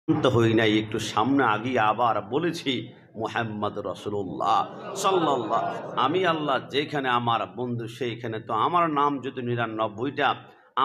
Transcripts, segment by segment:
তো হই নাই, একটু সামনে আগিয়ে আবার বলেছি মুহাম্মদ রাসূলুল্লাহ সাল্লাল্লাহ। আমি আল্লাহ যেখানে আমার বন্ধু সেইখানে, তো আমার নাম যদি ৯৯টা,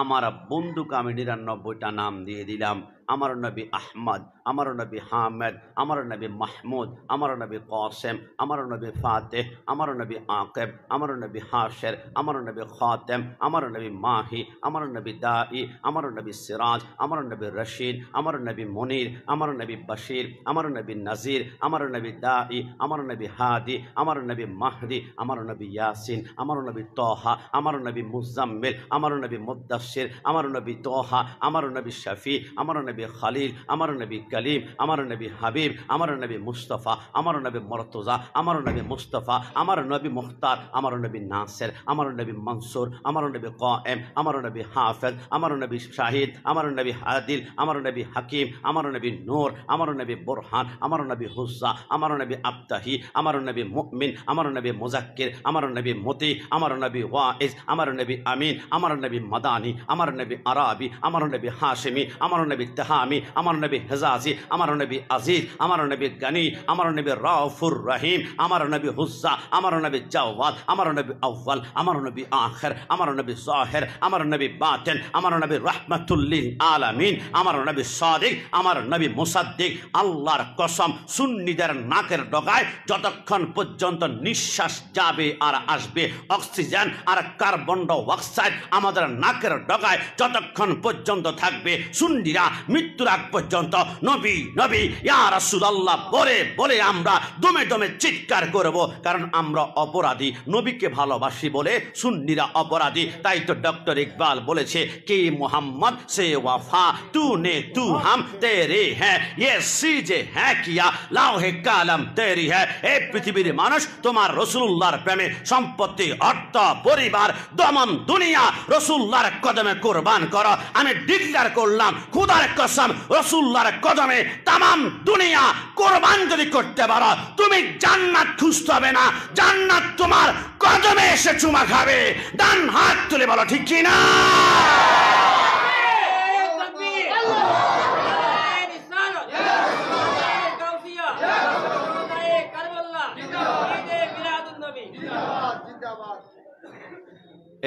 আমার বন্ধুকে আমি ৯৯টা নাম দিয়ে দিলাম। আমার নবী আহমদ, আমার নবী হামেদ, আমার নবী মাহমুদ, আমার নবী কাসেম, আমার নবী ফাতেহ, আমার নবী আকেব, আমার নবী হাশের, আমার নবী খাতেম, আমার নবী মাহি, আমার নবী দাই, আমার নবী সিরাজ, আমার নবী রশিদ, আমার নবী মনির, আমার নবী বশির, আমার নবী নজির, আমার নবী দাই, আমার নবী হাদি, আমার নবী মাহদি, আমার নবী ইয়াসিন, আমার নবী তহা, আমার নবী মুজাম্মিল, আমার নবী মুদ্দাসির, আমার নবী তোহা, আমার নবী শফি, আমার নবী খালিল, আমার নবী কলিম, আমার নবী হাবিব, আমার নবী মুস্তফা, আমার নবী মর্তজা, আমার নবী মুস্তফা, আমার নবী মুখতার, আমার নবী নাসের, আমার নবী মনসুর, আমার নবী কায়েম, আমার নবী হাফেজ, আমার নবী শাহিদ, আমার নবী আদিল, আমার নবী হাকিম, আমার নবী নূর, আমার নবী বুরহান, আমার নবী হুজ্জা, আমার নবী আবতাহি, আমার নবী মুমিন, আমার নবী মুজাক্কির, আমার নবী মতি, আমার নবী ওয়াইজ, আমার নবী আমিন, আমার নবী মাদানি, আমার নবী আরাবি, আমার নবী হাশিমি, আমার নবী তেহামি, আমার নবী হেজাজি, আমার নবী আজিজ, আমার নবী গনি, আমার নবী রাউফুর রহিম, আমার নবী হুজ্জা, আমার নবী জাওয়াদ, আমার নবী আউয়াল, আমার নবী আখির, আমার নবী জাহির, আমার নবী বাতিন, আমার নবী রাহমাতুল লিল আলামিন, আমার নবী সাদিক, আমার নবী মুসাদ্দিক। আল্লাহর কসম, সুন্নিদের নাকের ডগায় যতক্ষণ পর্যন্ত নিঃশ্বাস যাবে আর আসবে, অক্সিজেন আর কার্বন ডাই অক্সাইড আমাদের নাকের ডগায় যতক্ষণ পর্যন্ত থাকবে, সুন্নিরা মৃত্যুর আগ পর্যন্ত নবী নবী ইয়া রাসূলুল্লাহ বলে বলে আমরা দমে দমে চিৎকার করব, কারণ আমরা অপরাধী, নবীকে ভালোবাসি বলে সুন্নিরা অপরাধী। তাই তো ডক্টর ইকবাল বলেছে কি মোহাম্মদ সে ওয়াফা তूने तू हम तेरे हैं ये सीजे है किया লাউহে কালাম তেরি হ্যাঁ। এই পৃথিবীর মানুষ তোমার রাসূলুল্লাহর প্রেমে সম্পত্তি, অর্থ, পরিবার, দমন দুনিয়া রাসূলুল্লাহর কদমে কুরবান করো। আমি ডিক্লেয়ার করলাম খোদার কসম, রাসূলুল্লাহর কদমে तमाम দুনিয়া কুরবান যদি করতে পারো, তুমি জান্নাত খুঁজতে হবে না, জান্নাত তোমার কদমে এসে চুমা খাবে। ডান হাত তুলে বলো ঠিক কি না?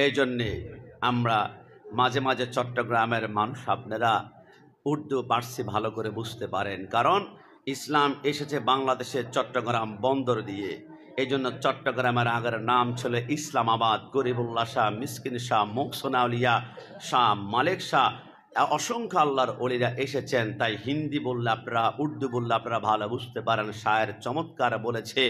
এই জন্যে আমরা মাঝে মাঝে চট্টগ্রামের মানুষ আপনারা উর্দু পার্সি ভালো করে বুঝতে পারেন, কারণ ইসলাম এসেছে বাংলাদেশের চট্টগ্রাম বন্দর দিয়ে। এই জন্য চট্টগ্রামের আগের নাম ছিল ইসলামাবাদ। গরিবুল্লাহ শাহ, মিসকিন শাহ, মুহসিন আউলিয়া শাহ, মালিক শাহ, অসংখ্য আল্লাহর ওলিরা এসেছেন। তাই হিন্দি বললে আপনারা, উর্দু বললে আপনারা ভালো বুঝতে পারেন। শায়ের চমৎকার বলেছে,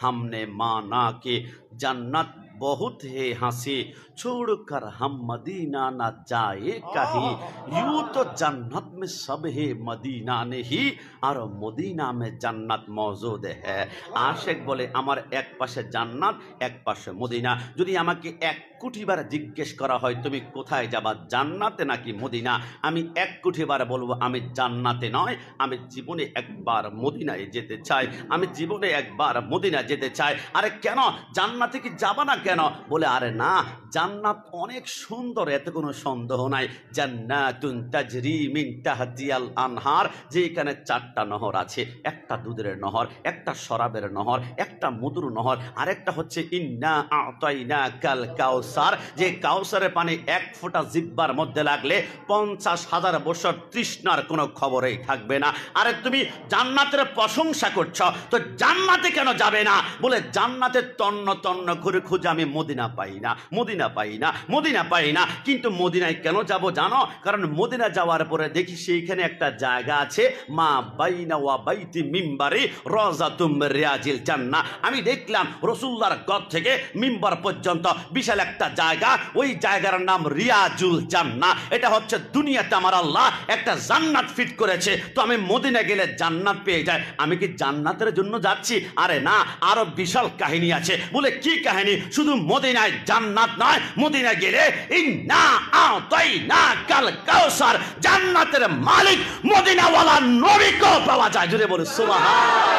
হামনে মানা কে জান্নাত बहुत है हंसी छोड़कर हम मदीना न जाए कहीं, यूं तो जन्नत में सब है मदीना नहीं और मदीना में जन्नत मौजूद है। आशिक बोले আমার এক পাশে জান্নাত, এক পাশে মদিনা। যদি আমাকে 1 কোটি বার জিজ্ঞেস করা হয় তুমি কোথায় যাবা, জান্নাতে নাকি মদিনা, আমি 1 কোটি বার বলবো আমি জান্নাতে নয়, আমি জীবনে একবার মদিনায় যেতে চাই, আমি জীবনে একবার মদিনা যেতে চাই। আরে কেন জান্নাতে কি যাবা না কেন? বলে আরে না, জান্নাত অনেক সুন্দর, এতে কোনো সন্দেহ নাই। জান্নাতুন তাজরি মিন তাহতিয়াল আনহার, যেখানে 4টা নহর আছে, একটা দুধের নহর, একটা শরাবের নহর, একটা মধুর নহর, আরেকটা হচ্ছে ইন্না আতাইনা কাল কাউসার, যে কাউসারের পানি 1 ফোঁটা জিহ্বার মধ্যে লাগলে 50,000 বছর তৃষ্ণার কোনো খবরই থাকবে না। আরে তুমি জান্নাতের প্রশংসা করছো, তো জান্নাতে কেন যাবে না? বলে জান্নাতে তন্ন তন্ন করে খুঁজে আমি মদিনা পাই না, মদিনা পাই না, মদিনা পাই না। কিন্তু মদিনায় কেন যাব জানো? কারণ মদিনা যাওয়ার পরে দেখি সেইখানে একটা জায়গা আছে, মা বাইনা ওয়া বাইতি মিম্বারি রওজাতুম রিয়াজিল জান্নাহ। আমি দেখলাম রাসূলুল্লাহর ঘর থেকে মিম্বার পর্যন্ত বিশাল একটা জায়গা, ওই জায়গার নাম রিয়াজুল জান্নাহ। এটা হচ্ছে দুনিয়াতে আমার আল্লাহ একটা জান্নাত ফিট করেছে, তো আমি মদিনা গেলে জান্নাত পেয়ে যাই। আমি কি জান্নাতের জন্য যাচ্ছি? আরে না, আরো বিশাল কাহিনী আছে। বলে কি কাহিনী? শুধু মদিনায় জান্নাত নয়, মদিনা গেলে ইন্না আতাইনা কাল কাউসার, জান্নাতের মালিক মদিনাওয়ালা নবীকে পাওয়া যায়। জুড়ে বলে সুবহানাল্লাহ।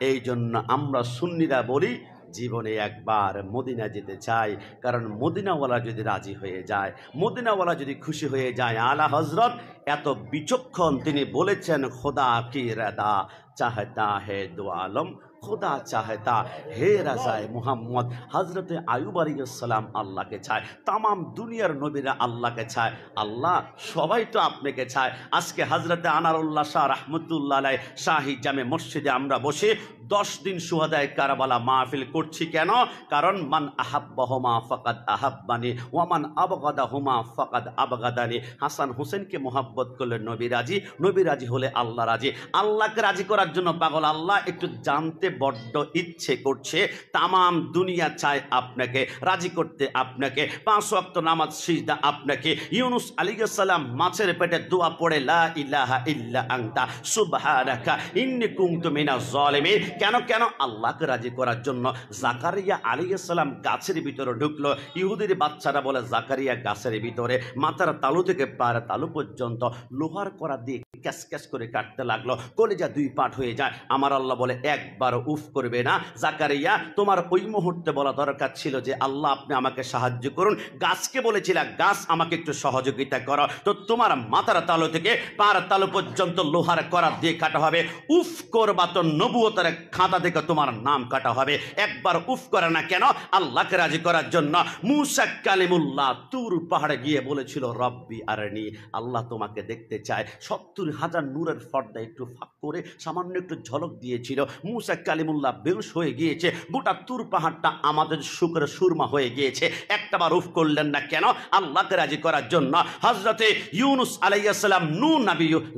এই জন্য আমরা সুন্নিরা বলি জীবনে একবার মদিনা যেতে চাই, কারণ মদিনাওয়ালা যদি রাজি হয়ে যায়, মদিনাওয়ালা যদি খুশি হয়ে যায়। আলা হজরত এত বিচক্ষণ, তিনি বলেছেন খোদা কি রাদা চাহতা হে দো আলম, খোদা চাহতা হে রাজায় মুহাম্মদ। হজরতে আয়ুব আলাইহিস সালাম আল্লাহকে চায়, তামাম দুনিয়ার নবীরা আল্লাহকে চায়। আল্লাহ সবাই তো আপনাকে চায়। আজকে হজরতে আনারুল্লাহ শাহ রহমতুল্লাহ আলাইহি শাহী জামে মসজিদে আমরা বসে 10 দিন শুহাদায়ে কারবালা মাহফিল করছি। কেন? কারণ মান আহাব্বাহুমা ফাকাদ আহাব্বানি ওয়া মান আবগাদাহুমা ফাকাদ আবগাদানি। হাসান হোসেনকে মোহাব্বত করলে নবী রাজি, নবী রাজি হলে আল্লাহ রাজি। আল্লাহকে রাজি করার জন্য পাগল। আল্লাহ একটু জানতে বড্ড ইচ্ছে করছে, তামাম দুনিয়া চায় আপনাকে রাজি করতে, আপনাকে 5 ওয়াক্ত নামাজ সিজদা আপনাকে। ইউনুস আলাইহিস সালাম মাছের পেটে দোয়া পড়ে লা ইলাহা ইল্লা আনতা সুবহানাকা ইন্নী কুনতু মিনাজ জালিমিন। কেন কেন? আল্লাহকে রাজি করার জন্য। জাকারিয়া আলাইহিস সালাম গাছের ভিতরে ঢুকলো। ইহুদির বাচ্চারা বলে জাকারিয়া গাছের ভিতরে মাথার তালু থেকে পায়ের তালু পর্যন্ত লোহার কড়া দিয়ে ক্যাস ক্যাস করে কাটতে লাগলো, কলিজা 2 পাট হয়ে যায়। আমার আল্লাহ বলে একবার উফ করবে না জাকারিয়া, তোমার ওই মুহূর্তে বলা দরকার ছিল যে আল্লাহ আপনি আমাকে সাহায্য করুন। গাছকে বলেছিল গাছ আমাকে একটু সহযোগিতা করো, তো তোমার মাথার তালু থেকে পায়ের তালু পর্যন্ত লোহার কড়া দিয়ে কাটা হবে। উফ করবা তো নবুয়তের খাতা থেকে তোমার নাম কাটা হবে। একবার উফ করে না কেন? আল্লাহকে রাজি করার জন্য। মুসা কালিমুল্লাহ তুর পাহাড়ে গিয়ে বলেছিল রব্বি আরনি, আল্লাহ তোমাকে দেখতে চায়। 70,000 নূরের পর্দা একটু ফাঁক করে সামান্য একটু ঝলক দিয়েছিল। মুসা কালিমুল্লাহ বেহুশ হয়ে গিয়েছে, গোটা তুর পাহাড়টা আমাদের শুকরে সুরমা হয়ে গিয়েছে। একটাবার উফ করলেন না কেন? আল্লাহকে রাজি করার জন্য। হযরতে ইউনুস আলাইহিস সালাম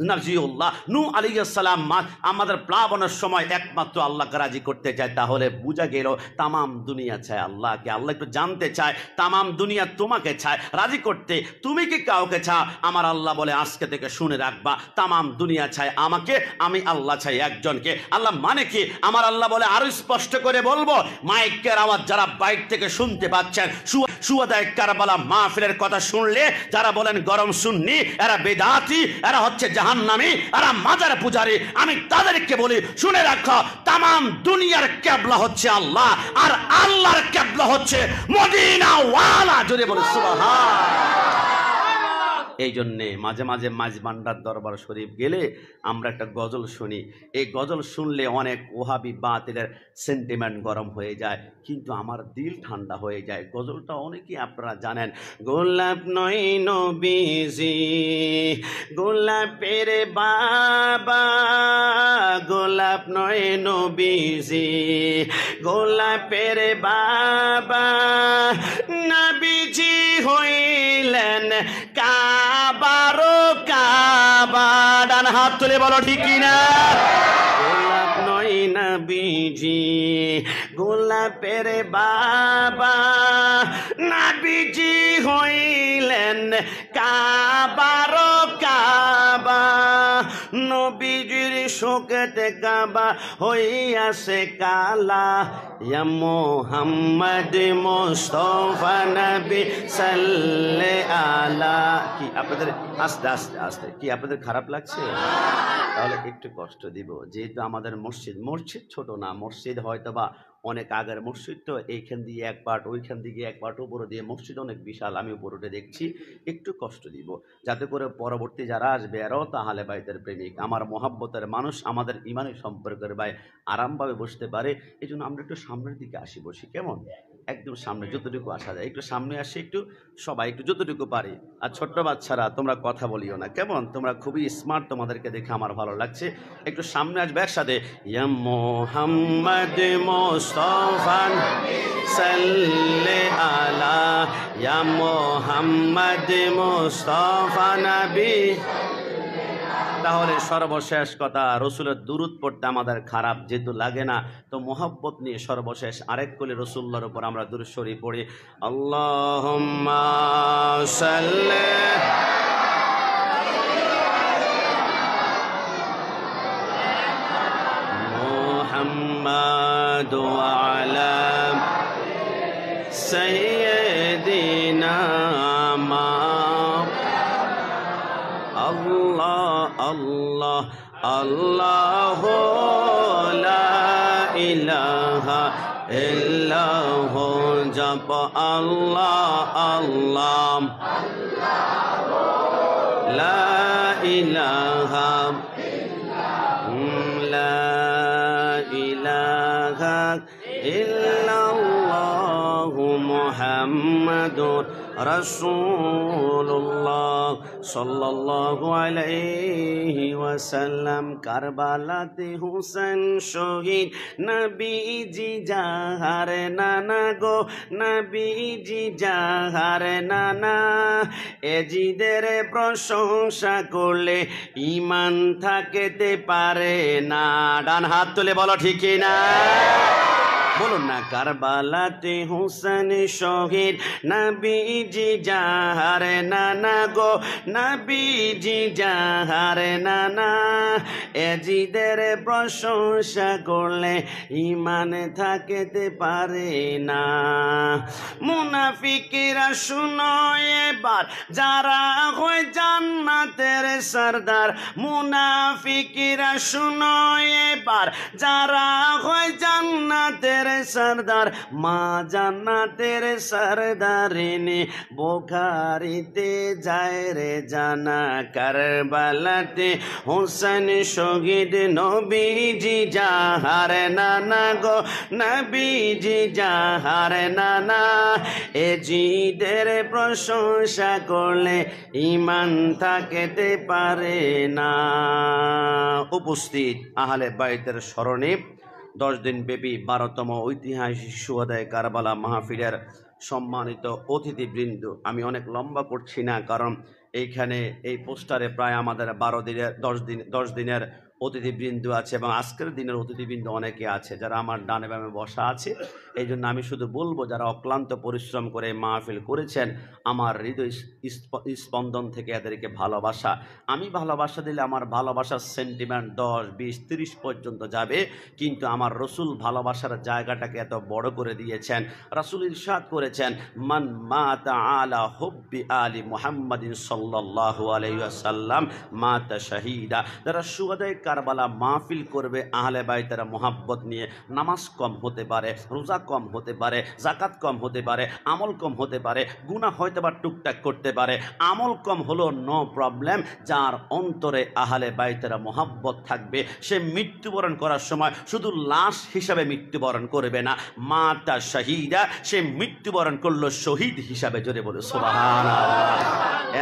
নবিউল্লাহ নূহ আলাইহিস সালাম আমাদের প্লাবনের সময় একমাত্র আল্লাহকে রাজি করতে চায়। তাহলে বোঝা গেল তামাম দুনিয়া চায় আল্লাহকে। আল্লাহ একটু জানতে চায় তামাম দুনিয়া তোমাকে চায় রাজি করতে, তুমি কি কাউকে চাও? আমার আল্লাহ বলে আজকে থেকে শুনে রাখবা, তামাম দুনিয়া চায় আমাকে, আমি আল্লাহ চাই একজনকে। আল্লাহ মানে কি? আমার আল্লাহ বলে আরো স্পষ্ট করে বলবো, মাইকের আওয়াজ যারা বাইক থেকে শুনতে পাচ্ছেন, শুহাদায়ে কারবালা মাহফিলের কথা শুনলে যারা বলেন গরম সুন্নি, এরা বেদাতি, এরা হচ্ছে জাহান্নামী, এরা মাজার পূজারী, আমি তাদেরকে বলি শুনে রাখো, তামাম দুনিয়ার কিবলা হচ্ছে আল্লাহ, আর আল্লাহর কিবলা হচ্ছে মদিনা ওয়ালা। জোরে বলে সুবহান। এই জন্যে মাঝে মাঝে মাঝ ভান্ডার দরবার শরীফ গেলে আমরা একটা গজল শুনি। এই গজল শুনলে অনেক ওহাবি বাতিলের সেন্টিমেন্ট গরম হয়ে যায়, কিন্তু আমার দিল ঠান্ডা হয়ে যায়। গজলটা অনেকেই আপনারা জানেন। গোলাপ নয় নবীজি গোলাপের বাবা, গোলাপ নয় নবীজি গোলাপের বাবা, নবীজি হইলেন কাবারো কাবা। ডান হাত তুলে বলো ঠিক কিনা? গোলাপ নয় নবীজি গোলাপের বাবা, নবীজি হইলেন কাবারো কাবা, নবীজির শোকেতে কাবা হইয়াছে কালা। ইয়া মুহাম্মদ মুস্তাফা নবী সাল্লে আলা। কি আপনাদের আস্তে আস্তে আস্তে কি আপনাদের খারাপ লাগছে? তাহলে একটু কষ্ট দিব, যেহেতু আমাদের মসজিদ ছোট না, মসজিদ হয়তো বা অনেক আগের মসজিদ, তো এইখান দিয়ে এক পার্ট, ওইখান দিকে এক পার্ট, উপরে দিয়ে মসজিদ অনেক বিশাল, আমি উপরে দেখছি। একটু কষ্ট দিব যাতে করে পরবর্তী যারা আসবে এরাও তাহলে বাইতের প্রেমিক, আমার মহাব্বতের মানুষ, আমাদের ইমানের সম্পর্কের ভাই আরামভাবে বসতে পারে। এই জন্য আমরা একটু সামনের দিকে আসি, বসি কেমন? একদম সামনে যতটুকু আসা যায় একটু সামনে আসি, একটু সবাই একটু যতটুকু পারি। আর ছোট্ট বাচ্চারা তোমরা কথা বলিও না কেমন? তোমরা খুবই স্মার্ট, তোমাদেরকে দেখে আমার ভালো লাগছে। একটু সামনে আসবে একসাথে। ইয়া মুহাম্মদ মুস্তাফা সাল্লে আলা, ইয়া মুহাম্মদ মুস্তাফা নবী। তাহলে সর্বশেষ কথা, রসুলের দুরূদ পড়তে আমাদের খারাপ যেহেতু লাগে না, তো মোহাব্বত নিয়ে সর্বশেষ আরেক কলি রসুল্লাহর উপর আমরা দুরূদ শরীফ পড়ি। আল্লাহুম্মা সাল্লি মুহাম্মাদ ওয়া আলা সাইয়্যিদিনা আল্লাহ আল্লাহ আল্লাহু লা ইলাহা ইল্লাহ জপ আল্লাহ আল্লাহ লা ইলাহা লা ইলাহা ইল্লাল্লাহু মুহাম্মাদুর রাসূলুল্লাহ সাল্লাল্লাহু আলাইহি ওয়াসাল্লাম। কারবালাতে হুসেন শহীদ নবীজি যাহার নানা গো, নবীজি যাহার নানা। এজিদের প্রশংসা করলে ঈমান থাকতে পারে না। ডান হাত তুলে বলো ঠিক না, বলুন না। কারবালাতে হুসেন শহীদ নবীজি যাহার নানা গো, নবীজি যাহার নানা। এজিদের প্রশংসা করলে ঈমান থাকতে পারে না। মুনাফিকরা শুনো এবার, যারা হয় জান্নাতের সরদার। মুনাফিকরা শুনো এবার, যারা হয় জান্নাতের সরদার। মা জান্নাতের সরদারিনী বুখারীতে যায় রে জানা। কারবালাতে হুসেন শহীদ নবীজি যাহার নানা গো, নবীজি যাহার নানা। এজিদের প্রশংসা করলে ঈমান থাকতে পারে না। উপস্থিত আহলে বাইতের স্মরণে 10 দিন ব্যাপী 12তম ঐতিহাসিক শুহাদায়ে কারবালা মাহফিলের সম্মানিত অতিথিবৃন্দ, আমি অনেক লম্বা করছি না, কারণ এইখানে এই পোস্টারে প্রায় আমাদের 10 দিনের অতিথিবৃন্দ আছে এবং আজকের দিনের অতিথিবৃন্দ অনেকে আছে যারা আমার ডানে বামে বসা আছে। এই জন্য আমি শুধু বলবো, যারা অক্লান্ত পরিশ্রম করে মাহফিল করেছেন, আমার হৃদয় স্পন্দন থেকে এদেরকে ভালোবাসা। আমি ভালোবাসা দিলে আমার ভালোবাসার সেন্টিমেন্ট 10, 20, 30 পর্যন্ত যাবে, কিন্তু আমার রসুল ভালোবাসার জায়গাটাকে এত বড় করে দিয়েছেন। রাসূল ইরশাদ করেছেন, মান মাতা আলা হুব্বি আলি মুহাম্মাদিন সাল্লাল্লাহু আলাইহি ওয়াসাল্লাম মাতা শাহীদা। যারা শুহাদায়ে কারবালা মাহফিল করবে আহলে বাইতের মোহাব্বত নিয়ে, নামাজ কম হতে পারে, রোজা কম হতে পারে, যাকাত কম হতে পারে, আমল কম হতে পারে, গুনাহ হয়তো বা টুকটাক করতে পারে, আমল কম হলো নো প্রবলেম। যার অন্তরে আহলে বাইতের মোহাব্বত থাকবে, সে মৃত্যুবরণ করার সময় শুধু লাশ হিসাবে মৃত্যুবরণ করবে না, মাতা শাহীদা, সে মৃত্যুবরণ করলো শহীদ হিসাবে। জোরে বলে সুবহানাল্লাহ।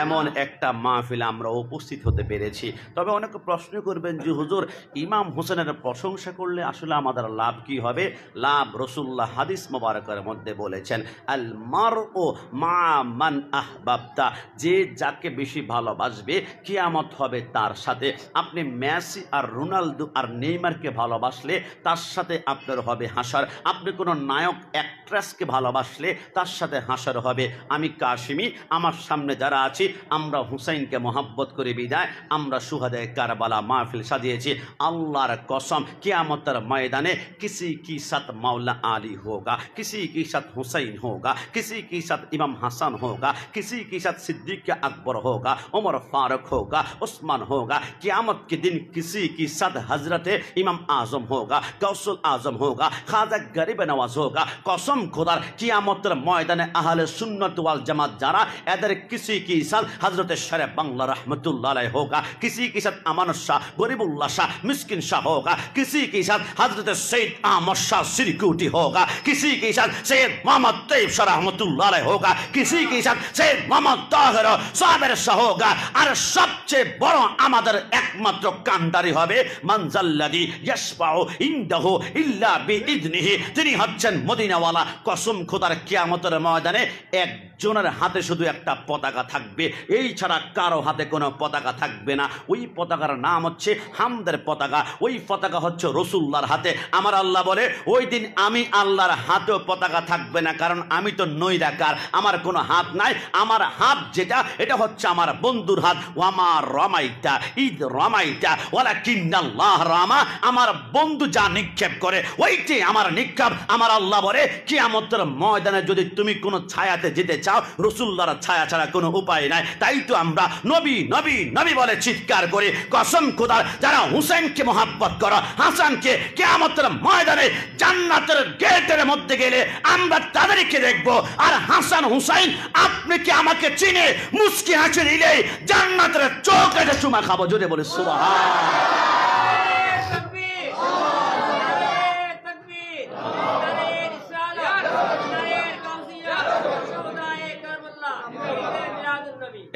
এমন একটা মাহফিল আমরা উপস্থিত হতে পেরেছি। তবে অনেকে প্রশ্ন করবেন যে হুজুর, ইমাম হোসেনের প্রশংসা করলে আসলে আমাদের লাভ কি হবে? লাভ রাসূলুল্লাহ হাদিস মোবারকের মধ্যে বলেছেন, আল মারউ মা মান আহবাবতা, যে যাকে বেশি ভালোবাসবে কিয়ামত হবে তার সাথে। আপনি মেসি আর রোনালদো আর নেইমারকে ভালোবাসলে তার সাথে আপনার হবে হাসার। আপনি কোনো নায়ক অ্যাক্ট্রেসকে ভালোবাসলে তার সাথে হাসার হবে। আমি কাশিমি, আমার সামনে যারা আছি, আমরা হুসাইনকে মোহাব্বত করে বিদায় আমরা শুহাদায়ে কারবালা মাহফিল সাজিয়েছি। আল্লাহর কসম, কিয়ামতের ময়দানে किसी की साथ मौला आली होगा, किसी की साथ हुसैन होगा, किसी की साथ इमाम हसन होगा, किसी की साथ सिद्दीक अकबर होगा, उमर फारूक होगा, उस्मान होगा। क़यामत के दिन किसी की साथ हजरत इमाम आजम होगा, गौसुल आजम होगा, खाजा गरीब नवाज होगा। कसम खुदार, कियामतेर मयदाने अहले सुन्नत वाल जमात जाना, एদের किसी की साथ हजरत शरे बांग्ला रहमतुल्लाह अलैह होगा, किसी के साथ अमान शाह, गरीबुल्लाह शाह, मिस्किन शाह होगा, किसी के साथ हजरत सैयद अहमद शाह सिरकुटी होगा, किसी के साथ सैयद मोहम्मद तैयब शाह रहमतुल्लाह अलैह होगा, किसी के साथ सैयद मोहम्मद ताहिर साबिर शाह होगा। और सबसे बड़ आमादेर एकमात्र कांडारी होबे मानजाल्लादी याशफाउ इंदाहु इल्ला बिइذনিহি, তিনি হচ্ছেন মদিনাওয়ালা। কসম খোদার, কিয়ামতের ময়দানে একজনের হাতে শুধু একটা পতাকা থাকবে, এই ছাড়া কারো হাতে কোনো পতাকা থাকবে না। ওই পতাকার নাম হচ্ছে হামদের পতাকা। ওই পতাকা হচ্ছে রাসূলুল্লাহর হাতে। আমার আল্লাহ বলে, ওই দিন আমি আল্লাহর হাতেও পতাকা থাকবে না, কারণ আমি তো নৈরাকার, আমার কোনো হাত নাই। আমার হাত যেটা, এটা হচ্ছে আমার বন্ধুর হাত। ওয়ামা রমাইতা ঈদ রমাইতা ওয়ালাকিন্নাল্লাহ রামা, আমার বন্ধু যা নিক্ষেপ করে ওইটাই আমার নিক্ষেপ। আমার আল্লাহ বলে, কিয়ামতের ময়দানে যদি তুমি কোনো ছায়াতে যেতে চাও, রাসূলুল্লাহর ছায়া ছাড়া কোনো উপায় নাই। তাই তো আমরা নবী নবী নবী বলে চিৎকার করে কসম খোদার, যারা হুসেনকে মহব্বত করো, হাসানকে, কিয়ামতের ময়দানে জান্নাতের গেটের মধ্যে গেলে আমরা তাদেরকে দেখব। আর হাসান হুসাইন, আপনি কি আমাকে চিনে মুস্কি হাসি দিলে জান্নাতের চৌকাঠে চুমা খাবো? জোরে বলে সুবহান।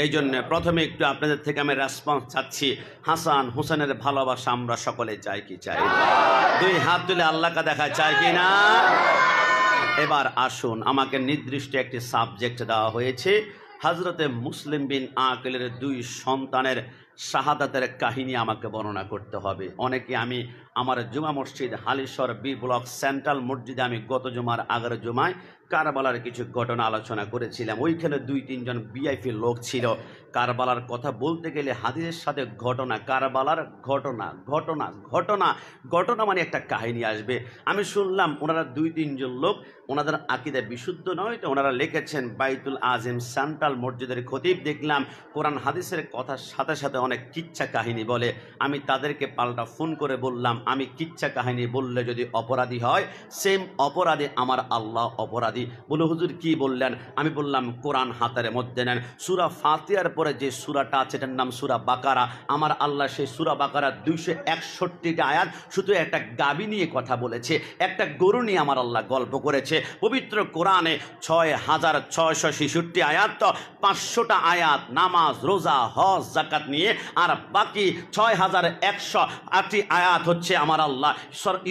এই জন্য প্রথমে একটু আপনাদের থেকে আমি রেসপন্স চাচ্ছি। হাসান হুসেনের ভালোবাসা আমরা সকলে চাই কি চাই? দুই হাত তুলে আল্লাহকে দেখা চাই কি না? এবার আসুন, আমাকে নির্দিষ্ট একটি সাবজেক্ট দেওয়া হয়েছে। হযরতে মুসলিম বিন আকিলের দুই সন্তানের শাহাদাতের কাহিনী আমাকে বর্ণনা করতে হবে। অনেকে, আমি আমার জুমা মসজিদ হালিশহর বি ব্লক সেন্ট্রাল মসজিদে আমি গত জুমার আগের জুমায় কারবালার কিছু ঘটনা আলোচনা করেছিলাম। ওইখানে 2-3 জন ভিআইপি লোক ছিল। কারবালার কথা বলতে গেলে হাদিসের সাথে ঘটনা, কারবালার ঘটনা ঘটনা ঘটনা ঘটনা মানে একটা কাহিনী আসবে। আমি শুনলাম ওনারা 2-3 জন লোক, ওনাদের আকীদা বিশুদ্ধ নয়, তো ওনারা লিখেছেন বাইতুল আজম সেন্ট্রাল মসজিদের খতিব। দেখলাম কোরআন হাদিসের কথার সাথে সাথে অনেক কিচ্ছা কাহিনী বলে। আমি তাদেরকে পাল্টা ফোন করে বললাম, আমি কিচ্ছা কাহিনী বললে যদি অপরাধী হয়, সেম অপরাধে আমার আল্লাহ অপরাধী। বলে হুজুর কি বললেন? আমি বললাম কোরআন হাতের মধ্যে নেন, সূরা ফাতিহার পরে যে সূরাটা আছে এটার নাম সূরা বাকারা। আমার আল্লাহ সেই সূরা বাকারা 261টা আয়াত শুধু একটা গাবি নিয়ে কথা বলেছে, একটা গরু নিয়ে আমার আল্লাহ গল্প করেছে। পবিত্র কোরআনে 6666 আয়াত, তো 500টা আয়াত নামাজ, রোজা, হজ, যাকাত নিয়ে, আর বাকি 6108 আয়াত হচ্ছে আমার আল্লাহ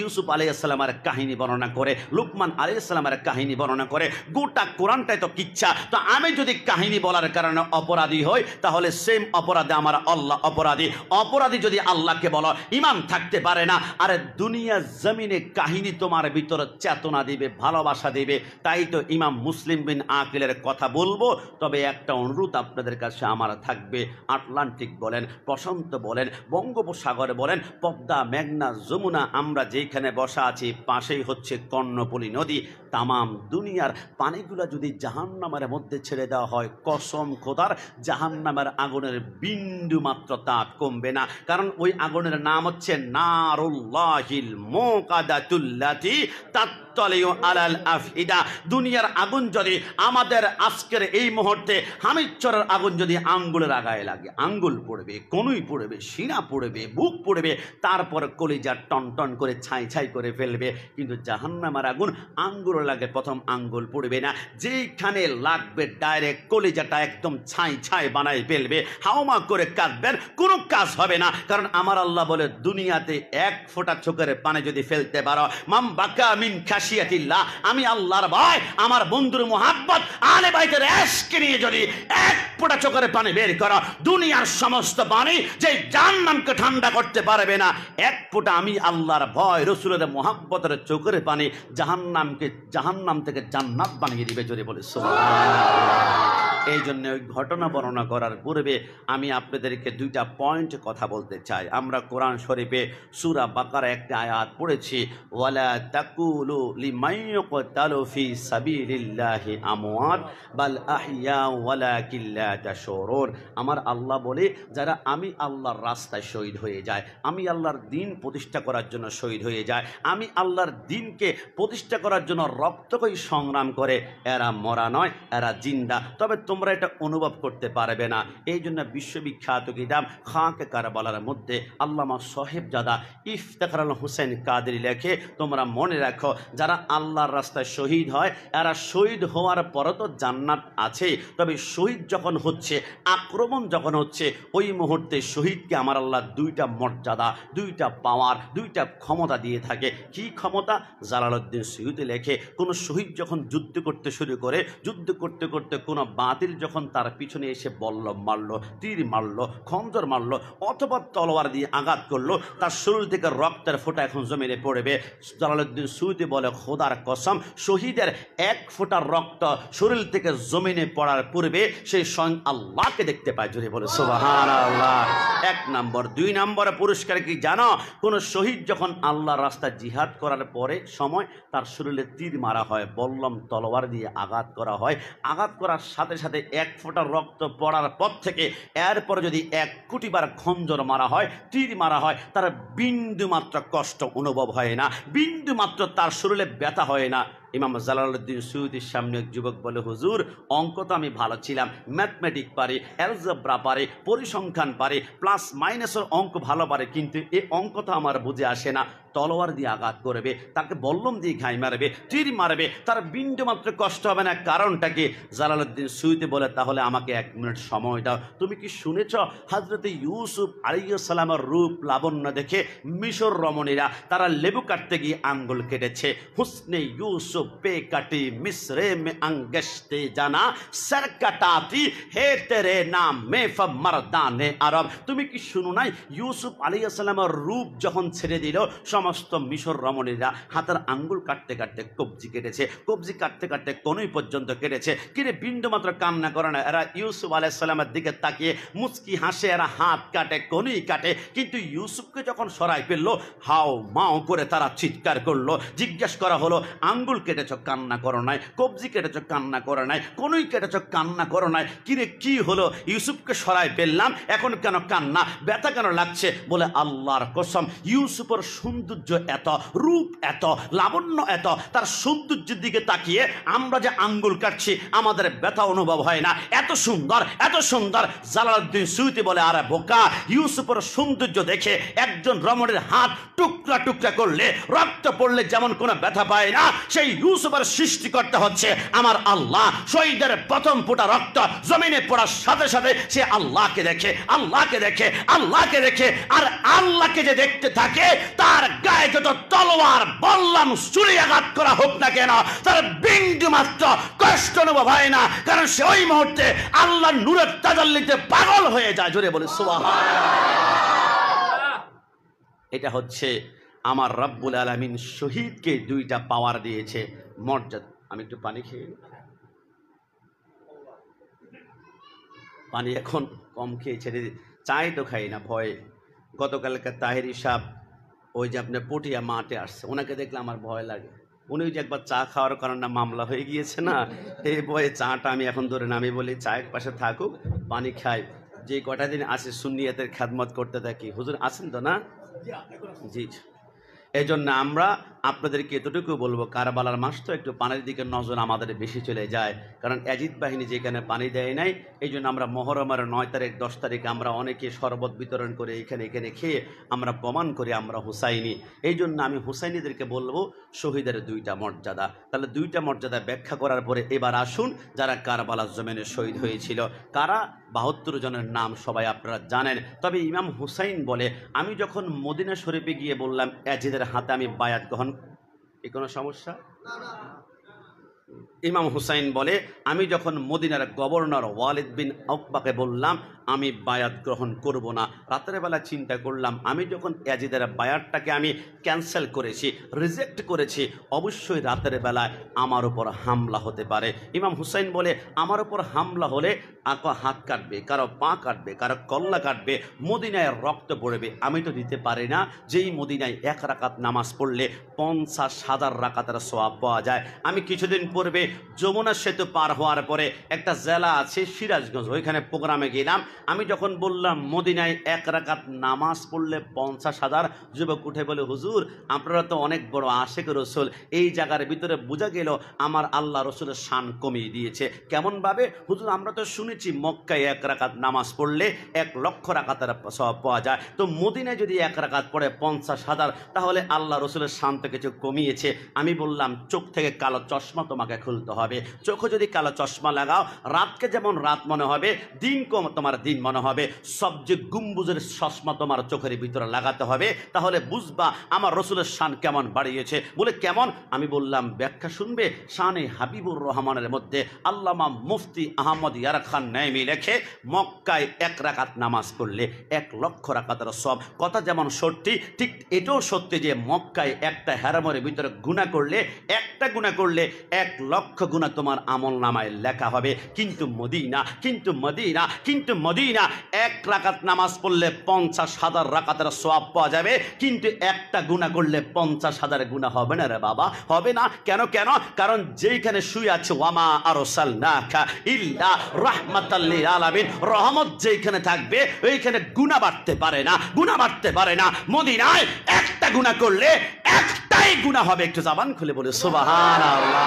ইউসুফ আলাইহিস সালামের কাহিনী বর্ণনা করে, লুকমান আলাইহিস সালামের কাহিনী বর্ণনা করে। গোটা কোরআনটাই তো কিচ্ছা। তো আমি যদি কাহিনী বলার কারণে অপরাধী হই, তাহলে সেম অপরাধে আমার আল্লাহ অপরাধী। অপরাধী যদি আল্লাহকে বলো, ঈমান থাকতে পারে না। আরে দুনিয়া জমিনে কাহিনী তোমার ভিতর চেতনা দিবে, ভালোবাসা দিবে। তাই তো ইমাম মুসলিম বিন আকিলের কথা বলবো। তবে একটা অনুরোধ আপনাদের কাছে আমার থাকবে, আটলান্টিক বলেন, প্রশান্ত বলেন, বঙ্গোপসাগর বলেন, পদ্মা, মেঘনা, যমুনা, আমরা যেখানে বসা আছি পাশেই হচ্ছে কর্ণফুলী নদী। তামাম দুনিয়ার পানিগুলা যদি জাহান্নামের মধ্যে ছেড়ে দেওয়া হয়, কসম খোদার জাহান্নামের আগুনের বিন্দু মাত্র তাপ কমবে না। কারণ ওই আগুনের নাম হচ্ছে নারুল্লাহিল মুকাদাতুল্লাতি তাত্তালিউ আলাল আফইদা। দুনিয়ার আগুন যদি আমাদের আজকের এই মুহূর্তে হামিদচরের আগুন যদি আঙ্গুলের আগায় লাগে, আঙ্গুল পড়বে, কনুই পড়বে, সিনা পড়বে, বুক পড়বে, তারপর কলিজা টন টন করে ছাই ছাই করে ফেলবে। কিন্তু জাহান্নামের আগুন আঙ্গুল লাগে, প্রথম আঙ্গুল পড়বে না, যেখানে লাগবে ডাইরেক্ট কলিজাটা একদম ছাই ছাই বানাই ফেলবে। হাওমা করে কাঁদবেন, কোনো কাজ হবে না। কারণ আমার আল্লাহ বলে, দুনিয়াতে এক ফোঁটা চোখের পানি যদি ফেলতে পারো, মাম বাকা মিন খাশিয়াতিল্লাহ, আমি আল্লাহর ভয়, আমার বন্ধুর মুহাব্বত, আলে বাইতের ইশকে নিয়ে যদি এক ফোঁটা চোখের পানি বের করো, দুনিয়ার সমস্ত পানি যে জাহান্নামকে ঠান্ডা করতে পারবে না। এক ফোঁটা আমি আল্লাহর ভয়, রাসূলের মুহাব্বতের চোখের পানি জাহান্নাম থেকে জান্নাত বানিয়ে দিবে। জোরে বলে সুবহানাল্লাহ। এই জন্য ওই ঘটনা বর্ণনা করার পূর্বে আমি আপনাদেরকে 2টা পয়েন্ট কথা বলতে চাই। আমরা কোরআন শরীফে সূরা বাকারা একটা আয়াত পড়েছি, ওয়ালা তাকুলু লিমান ইউকতালু ফি সাবিলিল্লাহি আমওয়াত বাল আহইয়া ওয়ালাকিন লা তাশউরুন। আমার আল্লাহ বলে, যারা আমি আল্লাহর রাস্তায় শহীদ হয়ে যায়, আমি আল্লাহর দ্বীন প্রতিষ্ঠা করার জন্য শহীদ হয়ে যায়, আমি আল্লাহর দ্বীনকে প্রতিষ্ঠা করার জন্য রক্তকই সংগ্রাম করে, এরা মরা নয়, এরা জিন্দা। তবে তোমরা এটা অনুভব করতে পারবে না। এই জন্য বিশ্ববিখ্যাত কিতাব খাকে কারবালার মধ্যে আল্লামা সাহেবজাদা ইফতেখারুল হোসেন কাদেরী লেখে, তোমরা মনে রাখো, যারা আল্লাহর রাস্তায় শহীদ হয়, এরা শহীদ হওয়ার পরও তো জান্নাত আছে। তবে শহীদ যখন হচ্ছে, আক্রমণ যখন হচ্ছে, ওই মুহূর্তে শহীদকে আমার আল্লাহ 2টা মর্যাদা, 2টা পাওয়ার, 2টা ক্ষমতা দিয়ে থাকে। কি ক্ষমতা? জালালউদ্দিন সুয়ুতী লেখে, কোনো শহীদ যখন যুদ্ধ করতে শুরু করে, যুদ্ধ করতে করতে কোনো বাদ বাতিল যখন তার পিছনে এসে বল্লম মারলো, তীর মারলো, খঞ্জর মারলো অথবা তলোয়ার দিয়ে আঘাত করলো, তার শরীর থেকে রক্তের ফোঁটা এখন জমিনে পড়বে। জালালউদ্দিন সুয়ুতী বলে, খোদার কসম, শহীদের এক ফোঁটা রক্ত শরীর থেকে জমিনে পড়ার পূর্বে সেই স্বয়ং আল্লাহকে দেখতে পায়। জোরে বলে সুবহানাল্লাহ। 1 নম্বর। 2 নম্বরে পুরস্কার কি জানো? কোন শহীদ যখন আল্লাহর রাস্তায় জিহাদ করার পরে সময় তার শরীরে তীর মারা হয়, বল্লম তলোয়ার দিয়ে আঘাত করা হয়, আঘাত করার সাথে সাথে 1 ফোঁটা রক্ত পড়ার পর থেকে এরপরে যদি 1 কোটি বার খঞ্জর মারা হয়, তীর মারা হয়, তার বিন্দু মাত্র কষ্ট অনুভব হয় না, বিন্দু মাত্র তার শরীরে ব্যথা হয় না। ইমাম জালালউদ্দিন সুয়ুতীর সামনে এক যুবক বলে, হুজুর, অঙ্ক তো আমি ভালো ছিলাম, ম্যাথমেটিক পারি, অ্যালজেব্রা পারি, পরিসংখ্যান পারি, প্লাস মাইনাসের অঙ্ক ভালো পারে, কিন্তু এই অঙ্ক তো আমার বুঝে আসে না। তলোয়ার দিয়ে আঘাত করবে, তাকে বল্লম দিয়ে ঘাই মারবে, তীর মারবে, তার বিন্দু মাত্র কষ্ট হবে না, কারণটা কি? জালালউদ্দিন সুয়ুতী বলে, তাহলে আমাকে 1 মিনিট সময় দাও। তুমি কি শুনেছ হযরতে ইউসুফ আলাইহিস সালামের রূপ লাবণ্য দেখে মিশর রমণীরা তারা লেবু কাটতে গিয়ে আঙ্গুল কেটেছে? হুসনে ইউসুফ पे कटी मिस्रे में अंगश्ते जाना सर कटाती हे तेरे नाम में मर्दाने আরব। তুমি কি শুনো নাই ইউসুফ আলাইহিস সালামের রূপ যখন ছেড়ে দিল সমস্ত মিশর রমণীরা হাতের আঙ্গুল কাটতে কাটতে কবজি কেটেছে, কবজি কাটতে কাটতে কনুই পর্যন্ত কেটেছে, কিরে বিন্দু মাত্র কান্না করে না। এরা ইউসুফ আলাইহিস সালামের দিকে তাকিয়ে মুচকি হাসে, এরা হাত কাটে, কনুই কাটে, কিন্তু ইউসুফকে যখন সরাই ফেললো হাও মাও করে তারা চিৎকার করলো। জিজ্ঞেস করা হলো, আঙ্গুল কেটেছ কান্না করো নাই, কবজি কেটেছ কান্না করো নাই, কনুই কেটেছ কান্না করো নাই, কিরে কি হলো? ইউসুফকে সরাই ফেললাম, এখন কেন কান্না, ব্যথা কেন লাগছে? বলে, আল্লাহর কসম, ইউসুফের সৌন্দর্য এত, রূপ এত, লাবণ্য এত, তার সৌন্দর্যের দিকে তাকিয়ে আমরা যে আঙ্গুল কাটছি আমাদের ব্যথা অনুভব হয় না, এত সুন্দর, এত সুন্দর। জালালউদ্দিন সুয়ুতী বলে, আরে বোকা, ইউসুফের সৌন্দর্য দেখে একজন রমণীর হাত টুকরা টুকরা করলে, রক্ত পড়লে যেমন কোনো ব্যথা পায় না, সেই ইউসুফের সৃষ্টিকর্তা হচ্ছে আমার আল্লাহ। শহীদের প্রথম ফোঁটা রক্ত জমিনে পড়ার সাথে সাথে সে আল্লাহকে দেখে, আল্লাহকে দেখে, আল্লাহকে দেখে, আর আল্লাহকে যে দেখতে থাকে তার গায়ে যত তলোয়ার বল্লম ছুরি আঘাত করা হোক না কেন তার বিন্দু মাত্র কষ্ট অনুভব হয় না, কারণ সে ওই মুহূর্তে আল্লাহর নূরের তাজাল্লিতে পাগল হয়ে যায়। জোরে বলে সুবহানাল্লাহ। এটা হচ্ছে আমার রব্বুল আলামিন শহীদকে 2টা পাওয়ার দিয়েছে, মর্যাদা। আমি একটু পানি খেয়ে নিই, পানি এখন কম খেয়ে ছেড়ে দিই, চাই তো খাই না ভয়ে। গতকালকে তাহেরি সাহেব ওই যে আপনার পটিয়া মাঠে আসছে, ওনাকে দেখলে আমার ভয় লাগে। উনি যে একবার চা খাওয়ার কারণে মামলা হয়ে গিয়েছে না, এই ভয়ে চাটা আমি এখন ধরে না, আমি বলি চায়ের পাশে থাকুক, পানি খাই। যে কটা দিন আসে সুন্নিয়াতের খেদমত করতে থাকি। হুজুর আছেন তো না? জি। এই জন্য আমরা আপনাদেরকে এতটুকু বলবো, কারবালার মাস তো একটু পানির দিকে নজর আমাদের বেশি চলে যায়, কারণ ইয়াজিদ বাহিনী যেখানে পানি দেয় নাই, এই জন্য আমরা মহরমের 9 তারিখ 10 তারিখে আমরা অনেকে শরবত বিতরণ করে এখানে খেয়ে আমরা প্রমাণ করি আমরা হুসাইনি। এই জন্য আমি হুসাইনিদেরকে বলবো শহীদের 2টা মর্যাদা। তাহলে 2টা মর্যাদা ব্যাখ্যা করার পরে এবার আসুন যারা কারবালার জমিনে শহীদ হয়েছিল, কারা 72 জনের নাম সবাই আপনারা জানেন। তবে ইমাম হুসাইন বলে, আমি যখন মদিনা শরীফে গিয়ে বললাম ইয়াজিদের হাতে আমি বায়াত গ্রহণ, কি কোনো সমস্যা? ইমাম হুসাইন বলে, আমি যখন মদিনার গভর্নর ওয়ালিদ বিন উকবাকে বললাম আমি বায়াত গ্রহণ করব না, রাতের বেলা চিন্তা করলাম আমি যখন ইয়াজিদের বায়াতটাকে আমি ক্যান্সেল করেছি, রিজেক্ট করেছি, অবশ্যই রাতের বেলায় আমার উপর হামলা হতে পারে। ইমাম হুসাইন বলে, আমার উপর হামলা হলে কারো হাত কাটবে, কারো পা কাটবে, কারো কল্লা কাটবে, মদিনায় রক্ত পড়বে, আমি তো দিতে পারি না। যেই মদিনায় 1 রাকাত নামাজ পড়লে 50,000 রাকাতের সওয়াব পাওয়া যায়। আমি কিছুদিন পূর্বে যমুনা সেতু পার হওয়ার পরে একটা জেলা আছে সিরাজগঞ্জ, ওইখানে প্রোগ্রামে গেলাম। আমি যখন বললাম মদিনায় 1 রাকাত নামাজ পড়লে 50,000, যুবক উঠে বলে, হুজুর আপনারা তো অনেক বড় আশেক রসুল, এই জায়গার ভিতরে বোঝা গেল আমার আল্লাহ রসুলের শান কমিয়ে দিয়েছে। কেমনভাবে? হুজুর আমরা তো শুনেছি মক্কায় 1 রাকাত নামাজ পড়লে 1 লক্ষ রাকাতের সওয়াব পাওয়া যায়, তো মদিনায় যদি 1 রাকাত পড়ে 50,000, তাহলে আল্লাহ রসুলের শান তো কিছু কমিয়েছে। আমি বললাম চোখ থেকে কালো চশমা তোমাকে খুলতে খুলতে হবে। চোখে যদি কালো চশমা লাগাও, রাতকে যেমন রাত মনে হবে, দিন কম তোমার দিন মনে হবে। সবচেয়ে গুম্বুজের চশমা তোমার চোখের ভিতরে লাগাতে হবে, তাহলে বুঝবা আমার রসুলের শান কেমন বাড়িয়েছে। বলে কেমন? আমি বললাম ব্যাখ্যা শুনবে। শানে হাবিবুর রহমানের মধ্যে আল্লামা মুফতি আহমদ ইয়ারা খান নাইমি লেখে, মক্কায় 1 রাকাত নামাজ পড়লে 1 লক্ষ রাকাতের সব। কথা যেমন সত্যি, ঠিক এটাও সত্যি যে মক্কায় একটা হারামের ভিতরে গুনাহ করলে, একটা গুনাহ করলে 1 লক্ষ গুনাহ তোমার আমল নামায় লেখা হবে। কিন্তু মদিনা 1 রাকাত নামাজ পড়লে 50,000 রাকাতের সওয়াব পাওয়া যাবে, কিন্তু একটা গুনাহ করলে 50,000 গুনাহ হবে না রে বাবা, হবে না। কেন? কারণ যেখানে শুয়ে আছে ওয়ামা আরসালনাকা ইল্লা রাহমাতাল লিল আলামিন, রহমত যেখানে থাকবে ওইখানে গুনাহ বাড়তে পারে না। মদিনায় একটা গুনাহ করলে একটাই গুনাহ হবে। একটু জবান খুলে বলে সুবহানাল্লাহ।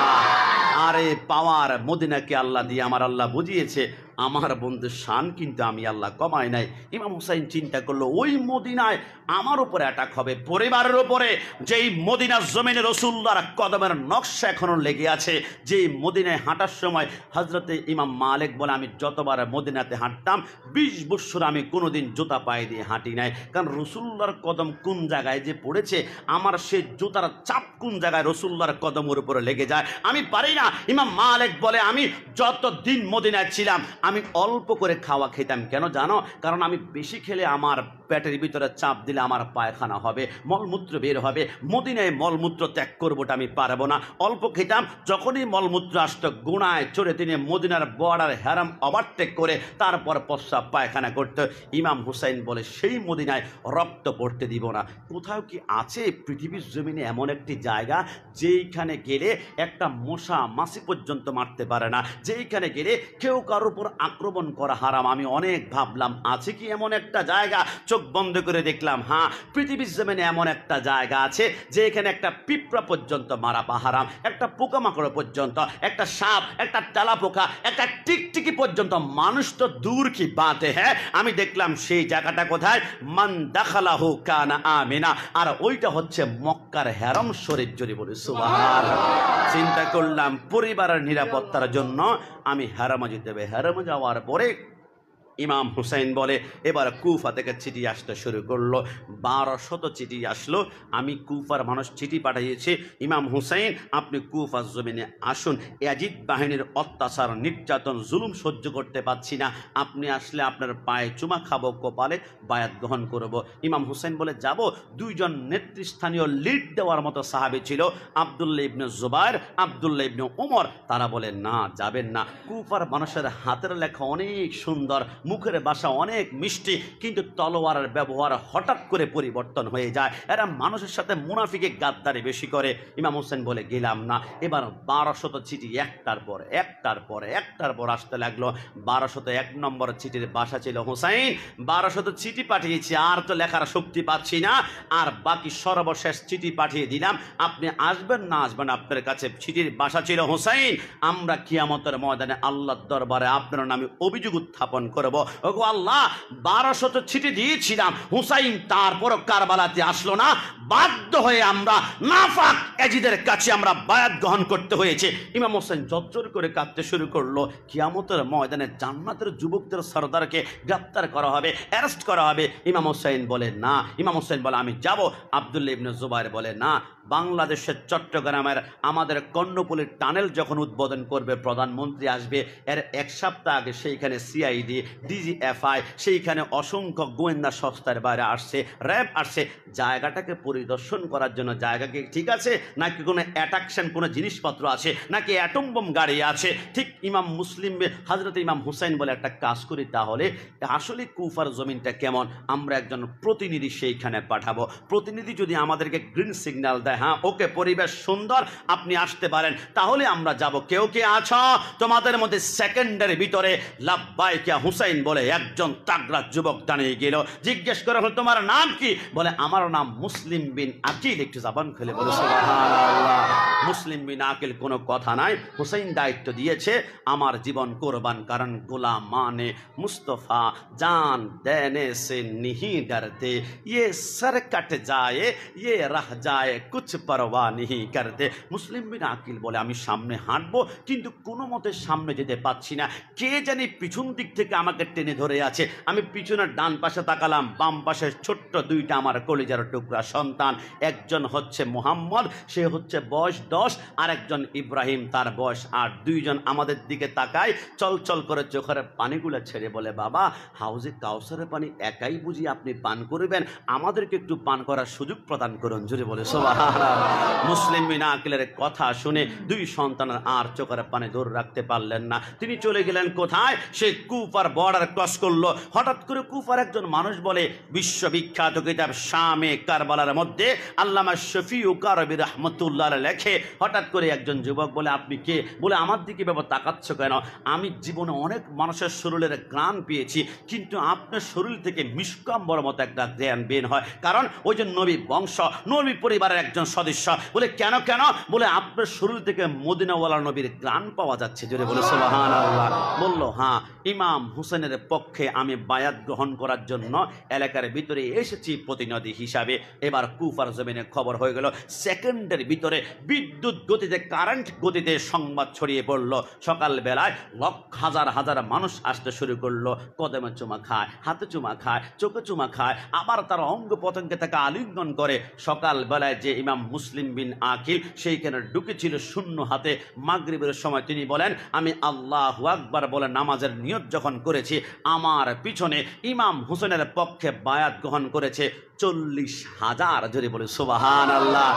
আরে পাওয়ার মদিনাকে আল্লাহ দিয়ে আমার আল্লাহ বুঝিয়েছে। আমার বন্ধুর শান কিন্তু আমি আল্লাহ কমাই নাই। ইমাম হুসাইন চিন্তা করলো ওই মদিনায় আমার উপরে অ্যাটাক হবে, পরিবারের উপরে, যেই মদিনার জমিনে রাসূলুল্লাহর কদমের নকশা এখনো লেগে আছে। যেই মদিনায় হাঁটার সময় হযরতে ইমাম মালিক বলে, আমি যতবার মদিনাতে হাঁটতাম 20 বছর আমি কোনোদিন জুতা পায়ে দিয়ে হাঁটি নাই। কারণ রাসূলুল্লাহর কদম কোন জায়গায় যে পড়েছে, আমার সেই জুতার চাপ কোন জায়গায় রাসূলুল্লাহর কদমের উপরে লেগে যায় আমি পারি না। ইমাম মালিক বলে, আমি যতদিন মদিনায় ছিলাম আমি অল্প করে খাওয়া খেতাম। কেন জানো? কারণ আমি বেশি খেলে আমার পেটের ভিতরে চাপ দিলে আমার পায়খানা হবে, মলমূত্র বের হবে। মদিনায় মলমূত্র ত্যাগ করবোটা আমি পারবো না। অল্প খেতাম, যখনই মলমূত্র আসতো গুনায় চড়ে তিনি মদিনার বর্ডার হারাম ওভারটেক করে তারপর প্রস্রাব পায়খানা করতো। ইমাম হুসাইন বলে, সেই মদিনায় রক্ত পড়তে দিব না। কোথাও কি আছে পৃথিবীর জমিনে এমন একটি জায়গা যেইখানে গেলে একটা মশা মাছি পর্যন্ত মারতে পারে না, যেইখানে গেলে কেউ কারোর উপর আক্রমণ করা হারাম? আমি অনেক ভাবলাম আছে কি এমন একটা জায়গা, চোখ বন্ধ করে দেখলাম হ্যাঁ, পৃথিবীর জমিনে এমন একটা জায়গা আছে যেখানে একটা পিঁপড়া পর্যন্ত মারা হারাম, একটা পোকামাকড় পর্যন্ত, একটা সাপ, একটা তেলা পোকা, একটা টিকটিকি পর্যন্ত। মানুষ তো দূর কি বাতে। হ্যাঁ, আমি দেখলাম সেই জায়গাটা কোথায়? মান দাখালাহু কানা আমিনা, আর ওইটা হচ্ছে মক্কার হারাম শরীফ। জোরে বলি সুবহানাল্লাহ। চিন্তা করলাম পরিবারের নিরাপত্তার জন্য আমি হারামে যেতে হবে। হারামে যাওয়ার পরে ইমাম হুসাইন বলে, এবার কুফা থেকে চিঠি আসতে শুরু করলো। 1200 চিঠি আসলো। আমি কুফার মানুষ চিঠি পাঠিয়েছি, ইমাম হুসাইন আপনি কুফার জমিনে আসুন, ইয়াজিদ বাহিনীর অত্যাচার, নির্যাতন, জুলুম সহ্য করতে পারছি না, আপনি আসলে আপনার পায়ে চুমা খাবো, কপালে বায়াত গ্রহণ করব। ইমাম হুসাইন বলে, যাব। 2 জন নেতৃস্থানীয় লিড দেওয়ার মতো সাহাবী ছিল, আব্দুল্লাহ ইবনে জুবায়ের, আব্দুল্লাহ ইবনে উমর। তারা বলে, না যাবেন না। কুফার মানুষের হাতের লেখা অনেক সুন্দর, মুখের ভাষা অনেক মিষ্টি, কিন্তু তলোয়ারের ব্যবহার হঠাৎ করে পরিবর্তন হয়ে যায়। এরা মানুষের সাথে মুনাফিকে গাদ্দারি বেশি করে। ইমাম হোসেন বলে, গেলাম না। এবার 1200 চিঠি একটার পর আসতে লাগলো। 1201 নম্বর চিঠির ভাষা ছিল, হোসাইন 1200 চিঠি পাঠিয়েছি, আর তো লেখার শক্তি পাচ্ছি না, আর বাকি সর্বশেষ চিঠি পাঠিয়ে দিলাম, আপনি আসবেন না আসবেন আপনার কাছে। চিঠির ভাষা ছিল, হোসাইন আমরা কিয়ামতের ময়দানে আল্লাহর দরবারে আপনার নামে অভিযোগ উত্থাপন করব। ওগো আল্লাহ, 1200 চিঠি দিয়েছিলাম, হুসাইন তারপরও কারবালাতে আসলো না, বাধ্য হয়ে আমরা নাফাক ইয়াজিদের কাছে আমরা বায়াত গ্রহণ করতে হয়েছে। ইমাম হোসেন জজ্জর করে কাঁদতে শুরু করলো। কিয়ামতের ময়দানে জান্নাতের যুবকদের সরদারকে গ্রেফতার করা হবে, অ্যারেস্ট করা হবে। ইমাম হোসেন বলে না। ইমাম হোসেন বলে, আমি যাব। আব্দুল্লাহ ইবনে জুবায়ের বলে, না, বাংলাদেশের চট্টগ্রামের আমাদের কর্ণফুলীর টানেল যখন উদ্বোধন করবে, প্রধানমন্ত্রী আসবে, এর 1 সপ্তাহ আগে সেইখানে সিআইডি, ডিজিএফআই, সেইখানে অসংখ্য গোয়েন্দা সংস্থার বাইরে আসছে, র্যাব আসছে জায়গাটাকে পরিদর্শন করার জন্য। জায়গাকে ঠিক আছে নাকি কোনো অ্যাট্রাকশন, কোনো জিনিসপত্র আছে নাকি অ্যাটম বোম গাড়ি আছে? ঠিক ইমাম মুসলিম হযরত ইমাম হুসাইন বলে, একটা কাজ করি তাহলে, আসলে কুফার জমিনটা কেমন, আমরা একজন প্রতিনিধি সেইখানে পাঠাবো। প্রতিনিধি যদি আমাদেরকে গ্রিন সিগন্যাল দেয়, হ্যাঁ ওকে পরিবেশ সুন্দর, আপনি আসতে পারেন, তাহলে আমরা যাব। কেউ কে আছো তোমাদের মধ্যে? সেকেন্ডের ভিতরে লাব্বাইকা হুসাইন বলে একজন তাগড়া যুবক দাঁড়িয়ে গেল। জিজ্ঞেস করা হলো, তোমার নাম কি? বলে, আমার নাম মুসলিম বিন আকিল। একটু জবান খুলে বলে সুবহানাল্লাহ। মুসলিম বিন আকিল কোনো কথা নাই, হুসাইন দায়িত্ব দিয়েছে আমার জীবন কোরবান, কারণ গোলাম মানে মুস্তফা জান দেনে সে नहीं डरते, ये सर कट जाए ये रह जाए कुछ परवाह नहीं करते। মুসলিম বিন আকিল বলে আমি সামনে হাঁটবো, কিন্তু কোনো মতে সামনে যেতে পাচ্ছি না, কে জানি পিছন দিক থেকে আমাকে টেনে ধরে আছে। আমি পিছনের ডান পাশে তাকালাম, বাম পাশে ছোট্ট দুইটা আমার কলিজার টুকরা সন্তান, একজন হচ্ছে মুহাম্মদ, সে হচ্ছে বয়স 10, আর একজন ইব্রাহিম, তার বয়স 8। দুইজন আমাদের দিকে তাকায়, চল চল করে চোখের পানিগুলো ছেড়ে বলে, বাবা হাউজে কাউসারের পানি একাই বুঝি আপনি পান করবেন, আমাদেরকে একটু পান করার সুযোগ প্রদান করুন। জোরে বলে সুবহানাল্লাহ। মুসলিম বিন আকিলের কথা শুনে দুই সন্তানের আর চোখের পানি ধরে রাখতে পারলেন না, তিনি চলে গেলেন কোথায়, সে কুফার বর্ডার ক্রস করলো। হঠাৎ করে কুফার একজন মানুষ বলে, বিশ্ববিখ্যাত কিতাব শামে কারবালার মধ্যে আল্লামা শফিউ কারবি রাহমাতুল্লাহ লেখে, হঠাৎ করে একজন যুবক বলে, আপনি কে? বলে, আমার দিকে ব্যাপার তাকাচ্ছ কেন? আমি জীবনে অনেক মানুষের শরীরের গ্রাণ পেয়েছি, কিন্তু আপনার শরীর থেকে মিষ্কাম্বর মতো একটা জ্ঞান বের হয়, কারণ ওই যে নবী বংশ, নবী পরিবারের একজন সদস্য। বলে, কেন কেন? বলে, আপনার শরীর থেকে মদিনাওয়ালা নবীর গ্রাণ পাওয়া যাচ্ছে। জোরে বলে সুবহানাল্লাহ। বলল, হ্যাঁ, ইমাম হুসেনের পক্ষে আমি বায়াত গ্রহণ করার জন্য এলাকার ভিতরে এসেছি প্রতিনিধি হিসাবে। এবার কুফার জমিনে খবর হয়ে গেল, সেকেন্ডের ভিতরে বিদ্যুৎ গতিতে, কারেন্ট গতিতে সংবাদ ছড়িয়ে পড়ল। সকালবেলায় হাজার হাজার মানুষ আসতে শুরু করলো, কদমে চুমা খায়, হাতে চুমা খায়, চোখে চুমা খায়, আবার তারা অঙ্গ প্রত্যঙ্গে তাকে আলিঙ্গন করে। সকালবেলায় যে ইমাম মুসলিম বিন আকিল সেইখানে ঢুকেছিল শূন্য হাতে, মাগরিবের সময় তিনি বলেন, আমি আল্লাহু আকবার বলে নামাজের নিয়ত যখন করেছি, আমার পিছনে ইমাম হুসেনের পক্ষে বায়াত গ্রহণ করেছে 40,000। জোরে বলে সুবহানাল্লাহ।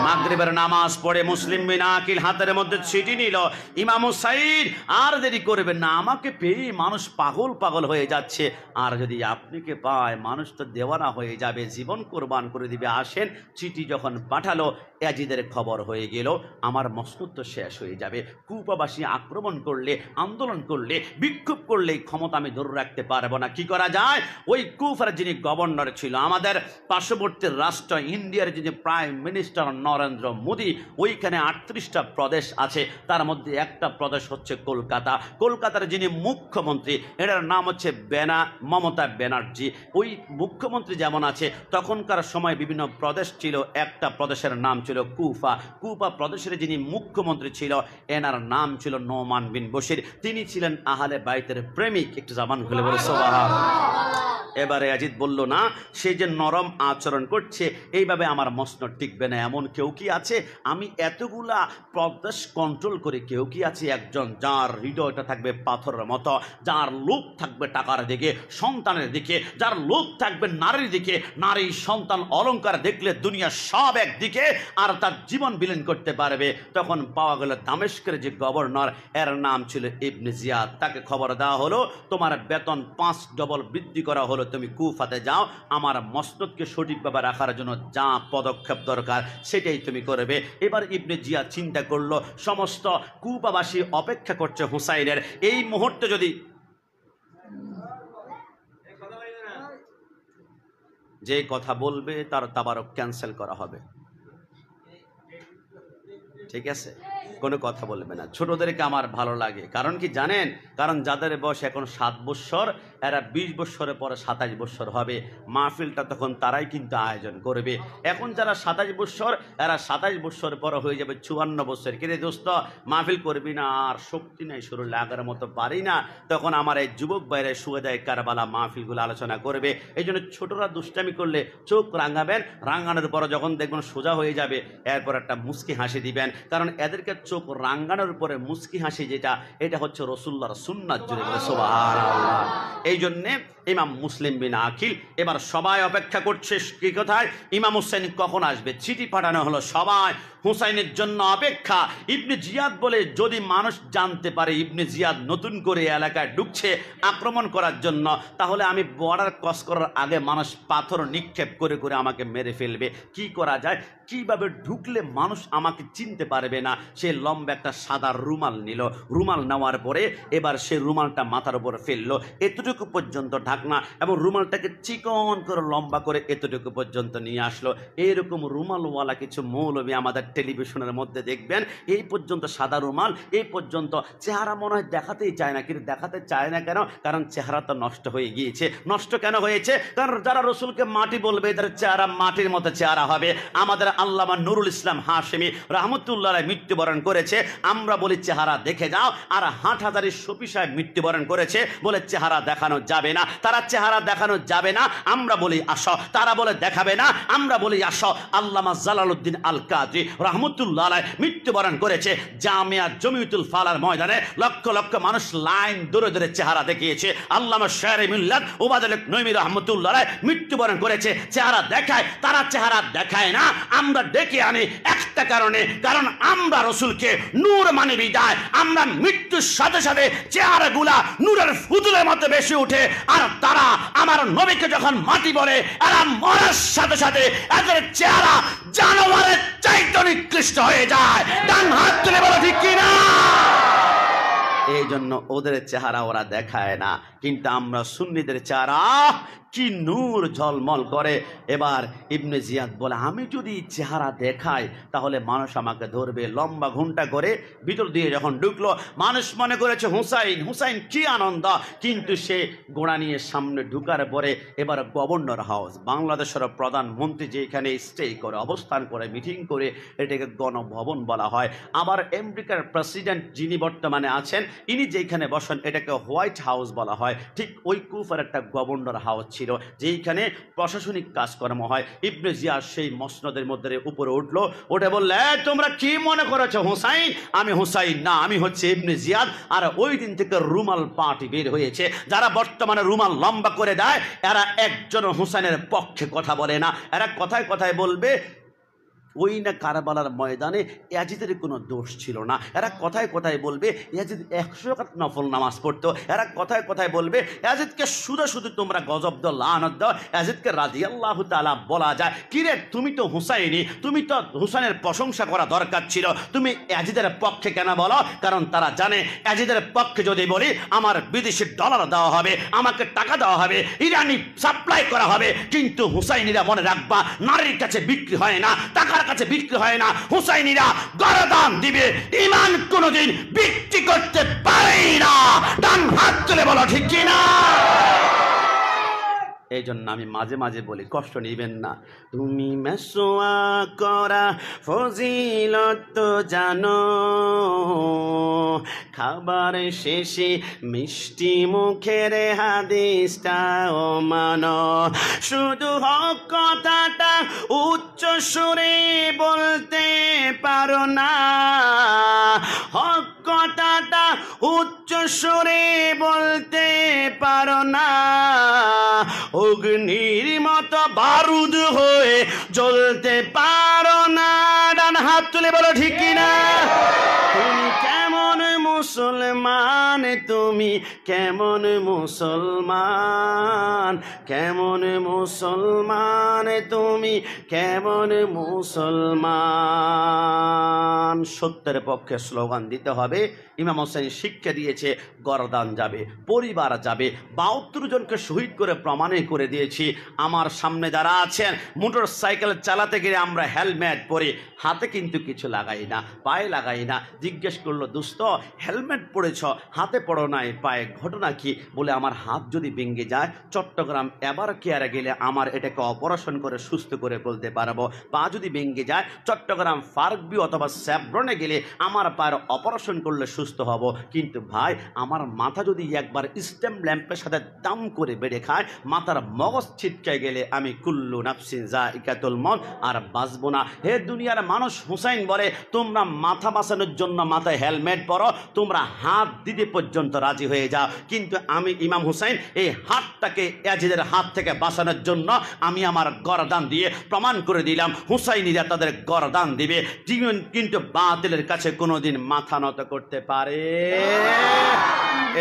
মাগরিবের নামাজ পড়ে মুসলিম বিন আকিল হাতের মধ্যে ছিটি নিল, ইমাম হুসাইন আর দেরি করবেন না, আমাকে পেয়ে মানুষ পাগল পাগল হয়ে যাচ্ছে, আর যদি আপনাকে পায় মানুষ তো দেওয়ানা হয়ে যাবে, জীবন কোরবান করে দিবে, আসেন। চিঠি যখন পাঠালো, ইয়াজিদের খবর হয়ে গেল, আমার মসনদ তো শেষ হয়ে যাবে, কুফাবাসী আক্রমণ করলে, আন্দোলন করলে, বিক্ষোভ করলে ক্ষমতা আমি ধরে রাখতে পারবো না, কি করা যায়? ওই কুফার যিনি গভর্নর ছিল, আমাদের পার্শ্ববর্তী রাষ্ট্র ইন্ডিয়ার যিনি প্রাইম মিনিস্টার নরেন্দ্র মোদী, ওইখানে 38টা প্রদেশ আছে, তার মধ্যে একটা প্রদেশ হচ্ছে কলকাতা। কলকাতার যিনি মুখ্যমন্ত্রী, এটার নাম হচ্ছে মমতা ব্যানার্জি। ওই মুখ্যমন্ত্রী যেমন আছে, তখনকার সময় বিভিন্ন প্রদেশ ছিল, একটা প্রদেশের নাম ছিল কুফা। কুফা প্রদেশের যিনি মুখ্যমন্ত্রী ছিল, এনার নাম ছিল নোমান বিন বশির, তিনি ছিলেন আহলে বাইতের প্রেমিক। একটু জবান খুলে বলে সুবহানাল্লাহ। এবারে ইয়াজিদ বলল, না, সে যে নরম আচরণ করছে, এইভাবে আমার মসনদ টিকবে না। এমন কেউ কি আছে? আমি এতগুলা প্রদেশ কন্ট্রোল করে, কেউ কি আছে একজন যার হৃদয়টা থাকবে পাথরের মতো, যার লোভ থাকবে টাকার দিকে, সন্তানের দিকে, যার লোভ থাকবে নারীর দিকে, নারী সন্তান অলংকার দেখলে দুনিয়া সব একদিকে, আর তার জীবন বিলীন করতে পারবে। তখন পাওয়া গেল দামেস্কের যে গভর্নর, এর নাম ছিল ইবনে জিয়াদ। তাকে খবর দেওয়া হলো, তোমার বেতন 5 ডবল বৃদ্ধি করা হলো, তুমি কুফাতে যাও, আমার মসনদকে সঠিকভাবে রাখার জন্য যা পদক্ষেপ দরকার সেটাই তুমি করবে। এবার ইবনে জিয়াদ চিন্তা করলো, সমস্ত কুফাবাসী অপেক্ষা করছে হুসাইনের, এই মুহূর্তে যদি যে কথা বলবে তার তাবারক ক্যান্সেল করা হবে, ঠিক আছে? কোনো কথা বলবে না। ছোটদেরকে আমার ভালো লাগে, কারণ কি জানেন? কারণ যাদের বয়স এখন 7 বৎসর, এরা 20 বৎসরের পরে 27 বৎসর হবে, মাহফিলটা তখন তারাই কিন্তু আয়োজন করবে। এখন যারা 27 বৎসর, এরা 27 বৎসরের পরে হয়ে যাবে 54 বৎসর। কিরে দোস্ত, মাহফিল করবি না? আর শক্তি নেই, শুরু লাগার মতো পারি না। তখন আমার এই যুবক বাইরে সুয়েদায় কারবালা মাহফিলগুলো আলোচনা করবে। এই জন্য ছোটরা দুষ্টামি করলে চোখ রাঙাবেন, রাঙানোর পরে যখন দেখবেন সোজা হয়ে যাবে, এরপর একটা মুস্কি হাসি দিবেন, কারণ এদেরকে চোখ রাঙ্গানোর পরে মুস্কি হাসি যেটা, এটা হচ্ছে রাসূলুল্লাহর সুন্নাত। জুড়ে বলে সুবহানাল্লাহ। এই জন্যে ইমাম মুসলিম বিন আকিল এবার সবাই অপেক্ষা করছে, কি কোথায় ইমাম হুসাইন কখন আসবে। চিঠি পাঠানো হলো, সবাই হুসাইনের জন্য অপেক্ষা। ইবনে জিয়াদ বলে, যদি মানুষ জানতে পারে ইবনে জিয়াদ নতুন করে এলাকায় ঢুকছে আক্রমণ করার জন্য, তাহলে আমি বর্ডার ক্রস করার আগে মানুষ পাথর নিক্ষেপ করে করে আমাকে মেরে ফেলবে। কি করা যায়? কিভাবে ঢুকলে মানুষ আমাকে চিনতে পারবে না? সে লম্বা একটা সাদা রুমাল নিল, রুমাল নেওয়ার পরে এবার সে রুমালটা মাথার উপর ফেললো, এতটুকু পর্যন্ত ঢাকা ঢাকনা এবং রুমালটাকে চিকন করে লম্বা করে এতটুকু পর্যন্ত নিয়ে আসলো। এইরকম রুমালওয়ালা কিছু মৌলবী আমাদের টেলিভিশনের মধ্যে দেখবেন, এই পর্যন্ত সাদা রুমাল, এই পর্যন্ত চেহারা মনে হয় দেখাতেই চায় না। কিন্তু দেখাতে চায় না কেন? কারণ চেহারা তো নষ্ট হয়ে গিয়েছে। নষ্ট কেন হয়েছে? কারণ যারা রসুলকে মাটি বলবে এদের চেহারা মাটির মতো চেহারা হবে। আমাদের আল্লামা নুরুল ইসলাম হাশেমি রহমতুল্লাহ মৃত্যুবরণ করেছে, আমরা বলি চেহারা দেখে যাও। আর হাটহাজারী শফি সাহেব মৃত্যুবরণ করেছে, বলে চেহারা দেখানো যাবে না। তারা চেহারা দেখানো যাবে না, আমরা বলি আসো। তারা বলে দেখাবে না, আমরা বলি আসো। আল্লামা জালালউদ্দিন আল কাদরি রহমতুল্লাহ মৃত্যুবরণ করেছে, জামিয়া জমিয়তুল ফালার ময়দানে লক্ষ লক্ষ মানুষ লাইন ধরে ধরে চেহারা দেখিয়েছে। আল্লামা শায়রে মিল্লাত ওবায়দুল নঈমী রহমতুল্লাহ মৃত্যুবরণ করেছে, চেহারা দেখায়। তারা চেহারা দেখায় না, আমরা ডেকে আনি একটা কারণে, কারণ আমরা রসুলকে নূর মানে বিদায়। আমরা মৃত্যুর সাথে সাথে চেহারাগুলা নূরের ফুতুলের মতো বেশি উঠে। আর তারা আমার নবীকে যখন মাটি বলে, এরা মরার সাথে সাথে এদের চেহারা জানোয়ারের চাইতে নিকৃষ্ট হয়ে যায়। ডান হাত তুলে বলো ঠিক কিনা? এই জন্য ওদের চেহারা ওরা দেখায় না, কিন্তু আমরা সুন্নিদের চেহারা কি নূর ঝলমল করে। এবার ইবনে জিয়াদ বলে, আমি যদি চেহারা দেখাই তাহলে মানুষ আমাকে ধরবে। লম্বা ঘুমটা করে ভিতর দিয়ে যখন ঢুকলো, মানুষ মনে করেছে হুসাইন, হুসাইন কি আনন্দ। কিন্তু সে গোড়া নিয়ে সামনে ঢুকার পরে এবার গভর্নর হাউস, বাংলাদেশের প্রধানমন্ত্রী যেখানে স্টে করে, অবস্থান করে, মিটিং করে, এটাকে গণভবন বলা হয়। আবার আমেরিকার প্রেসিডেন্ট যিনি বর্তমানে আছেন, ইনি যেখানে বসেন, এটাকে হোয়াইট হাউস বলা হয়। ঠিক ওই কুফার একটা গভর্নর হাউস ছিল, যেইখানে প্রশাসনিক কাজকর্ম হয়। ইবনে জিয়াদ সেই মসনদের মধ্যে উপরে উঠলো, ওটা বললে, তোমরা কি মনে করেছো হুসাইন? আমি হুসাইন না, আমি হচ্ছে ইবনে জিয়াদ। আর ওই দিন থেকে রুমাল পার্টি বের হয়েছে। যারা বর্তমানে রুমাল লম্বা করে দেয়, এরা একজন হুসাইনের পক্ষে কথা বলে না। এরা কথায় কথায় বলবে ওই না কারবালার ময়দানে ইয়াজিদের কোনো দোষ ছিল না। এরা কথায় কথায় বলবে ইয়াজিদ 100 রাকাত নফল নামাজ পড়তো। এরা কথায় কথায় বলবে ইয়াজিদকে শুধু শুধু তোমরা গজব দাও, লানত দাও, ইয়াজিদকে রাদিয়াল্লাহু তাআলা বলা যায়। কিরে, তুমি তো হুসাইনি, তুমি তো হুসাইনের প্রশংসা করা দরকার ছিল, তুমি ইয়াজিদের পক্ষে কেন বলো? কারণ তারা জানে ইয়াজিদের পক্ষে যদি বলি আমার বিদেশি ডলার দেওয়া হবে, আমাকে টাকা দেওয়া হবে, ইরানি সাপ্লাই করা হবে। কিন্তু হুসাইনিরা মনে রাখবা, নারীর কাছে বিক্রি হয় না, টাকার কাছে বিক্রি হয় না। হুসাইনিরা গরদান দিবে, ঈমান কোনোদিন বিক্রি করতে পারে না। ডান হাত তুলে বলো ঠিক কি না? এই জন্য আমি মাঝে মাঝে বলি, কষ্ট নিবেন না। তুমি মেসোয়া করা ফজিলত জানো, খাবার শেষে মিষ্টি মুখের হাদিসটাও মানো। শুধু হক কথাটা উচ্চ সুরে বলতে পারো না, হক কথাটা উচ্চ সুরে বলতে পারো না। অগ্নির মতো বারুদ হয়ে জ্বলতে পারো না। ডান হাত তুলে বলো ঠিক কিনা? তুমি কেমন মুসলমান, তুমি কেমন মুসলমান, কেমন মুসলমান, তুমি কেমন মুসলমান। সত্যের পক্ষে স্লোগান দিতে হবে। ইমাম হোসেন শিক্ষা দিয়েছে, গরদান যাবে, পরিবার যাবে। 72 জনকে শহীদ করে প্রমাণে করে দিয়েছি। আমার সামনে যারা আছেন, মোটর সাইকেল চালাতে গেলে আমরা হেলমেট পরি, হাতে কিন্তু কিছু লাগাই না, পায়ে লাগাই না। জিজ্ঞেস করলো, দোস্ত হেলমেট পরেছ, হাতে পড়ো নাই, পায়ে ঘটনা কি? বলে আমার হাত যদি ভেঙে যায়, চট্টগ্রাম এবার কেয়ারে গেলে আমার এটাকে অপারেশন করে সুস্থ করে বলতে পারবো। পা যদি ভেঙে যায়, চট্টগ্রাম ফার্কবি অথবা স্যাব্রনে গেলে আমার পায়ের অপারেশন করলে সুস্থ হব। কিন্তু ভাই, আমার মাথা যদি একবার স্টেম ল্যাম্পের সাথে দাম করে বেড়ে খায়, মাথার মগজ ছিটকে গেলে আমি কুল্লু নাফসিন যায়িকাতুল মউত, আর বাঁচবো না। হে দুনিয়ার মানুষ, হুসাইন বলে তোমরা মাথা বাঁচানোর জন্য মাথায় হেলমেট পরো, তোমরা হাত দিতে পর্যন্ত রাজি হয়ে যাও। কিন্তু আমি ইমাম হুসাইন এই হাতটাকে ইয়াজিদের হাত থেকে বাঁচানোর জন্য আমি আমার গরদান দিয়ে প্রমাণ করে দিলাম, হুসাইনিরা তাদের গরদান দিবে, কিন্তু বাতিলের কাছে কোনোদিন মাথা নত করতে পারে।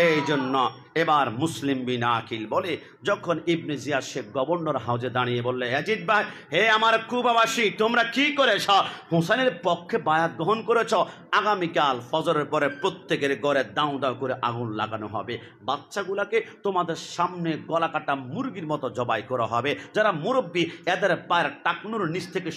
এই জন্য এবার মুসলিম বিন আকিল বলে, যখন ইবনে জিয়াদ শেখ গভর্নর হাউসে দাঁড়িয়ে বললে, ইয়াজিদ ভাই, হে আমার কুবাবাসী, তোমরা কি করেছ? হুসাইনের পক্ষে বায়াত গ্রহণ করেছ। আগামীকাল ফজরের পরে প্রত্যেকে প্রত্যেকের ঘরে দাও দাও করে আগুন লাগানো হবে, বাচ্চাগুলাকে তোমাদের সামনে গলা কাটা মুরগির মতো জবাই করা হবে, যারা মুরব্বী এদের পায়ের টাকনুর নিচ থেকে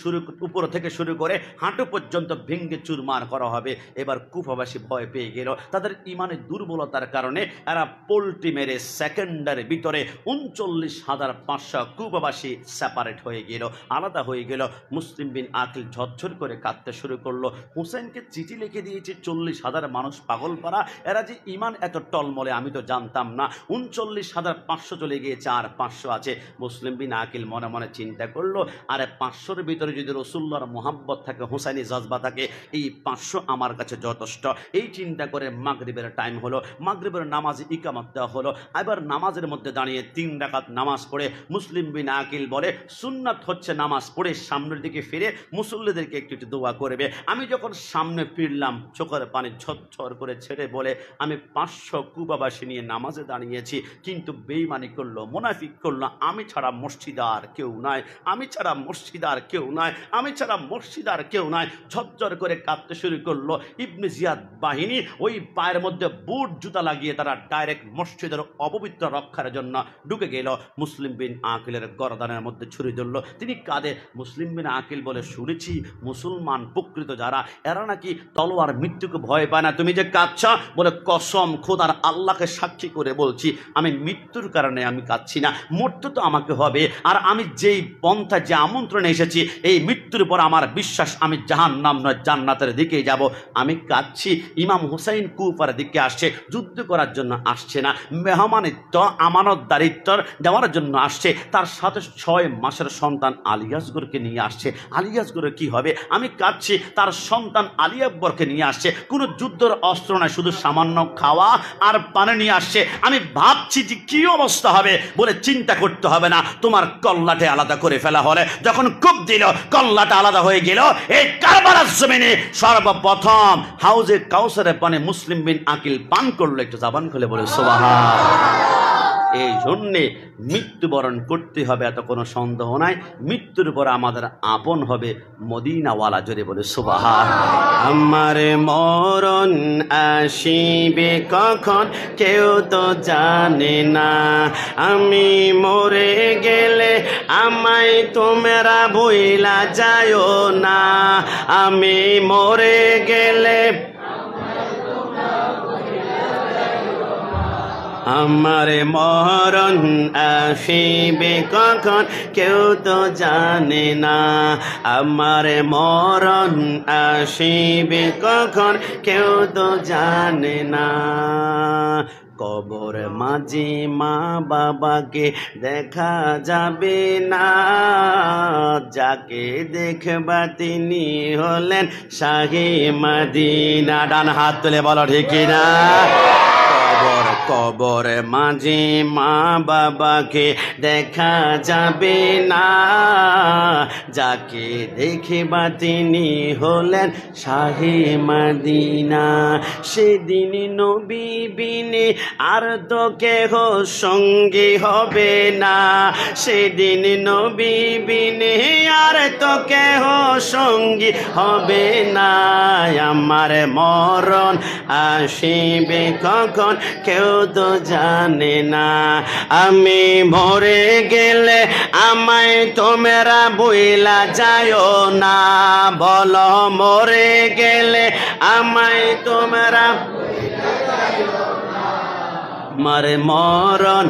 উপর থেকে শুরু করে হাঁটু পর্যন্ত ভেঙ্গে চুরমার করা হবে। এবার কুফাবাসী ভয় পেয়ে গেল, তাদের ইমানের দুর্বলতার কারণে এরা পোল্ট্রি মেরে সেকেন্ডের ভিতরে 39,500 কুফাবাসী সেপারেট হয়ে গেল, আলাদা হয়ে গেল। মুসলিম বিন আকিল ঝরঝর করে কাঁদতে শুরু করলো। হুসেনকে চিঠি লিখে দিয়েছে 40,000 মানুষ পাগল পারা, এরা যে ইমান এত টলমলে আমি তো জানতাম না। 39,500 চলে গিয়েছে, আর 500 আছে। মুসলিম বিন আকিল মনে মনে চিন্তা করলো, আরে 500-র ভিতরে যদি রসুল্লাহর মোহাব্বত থাকে, হুসাইনি জজবা থাকে, এই 500 আমার কাছে যথেষ্ট। এই চিন্তা করে মাগরিবের টাইম হলো, মাগরিবের নামাজ ইকামত দেওয়া হলো। এবার নামাজের মধ্যে দাঁড়িয়ে 3 রাকাত নামাজ পড়ে মুসলিম বিন আকিল বলে, সুন্নাত হচ্ছে নামাজ পড়ে সামনের দিকে ফিরে মুসল্লিদেরকে একটু একটু দোয়া করবে। আমি যখন সামনে ফিরলাম, চোখের পানি ঝরঝর করে ছেড়ে বলে, আমি 500 কুবাবাসী নিয়ে নামাজে দাঁড়িয়েছি, কিন্তু বেঈমানি করলো, মুনাফিক করলো, আমি ছাড়া মসজিদ আর কেউ নাই, আমি ছাড়া মসজিদ আর কেউ নাই, আমি ছাড়া মসজিদ আর কেউ নাই। ঝরঝর করে কাঁদতে শুরু করলো। ইবনে জিয়াদ বাহিনী ওই পায়ের মধ্যে বুট জুতা লাগিয়ে তারা ডাইরেক্ট মসজিদের অপবিত্র রক্ষার জন্য ঢুকে গেল। মুসলিম বিন আকিলের গরদানের মধ্যে ছুরি ধরলো, তিনি কাঁদে। মুসলিম বিন আকিল বলে, শুনেছি মুসলমান প্রকৃত যারা, এরা নাকি তলোয়ার মৃত্যুকে ভয় পায় না, তুমি যে কাঁদছ? বলে, কসম খোদার আল্লাহকে সাক্ষী করে বলছি, আমি মৃত্যুর কারণে আমি কাঁদছি না, মরতে তো আমাকে হবে। আর আমি যেই পন্থা, যে আমন্ত্রণে এসেছি, এই মৃত্যুর পর আমার বিশ্বাস আমি জাহান্নাম নয় জান্নাতের দিকে যাব। আমি কাঁদছি, ইমাম হুসাইন কুফার দিকে আসছে, যুদ্ধ করার জন্য আসছে না, মেহমানিত্ব আমানতদারিত্ব দেওয়ার জন্য আসছে। তার সাথে 6 মাসের সন্তান আলী আসগরকে নিয়ে আসছে। আলী আসগরের কি হবে? আমি কাঁদছি, তার সন্তান আলী আকবরকে নিয়ে আসছে, কোনো যুদ্ধের অস্ত্র নয়, শুধু সামান্য খাওয়া আর পানি নিয়ে আসছে। আমি ভাবছি যে কি অবস্থা হবে। বলে, চিন্তা করতে হবে না, তোমার কল্লাটে আলাদা করে ফেলা হলে। যখন কূপ দিল, কল্লাটা আলাদা হয়ে গেল। এই কারবালার জমিনে সর্বপ্রথম হাউজে কাউসারের পানি মুসলিম বিন আকিল পান করলো। একটু জবান খুলে বলে সুবহানাল্লাহ। এই জন্যে মৃত্যুবরণ করতে হবে, এত কোনো সন্দেহ নাই। মৃত্যুর পর আমাদের আপন হবে মদিনাওয়ালা, জোরে বলে সুবহানাল্লাহ। আমার মরণ আসিবে কখন কেউ তো জানে না, আমি মরে গেলে আমায় তোমরা ভুইলা যায়ও না, আমি মরে গেলে আমার মরণ আসিবে কখন কেউ তো জানে না, আমার মরণ আসিবে কখন কেউ তো জানে না। কবর মাঝে মা বাবাকে দেখা যাবে না, যাকে দেখবা তিনি হলেন শাহে মদিনা। ডান হাত তুলে বলো ঠিক না? কবর মাঝে মা বাবাকে দেখা যাবে না, যাকে দেখবা তিনি হলেন শাহে মদিনা। সেদিন নবী বিনে আর তো কেহ সঙ্গী হবে না, সেদিন নবী বিনে আর তো কেহ সঙ্গী হবে না। আমার মরণ আসিবে কখন কেউ তো জানে না, আমি মরে গেলে আমায় তোমরা ভুইলা যায়ও না। বলো, মরে গেলে আমায় তোমরা আমার মরণ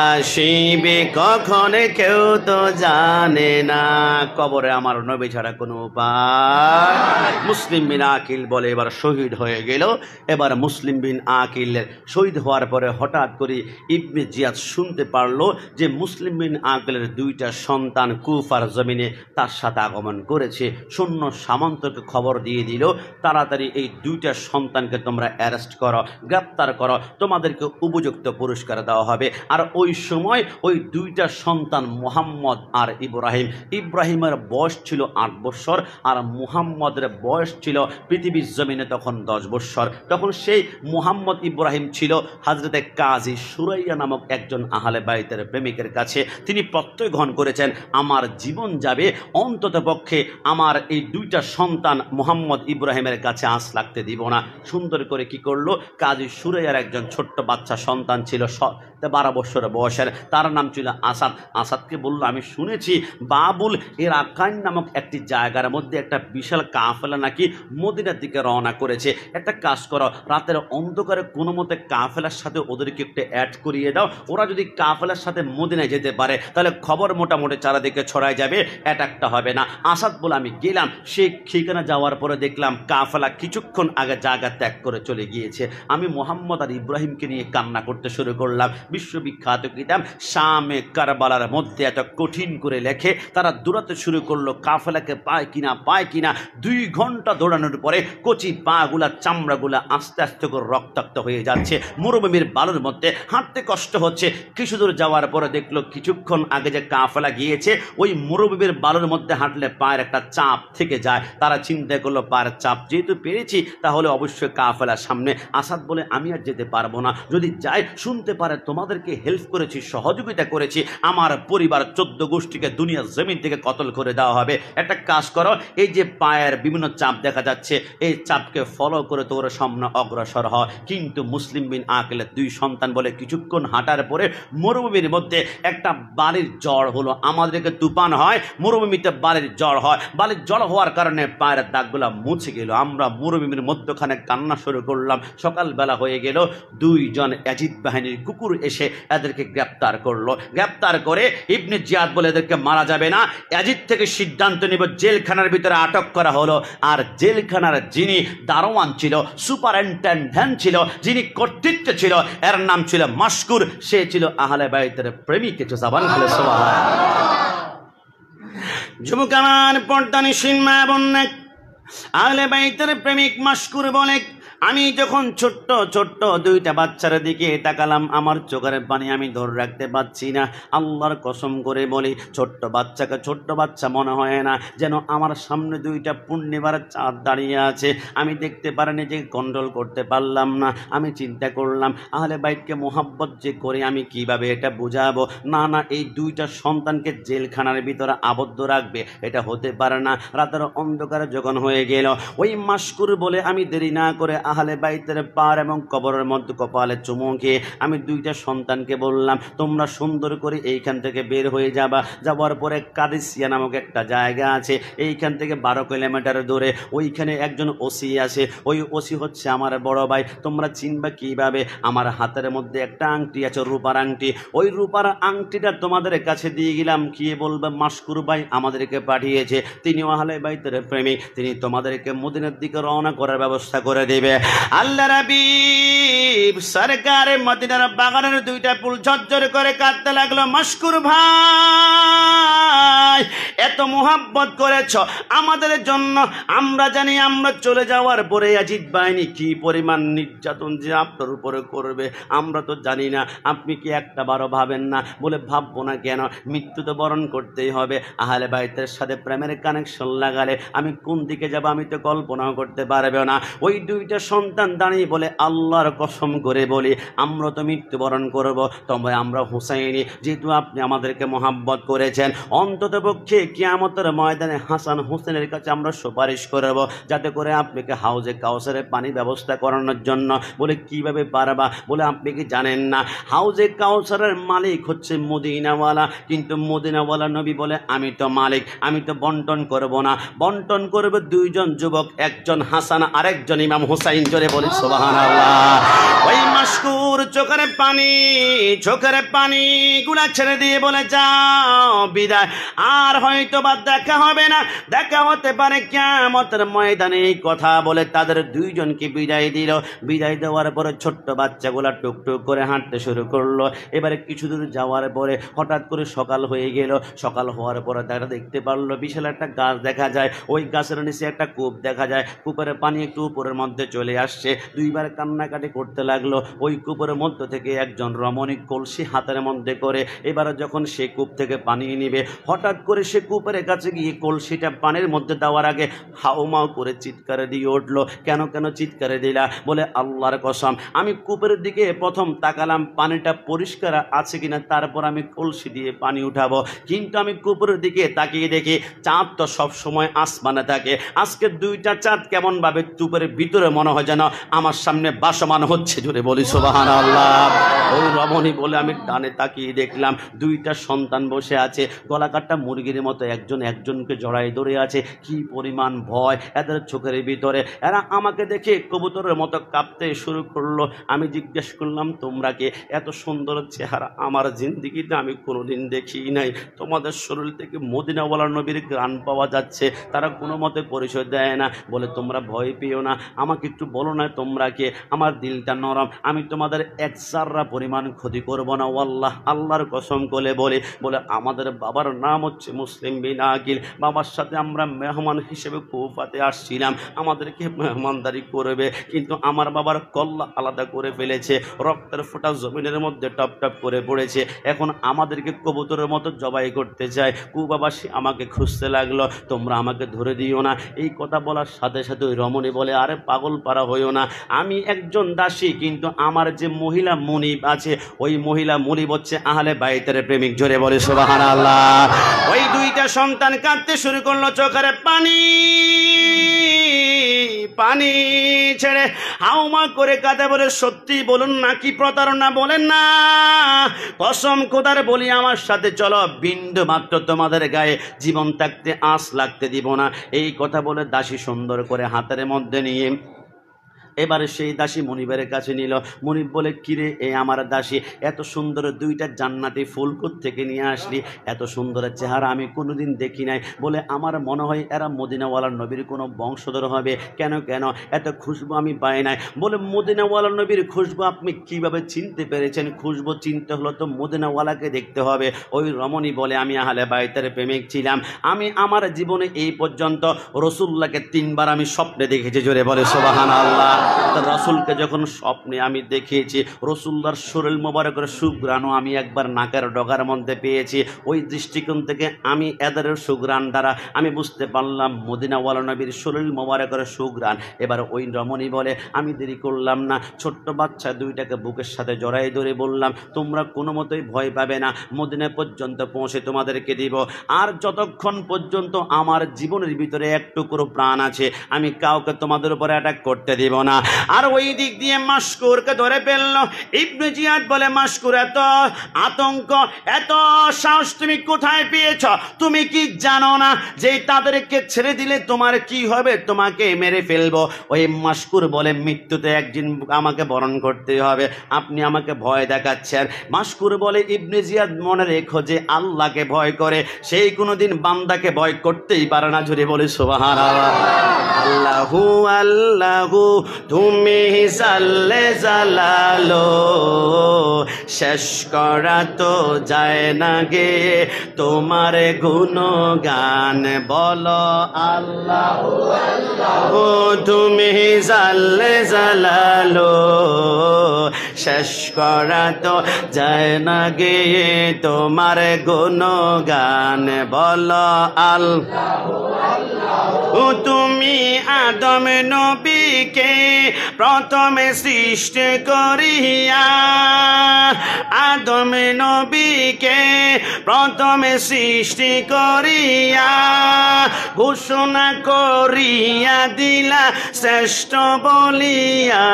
আসিবে কখন কেউ তো জানে না। কবরে আমার নবী ছাড়া কোনো উপায়। মুসলিম বিন আকিল বলে, এবার শহীদ হয়ে গেল। এবার মুসলিম বিন আকিল শহীদ হওয়ার পরে হঠাৎ করে ইবনে জিয়াদ শুনতে পারলো যে মুসলিম বিন আকিলের 2টা সন্তান কুফার জমিনে তার সাথে আগমন করেছে। সৈন্য সামন্তকে খবর দিয়ে দিল, তাড়াতাড়ি এই 2টা সন্তানকে তোমরা অ্যারেস্ট করো, গ্রেপ্তার করো, তোমাদেরকে উপযুক্ত উপযুক্ত পুরস্কার দেওয়া হবে। আর ওই সময় ওই দুইটা সন্তান মুহাম্মদ আর ইব্রাহিম, ইব্রাহিমের বয়স ছিল 8 বছর আর মুহাম্মদের বয়স ছিল পৃথিবীর জমিনে তখন 10 বছর। তখন সেই মুহাম্মদ ইব্রাহিম ছিল হযরতে কাজী সুরাইয়া নামক একজন আহলে বাইতের প্রেমিকের কাছে। তিনি প্রত্যয় গ্রহণ করেছেন, আমার জীবন যাবে অন্তত পক্ষে আমার এই দুইটা সন্তান মুহাম্মদ ইব্রাহিমের কাছে আঁচ লাগতে দিব না। সুন্দর করে কি করলো, কাজী সুরাইয়ার একজন ছোট্ট বাচ্চা সন্তান ছিল 12 বছরের বয়সের, তার নাম ছিল আসাদ। আসাদকে বলল, আমি শুনেছি বাবুল এর আকান নামক একটি জায়গার মধ্যে একটা বিশাল কাফেলা নাকি মদিনার দিকে রওনা করেছে। একটা কাজ করো, রাতের অন্ধকারে কোনো মতে কাফেলার সাথে ওদেরকে একটু অ্যাড করিয়ে দাও। ওরা যদি কাফেলার সাথে মদিনায় যেতে পারে তাহলে খবর মোটামুটি চারিদিকে ছড়ায় যাবে, অ্যাটাকটা হবে না। আসাদ বলে আমি গেলাম, সে ঠিকানা যাওয়ার পরে দেখলাম কাফেলা কিছুক্ষণ আগে জায়গা ত্যাগ করে চলে গিয়েছে। আমি মোহাম্মদ আর ইব্রাহিমকে নিয়ে কান্না করতে শুরু করলাম। বিশ্ববিখ্যাত কিতাব শামে কারবালার মধ্যে এত কঠিন করে লেখে, তারা দৌড়াতে শুরু করলো, কাফেলাকে পায় কিনা পায় কিনা। 2 ঘন্টা দৌড়ানোর পরে কচি পাগুলা চামড়াগুলা আস্তে আস্তে করে রক্তাক্ত হয়ে যাচ্ছে। মরুভূমির বালুর মধ্যে হাঁটতে কষ্ট হচ্ছে। কিছু দূর যাওয়ার পরে দেখলো কিছুক্ষণ আগে যে কাফেলা গিয়েছে ওই মরুভূমির বালুর মধ্যে হাঁটলে পায়ের একটা চাপ থেকে যায়। তারা চিন্তা করলো পায়ের চাপ যেহেতু পেরেছি তাহলে অবশ্যই কাফেলার সামনে। আসাদ বলে আমি আর যেতে পারবো না, যদি যাই শুনতে পারে তোমাদেরকে হেল্প করেছি, সহযোগিতা করেছি, আমার পরিবার 14 গোষ্ঠীকে দুনিয়ার জমিন থেকে কতল করে দেওয়া হবে। একটা কাজ করো, এই যে পায়ের বিভিন্ন চাপ দেখা যাচ্ছে এই চাপকে ফলো করে তোর সামনে অগ্রসর হয়। কিন্তু মুসলিম বিন আকিলের 2 সন্তান বলে কিছুক্ষণ হাঁটার পরে মরুভূমির মধ্যে একটা বালির জ্বর হলো। আমাদেরকে তুফান হয়, মরুভূমিতে বালির জ্বর হয়, বালির জ্বর হওয়ার কারণে পায়ের দাগগুলা মুছে গেল। আমরা মরুভূমির মধ্যখানে কান্না শুরু করলাম। সকালবেলা হয়ে গেল, 2 জন ইয়াজিদ বাহিনীর কুকুর এসে এদেরকে গ্রেপ্তার করলো। গ্রেপ্তার করে ইবনে জিয়াদ বলে এদেরকে মারা যাবে না, ইয়াজিদ থেকে সিদ্ধান্ত নিব জেলখানার ভিতরে আটক করা হলো। আর জেলখানার যিনি দারোয়ান ছিল, সুপারিনটেনডেন্ট ছিল, যিনি কর্তৃত্ব ছিল, এর নাম ছিল মাশকুর। সে ছিল আহলে বাইতের প্রেমিক। জবান খুলে সুবহানাল্লাহ। যুবকান পর্দানিসীন মা বোন, আহলে বাইতের প্রেমিক মাশকুর বলে, আমি যখন ছোট্ট ছোট্ট 2টা বাচ্চার দিকে তাকালাম আমার চোখের পানি আমি ধরে রাখতে পারছি না। আল্লাহর কসম করে বলি, ছোট্ট বাচ্চাকে ছোট্ট বাচ্চা মনে হয় না, যেন আমার সামনে 2টা পূর্ণিমার চাঁদ দাঁড়িয়ে আছে। আমি দেখতে পারিনি, যে কন্ট্রোল করতে পারলাম না। আমি চিন্তা করলাম আহলে বাইতকে মোহাব্বত যে করে আমি কিভাবে এটা বুঝাবো। না না, এই 2টা সন্তানকে জেলখানার ভিতরে আবদ্ধ রাখবে, এটা হতে পারে না। রাতের অন্ধকারে যখন হয়ে গেল, ওই মাশকুর বলে আমি দেরি না করে আহলে বাইতের পার এবং কবরের মধ্যে কপালে চুমু খেয়ে আমি 2টা সন্তানকে বললাম, তোমরা সুন্দর করে এইখান থেকে বের হয়ে যাবা। যাওয়ার পরে কাদিসিয়া নামক একটা জায়গা আছে, এইখান থেকে 12 কিলোমিটার দূরে ওইখানে একজন ওসি আছে। ওই ওসি হচ্ছে আমার বড় ভাই। তোমরা চিনবা কিভাবে? আমার হাতের মধ্যে একটা আংটি আছে, রূপার আংটি। ওই রূপার আংটিটা তোমাদের কাছে দিয়ে গেলাম, কি বলবে মাশকুর ভাই আমাদেরকে পাঠিয়েছে, তিনি আহলে বাইতের প্রেমিক, তিনি তোমাদেরকে মদিনার দিকে রওনা করার ব্যবস্থা করে দেবে। আল্লাহ রাবিব সরকার মদিনার বাগানের 2টা ফুল ঝরঝর করে কাঁদতে লাগলো। মাশকুর ভাই, এত মোহাব্বত করেছ আমাদের জন্য, আমরা জানি আমরা চলে যাওয়ার পরে ইয়াজিদ বাহিনী কি পরিমাণ নির্যাতন যে আপনার উপরে করবে আমরা তো জানি না, আপনি কি একটা বারো ভাবেন না? বলে ভাববো না কেন, মৃত্যু তো বরণ করতেই হবে। আহলে বাইতের সাথে প্রেমের কানেকশন লাগালে আমি কোন দিকে যাব আমি তো কল্পনাও করতে পারবে না। ওই 2টা সন্তান দাঁড়িয়ে বলে, আল্লাহর কসম করে বলি আমরা তো মৃত্যুবরণ করব, তবে আমরা হুসাইনি, যেহেতু আপনি আমাদেরকে মোহাব্বত করেছেন, অন্তত পক্ষে কিয়ামতের ময়দানে হাসান হোসেনের কাছে আমরা সুপারিশ করব যাতে করে আপনাকে হাউজে কাউসারে পানি ব্যবস্থা করানোর জন্য। বলে কিভাবে পারবা? বলে আপনি কি জানেন না হাউজে কাউসারের মালিক হচ্ছে মদিনাওয়ালা, কিন্তু মদিনাওয়ালা নবী বলে আমি তো মালিক, আমি তো বন্টন করব না, বন্টন করবে 2 জন যুবক, একজন হাসান আরেকজন ইমাম হুসাইন। জোরে বলি সুবহানাল্লাহ। ওই মাশকুর চোখের পানি গুলা ছেড়ে দিয়ে বলে, যাও বিদায়, আর হয়তো বা দেখা হবে না, দেখা হতে পারে কিয়ামতের ময়দানে। এই কথা বলে তাদের 2 জনকে বিদায় দিল। বিদায় দেওয়ার পরে ছোট্ট বাচ্চাগুলা টুকটুক করে হাঁটতে শুরু করলো। এবারে কিছু দূর যাওয়ার পরে হঠাৎ করে সকাল হয়ে গেল। সকাল হওয়ার পরে তারা দেখতে পারলো বিশাল একটা গাছ দেখা যায়, ওই গাছের নিচে একটা কূপ দেখা যায়, কূপের পানি একটু উপরের মধ্যে চলে আসছে। 2বার কান্নাকাটি করতে লাগলো, ওই কূপের মধ্য থেকে একজন রমণী কলসি হাতের মধ্যে করে এবারে যখন সে কূপ থেকে পানি নিবে, হঠাৎ করে সে কূপের কাছে গিয়ে কলসিটা পানির মধ্যে দেওয়ার আগে হাউমাউ করে চিৎকারে দিয়ে উঠলো। কেন কেন চিৎকারে দিলা? বলে আল্লাহর কসম, আমি কূপের দিকে প্রথম তাকালাম পানিটা পরিষ্কার আছে কিনা, তারপর আমি কলসি দিয়ে পানি উঠাবো। কিন্তু আমি কূপের দিকে তাকিয়ে দেখি চাঁদ তো সব সময় আসমানে থাকে, আজকে দুইটা চাঁদ কেমন ভাবে কূপের ভিতরে মনে হয় যেন আমার সামনে বাসমান হচ্ছে। জোরে বলি সুবহানাল্লাহ। ওই রমণী বলে আমি ডানে তাকিয়ে দেখলাম দুইটা সন্তান বসে আছে, গলাকাটা মুরগির মতো একজন একজনকে জড়াই ধরে আছে। কি পরিমাণ ভয় এদের চোখের ভিতরে! এরা আমাকে দেখে কবুতরের মতো কাঁপতে শুরু করলো। আমি জিজ্ঞেস করলাম, তোমরা কে? এত সুন্দর চেহারা আমার জিন্দিগিতে আমি কোনোদিন দেখি নাই। তোমাদের শরীর থেকে মদিনাওয়ালা নবীর গান পাওয়া যাচ্ছে। তারা কোনো মতে পরিচয় দেয় না। বলে তোমরা ভয় পেও না, আমাকে একটু বলো না তোমরা কে? আমার দিলটা নরম, আমি তোমাদের এক জাররা পরিমাণ ক্ষতি করবো না ওয়াল্লাহ, আল্লাহর কসম করে বলে আমাদের বাবার নাম হচ্ছে মুসলিম বিন আকিল। বাবার সাথে আমরা মেহমান হিসেবে কুফাতে আসছিলাম, আমাদেরকে মেহমানদারি করবে, কিন্তু আমার বাবার কল্লা আলাদা করে ফেলেছে, রক্তের ফোঁটা জমিনের মধ্যে টপ টপ করে পড়েছে। এখন আমাদেরকে কবুতরের মতো জবাই করতে চায়। কুবাবাসী আমাকে খুঁজতে লাগলো, তোমরা আমাকে ধরে দিও না। এই কথা বলার সাথে সাথে ওই রমণী বলে, আরে পাগল পারা হইও না, আমি একজন দাসী, কিন্তু আমার যে মহিলা মুনিব আছে ওই মহিলা মুনিব হচ্ছে আহলে বাইতের প্রেমিক। জোরে বলে সুবহানাল্লাহ। ওই দুইটা সন্তান কাঁদতে শুরু করলো, চোখের পানি পানি ছেড়ে হাউমা করে কাঁদে। বলে সত্যি বলুন না কি প্রতারণা? বলেন না, কসম খোদার বলি আমার সাথে চলো, বিন্দু মাত্র তোমাদের গায়ে জীবন থাকতে আঁচ লাগতে দিব না। এই কথা বলে দাসী সুন্দর করে হাতের মধ্যে নিয়ে এবারে সেই দাসী মনিবের কাছে নিল। মনিব বলে, কিরে এ আমার দাসী, এত সুন্দর দুইটা জান্নাতি ফুল থেকে নিয়ে আসলি? এত সুন্দর চেহারা আমি কোনোদিন দেখি নাই। বলে আমার মনে হয় এরা মদিনাওয়ালা নবীর কোনো বংশধর হবে। কেন কেন? এত খুশবু আমি পাই নাই। বলে মদিনাওয়ালা নবীর খুশবু আপনি কিভাবে চিনতে পেরেছেন? খুশবু চিনতে হলো তো মদিনাওয়ালাকে দেখতে হবে। ওই রমণী বলে, আমি আহলে বাইতের প্রেমিক ছিলাম, আমি আমার জীবনে এই পর্যন্ত রসুল্লাহকে 3 বার আমি স্বপ্নে দেখেছি। জোরে বলে সুবহানাল্লাহ। রসুলকে যখন স্বপ্নে আমি দেখিয়েছি, রসুল্লাহর শরীর মোবারকের সুঘ্রাণও আমি একবার নাকের ডগার মধ্যে পেয়েছি। ওই দৃষ্টিকোণ থেকে আমি এদের সুঘ্রাণ দ্বারা আমি বুঝতে পারলাম মদিনাওয়ালা নবীর শরীর মোবারকের সুঘ্রাণ। এবার ওই রমণী বলে, আমি দেরি করলাম না, ছোট্ট বাচ্চা দুইটাকে বুকের সাথে জড়াই ধরে বললাম, তোমরা কোনো মতোই ভয় পাবে না, মদিনা পর্যন্ত পৌঁছে তোমাদেরকে দিব। আর যতক্ষণ পর্যন্ত আমার জীবনের ভিতরে এক টুকরো প্রাণ আছে, আমি কাউকে তোমাদের উপরে অ্যাটাক করতে দিব না। আর ওই দিক দিয়ে মাশকুরকে ধরে ফেললো। ইবনে জিয়াদ বলে, মাশকুর, এত আতঙ্ক, এত সাহস তুমি কোথায় পেয়েছ? তুমি কি জানো না যে তাদেরকে ছেড়ে দিলে তোমার কি হবে? তোমাকে মেরে ফেলবো। ওই মাশকুর বলে, মৃত্যুতে একদিন আমাকে বরণ করতে হবে, আপনি আমাকে ভয় দেখাচ্ছেন। মাশকুর বলে, ইবনে জিয়াদ মনে রেখো, যে আল্লাহকে ভয় করে সেই কোনোদিন বান্দাকে ভয় করতেই পারে না। জোরে বলে সুবহানাল্লাহ। আল্লাহু আল্লাহু তুমি জাল্লে জালালো, শেষ করা তো যায় না গে তোমার গুণগান, বলো আল্লাহু আল্লাহু তুমি জাল্লে জালালো, শেষ করা তো যায় না গে তোমার গুণগান, বলো আল্লাহু আল্লাহু। তুমি আদম নবীকে প্রথমে সৃষ্টি করিয়া, আদম নবীকে প্রথমে সৃষ্টি করিয়া ঘোষণা করিয়া দিলা শ্রেষ্ঠ বলিয়া,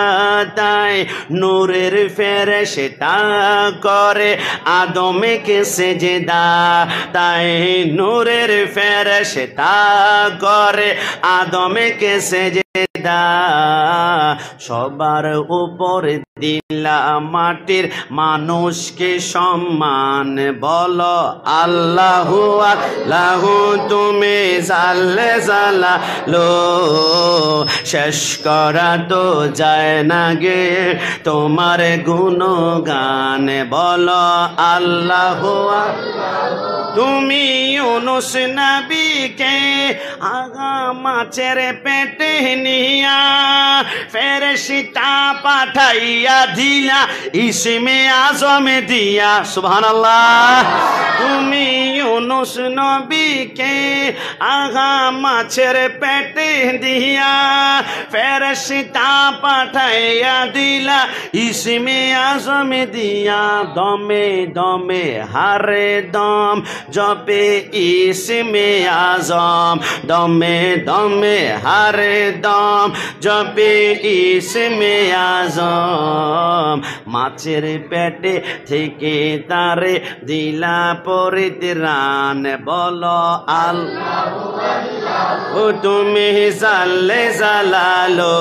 তাই নূরের ফেরেশতা করে আদমকে সেজদা, তাই নূরের ফেরেশতা করে আদমকে সেজদা, সবার উপরে দিলাম মাটির মানুষকে সম্মান, বলো আল্লাহু আল্লাহু তুমি জাল্লে জালালো, শেষ করা তো যায় না গে তোমার গুণগান, বলো আল্লাহু আল্লাহু। তুমি ইউনুস নবীকে মাছের পেটে নিয়া ফেরেশতা পাঠাইয়া দিলা ইসমে আজম দিয়া। সুবহানাল্লাহ। তুমি ইউনুস নবীকে আগা মাছের পেটে দিয়া ফেরেশতা পাঠাইয়া দিলা ইসমে আজম দিয়া। দমে দমে হারে দম জপে ইসমে আজম, দমে দমে হারে দম জপে ইসমে আজম। মাছের পেটে থেকে তারে দিলা পরিত্রাণ, বলো আল্লাহু আল্লাহু। তুমি জাল্লে জালালো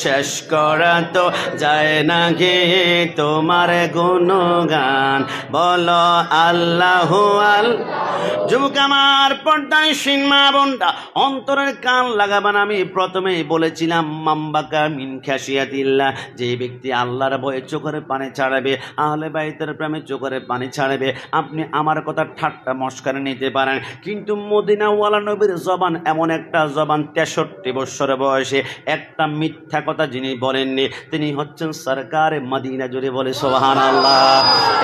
শেষ করা তো যায় না গে তোমার গুণগান, বলো আল্লাহু আল্লাহ। যুবক আমার, পর্দায় সিনমা বোনটা, অন্তরের কান লাগাবান। আমি প্রথমেই বলেছিলাম মাম্বাকা মিন খাশিয়াতিল্লাহ, যে ব্যক্তি আল্লাহর ভয়ে চোখের পানি ছাড়াবে, আহলে বাইতের প্রেমে চোখের পানি ছাড়াবে। আপনি আমার কথা ঠাট্টা মস্কারে নিতে পারেন, কিন্তু মদিনাওয়ালা নবীর জবান এমন একটা জবান, 63 বছর বয়সে একটা মিথ্যা কথা যিনি বলেননি, তিনি হচ্ছেন সরকারে মদিনা। জুড়ে বলে সুবহানাল্লাহ।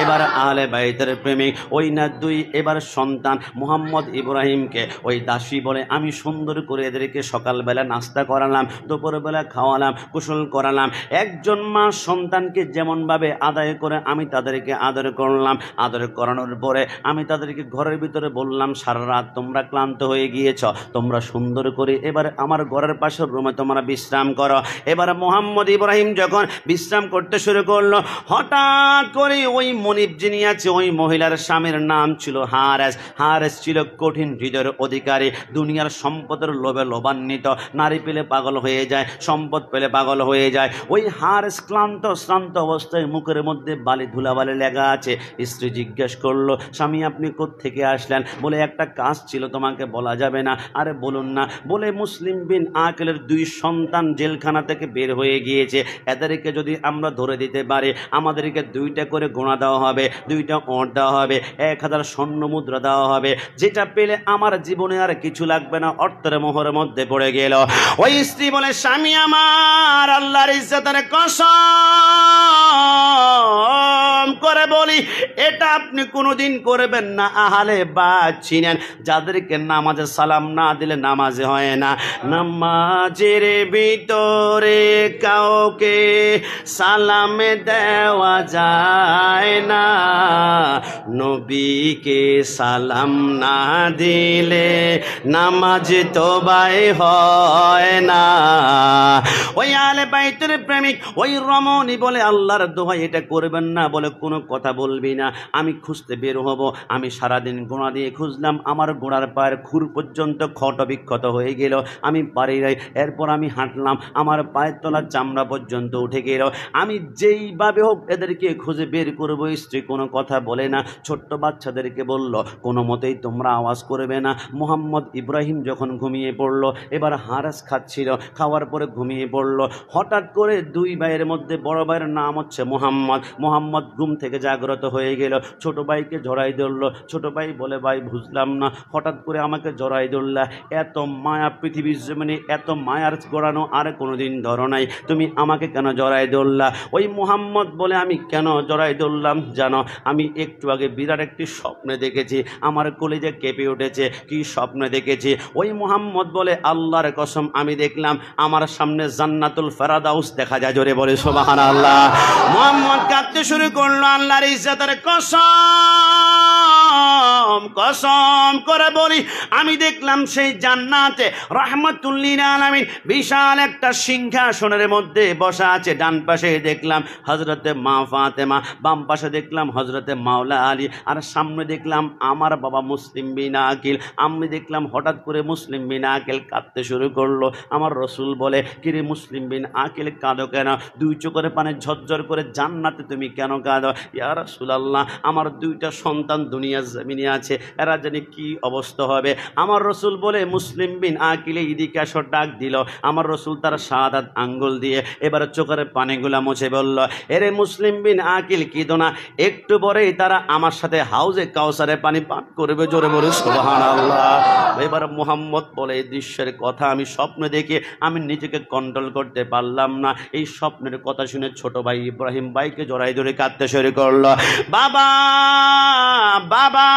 এবার আহলে বাইতের প্রেমিক ওই না দুই, এবার সন্তান মুহাম্মদ ইব্রাহিমকে ওই দাসী বলে, আমি সুন্দর করে এদেরকে সকালবেলা নাস্তা করালাম, দুপুরবেলা খাওয়ালাম, গোসল করালাম। একজন মা সন্তানকে যেমনভাবে আদায় করে আমি তাদেরকে আদর করলাম, আদর করানোর পরে আমি তাদেরকে ঘরের ভিতরে বললাম, সারা রাত তোমরা ক্লান্ত হয়ে গিয়েছ, তোমরা সুন্দর করে এবার আমার ঘরের পাশের রুমে তোমরা বিশ্রাম করো। এবার মুহাম্মদ ইব্রাহিম যখন বিশ্রাম করতে শুরু করলো, হঠাৎ করে ওই মনিব যিনি আছে ওই মহিলার স্বামীর নাম ছিল হারেস। হারেস ছিল কঠিন হৃদয়ের অধিকারী, দুনিয়ার সম্পদের লোভে লোভান্বিত, নারী পেলে পাগল হয়ে যায়, সম্পদ পেলে পাগল হয়ে যায়। ওই হারেস ক্লান্ত শ্রান্ত অবস্থায় মুখের মধ্যে বালি ধুলাবালি লেগা আছে। স্ত্রী জিজ্ঞেস করলো, স্বামী আপনি কোত্থেকে আসলেন? বলে একটা কাজ ছিল, তোমাকে বলা যাবে না। আরে বলুন না। বলে মুসলিম বিন আকিলের 2 সন্তান জেলখানা থেকে বের হয়ে গিয়েছে, এদেরকে যদি আমরা ধরে দিতে পারি আমাদেরকে 2টা করে গোনা দেওয়া হবে, 2টা ওঁট দেওয়া হবে, 1000 স্বর্ণ মুদ্রা দেওয়া হবে, যেটা পেলে আমার জীবনে আর কিছু লাগবে না। অর্থের মোহরের মধ্যে পড়ে গেল। ওই স্ত্রী বলে, স্বামী আমার, আল্লাহর ইজ্জতের কসম করে বলি, এটা আপনি কোনোদিন করবেন না। আহলে বাদ ছিলেন, যাদেরকে নামাজে সালাম না দিলে নামাজে হয় না। নামাজের ভিতরে কাউকে সালাম দেওয়া যায় না, নবীকে সালাম না দিলে নামাজ তোবাই হয় না। ওই আহলে বাইতের প্রেমিক ওই রমণী বলে, আল্লাহর দোহাই এটা করবেন না। বলে, কোনো কথা বলবি না, আমি খুঁজতে বের হব। আমি সারাদিন গোড়া দিয়ে খুঁজলাম, আমার গোড়ার পায়ের খুর পর্যন্ত ক্ষত বিক্ষত হয়ে গেল, আমি পারি নাই। এরপর আমি হাঁটলাম, আমার পায়ের তলার চামড়া পর্যন্ত উঠে গেল। আমি যেইভাবে হোক এদেরকে খুঁজে বের করবো। স্ত্রী কোনো কথা বলে না, ছোট্ট বাচ্চাদেরকে বলল, কোনো মতেই তোমরা আওয়াজ করবে না। মুহাম্মদ ইব্রাহিম যখন ঘুমিয়ে পড়ল, এবার হারেস খাচ্ছিল, খাওয়ার পরে ঘুমিয়ে পড়ল। হঠাৎ করে 2 ভাইয়ের মধ্যে বড় ভাইয়ের নাম হচ্ছে মুহাম্মদ। মুহাম্মদ ঘুম থেকে জাগ্রত হয়ে গেল, ছোট ভাইকে জড়াই ধরল। ছোট ভাই বলে, ভাই বুঝলাম না, হঠাৎ করে আমাকে জড়াই ধরলা, এত মায়া পৃথিবীর জমিনে, এত মায়ার গড়ানো আর কোনোদিন ধরো নাই, তুমি আমাকে কেন জড়াই ধরলা? ওই মুহাম্মদ বলে, আমি কেন জড়াই ধরলাম জানো? আমি একটু আগে বিরাট একটি স্বপ্নে দেখেছি, আমার কলিজা কেঁপে উঠেছে। কি স্বপ্নে দেখেছি? ওই মুহাম্মদ বলে, আল্লাহর কসম আমি দেখলাম আমার সামনে জান্নাতুল ফেরাদাউস দেখা যায়। জোরে বলে সুবহানাল্লাহ। মুহাম্মদ কাঁদতে শুরু করলো, আল্লাহর ইজ্জতের কসম, কসম করে বলি, আমি দেখলাম সেই জান্নাতে রাহমাতুল লিল আলামিন বিশাল একটা সিংহাসনের মধ্যে বসা আছে। ডান পাশে দেখলাম হযরতে মা ফাতেমা, বাম পাশে দেখলাম হযরতে মাওলা আলী, আর সামনে দেখলাম আমার বাবা মুসলিম বিন আকিল। আমি দেখলাম হঠাৎ করে মুসলিম বিন আকিল কাঁদতে শুরু করলো। আমার রসুল বলে, কিরে মুসলিম বিন আকিল কাঁদো কেন? 2 চোখের পানি ঝরঝর করে, জান্নাতে তুমি কেন কাঁদো? ইয়া রাসূলুল্লাহ, আমার 2টা সন্তান দুনিয়া দুনিয়ার জমিনে আছে এরা জানি কি অবস্থা হবে। আমার রসুল বলে মুসলিম বিন আকিলে ইদিকে আসর ডাক দিল। আমার রসুল তার শাহাদাত আঙ্গুল দিয়ে এবার চোখের পানিগুলা মুছে বলল, এরে মুসলিম বিন আকিল কিদো না, একটু পরেই তারা আমার সাথে হাউজে কাউসারে পানি পান করবে। জোরে বলে সুবহানাল্লাহ। এবার মুহাম্মদ বলে, এই দৃশ্যের কথা আমি স্বপ্নে দেখে আমি নিজেকে কন্ট্রোল করতে পারলাম না। এই স্বপ্নের কথা শুনে ছোট ভাই ইব্রাহিম ভাইকে জড়াই ধরে কাঁদতে শুরু করলো, বাবা বাবা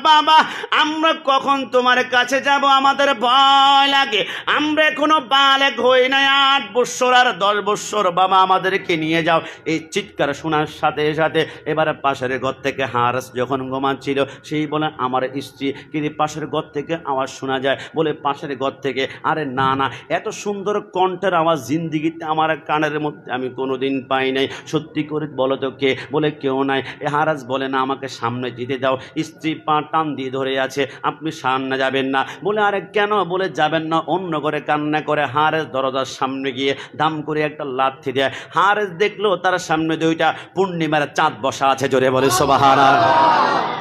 বাবা, আমরা কখন তোমার কাছে যাব, আমাদের ভয় লাগে, আমরা এখনো বালেগ হই নাই, 8 বৎসর আর 10 বৎসর, বাবা আমাদেরকে নিয়ে যাও। এই চিৎকার শোনার সাথে সাথে এবার পাশের ঘর থেকে হারেস যখন ঘুমাচ্ছিল সেই বলে, আমার স্ত্রী কিন্তু পাশের ঘর থেকে আওয়াজ শোনা যায়, বলে পাশের ঘর থেকে। আরে না না, এত সুন্দর কণ্ঠের আওয়াজ জিন্দিগিতে আমার কানের মধ্যে আমি কোনোদিন পাই নাই, সত্যি করে বলো তো কে? বলে কেউ নাই। এ হারাজ বলে, না আমাকে সামনে যেতে দাও। স্ত্রী পা টান দিয়ে ধরে আছে, আপনি সামনে যাবেন না। বলে আরে কেন? বলে যাবেন না। অন্য করে কান্না করে হারেস দরজার সামনে গিয়ে দাম করে একটা লাথি দেয়। হারেস দেখলো তার সামনে 2টা পূর্ণিমার চাঁদ বসা আছে। জোরে বলে সুবহানাল্লাহ।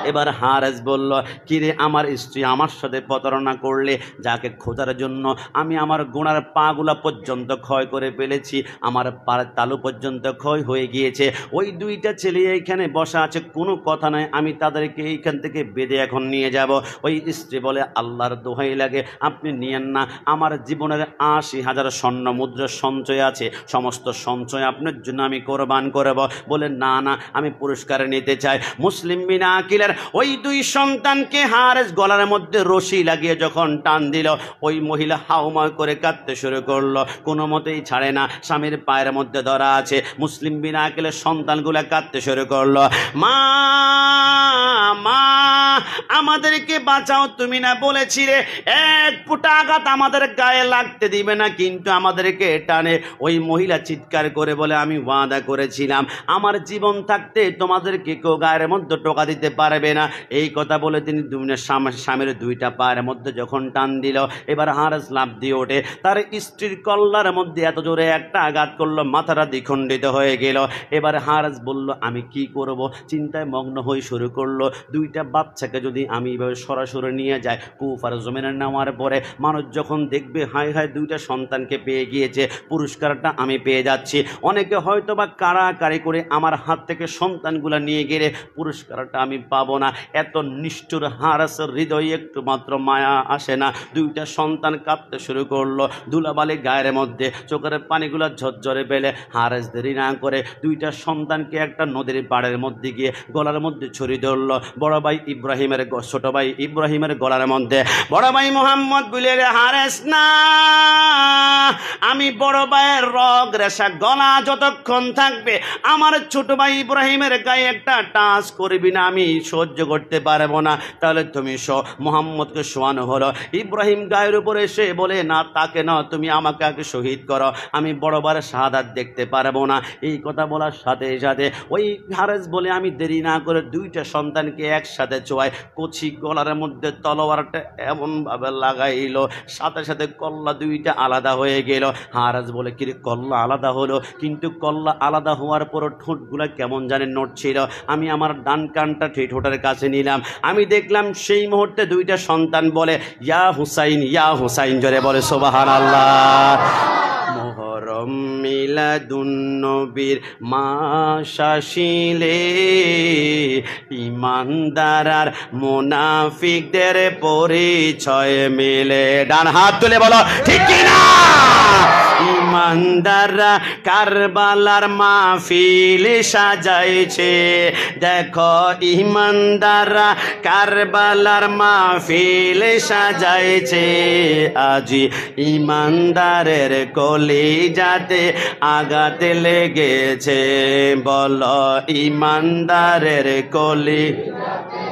এবার হারেস বলল, কিরে আমার স্ত্রী আমার সাথে প্রতারণা করলে, যাকে খোঁজার জন্য আমি আমার গোড়ার পাগুলা পর্যন্ত ক্ষয় করে ফেলেছি, আমার পার তালু পর্যন্ত ক্ষয় হয়ে গিয়েছে। ওই 2টা ছেলে এইখানে বসা আছে, কোনো কথা নাই, আমি তাদেরকে এইখান থেকে বেঁধে এখন নিয়ে যাব। ওই স্ত্রী বলে, আল্লাহর দোহাই লাগে আপনি নিয়েন না, আমার জীবনের 80,000 স্বর্ণ মুদ্রার সঞ্চয় আছে, সমস্ত সঞ্চয় আপনার জন্য আমি কোরবান করব। বলে না না, আমি পুরস্কার নিতে চাই। মুসলিম বিন আকিলের ওই 2 সন্তানকে হারেস গলার মধ্যে রশি লাগিয়ে যখন টান দিল, ওই মহিলা হাউমাউ করে কাঁদতে শুরু করলো, কোনো মতেই ছাড়ে না, স্বামীর পায়ের মধ্যে ধরা আছে। মুসলিম বিন আকিলের সন্তানগুলা কাঁদতে শুরু করলো, মা মা আমাদেরকে বাঁচাও, তুমি না বলেছিলে 1 ফুটা আঘাত আমাদের গায়ে লাগতে দিবে না, কিন্তু আমাদেরকে টানে। ওই মহিলা চিৎকার করে বলে, আমি ওয়াদা করেছিলাম আমার জীবন থাকতে তোমাদেরকে কেউ গায়ের মধ্যে টোকা দিতে পারবে না। এই কথা বলে তিনি স্বামীর 2টা পায়ের মধ্যে যখন টান দিল, এবার হারেস লাফ দিয়ে ওঠে, তার স্ত্রীর কল্লার মধ্যে এত জোরে একটা আঘাত করলো, মাথাটা দ্বিখণ্ডিত হয়ে গেল। এবার হারেস বলল, আমি কি করব? চিন্তায় মগ্ন হয়ে শুরু করলো, 2টা বাচ্চাকে যদি আমি এইভাবে সরাসরি নিয়ে যাই, কুফার জমিনে নেওয়ার পরে মানুষ যখন দেখবে হায় হায় 2টা সন্তানকে পেয়ে গিয়েছে, পুরস্কারটা আমি পেয়ে যাচ্ছি, অনেকে হয়তো বা কাড়াকাড়ি করে আমার হাত থেকে সন্তানগুলো নিয়ে গেলে পুরস্কারটা আমি পাবো না। এত নিষ্ঠুর হারেসের হৃদয়ে একটু মাত্র মায়া আসে না। 2টা সন্তান কাঁদতে শুরু করলো, ধুলাবালি গায়ের মধ্যে, চোখের পানিগুলো ঝরঝরে পেলে হারেস দেরি না করে 2টা সন্তানকে একটা নদীর পাড়ের মধ্যে গিয়ে গলার মধ্যে ছড়িয়ে ধরলো। বড় ভাই ইব্রাহিমের ছোট ভাই ইব্রাহিমের গলার মধ্যে বড় ভাই মোহাম্মদ বলে, হারেস না, আমি বড় ভাইয়ের রগ রেশা গলা যতক্ষণ থাকবে আমার ছোট ভাই ইব্রাহিমের গায়ে একটা টাচ করবি না, আমি সহ্য করতে পারবো না। তাহলে তুমি মোহাম্মদকে শোয়ানো হলো। ইব্রাহিম গায়ের উপরে এসে বলে, না তাকে না, তুমি আমাকে আগে শহীদ করো, আমি বড় ভাইয়ের শাহাদাত দেখতে পারবো না। এই কথা বলার সাথে সাথে ওই হারেস বলে, আমি দেরি না করে 2টা সন্তানকে একসাথে চোয়াই, কচি গলার মধ্যে তলোয়ারটা এমনভাবে লাগাইল, সাথে সাথে কল্লা 2টা আলাদা হয়ে গেল। হারেস বলে, কিরে কল্লা আলাদা হলো, কিন্তু কল্লা আলাদা হওয়ার পর ঠোঁটগুলো কেমন জানে নড়ছিল। আমি আমার ডান কানটা ঠোঁটের কাছে নিলাম, আমি দেখলাম সেই মুহূর্তে 2টা সন্তান বলে, ইয়া হুসাইন ইয়া হুসাইন, জোরে বলে সুবহানাল্লাহ। মুহররম মিলাদুন নবীর মাস আসিলে ইমানদার আর মুনাফিকদের পরিচয় মিলে। ডান হাত তুলে বলো ঠিক কি না? ইমানদাররা কারবালার মাহফিল সাজাইছে, দেখো ইমানদাররা কারবালার মাহফিল সাজাইছে, আজি ইমানদারের কলিজাতে আঘাত লেগেছে, বলো ইমানদারের কলিজাতে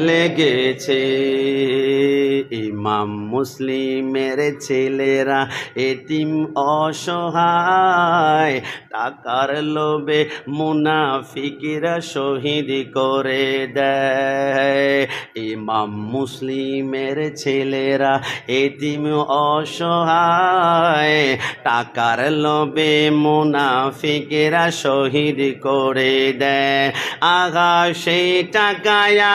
লেগেছে। ইমাম মুসলিমের ছেলেরা এতিম অসহায়, টাকার লোভে মুনাফিকরা শহীদ করে দেয়। ইমাম মুসলিমের ছেলেরা এতিম অসহায়, টাকার লোভে মুনাফিকরা শহীদ করে দেয়। আগা সেই টাকায়া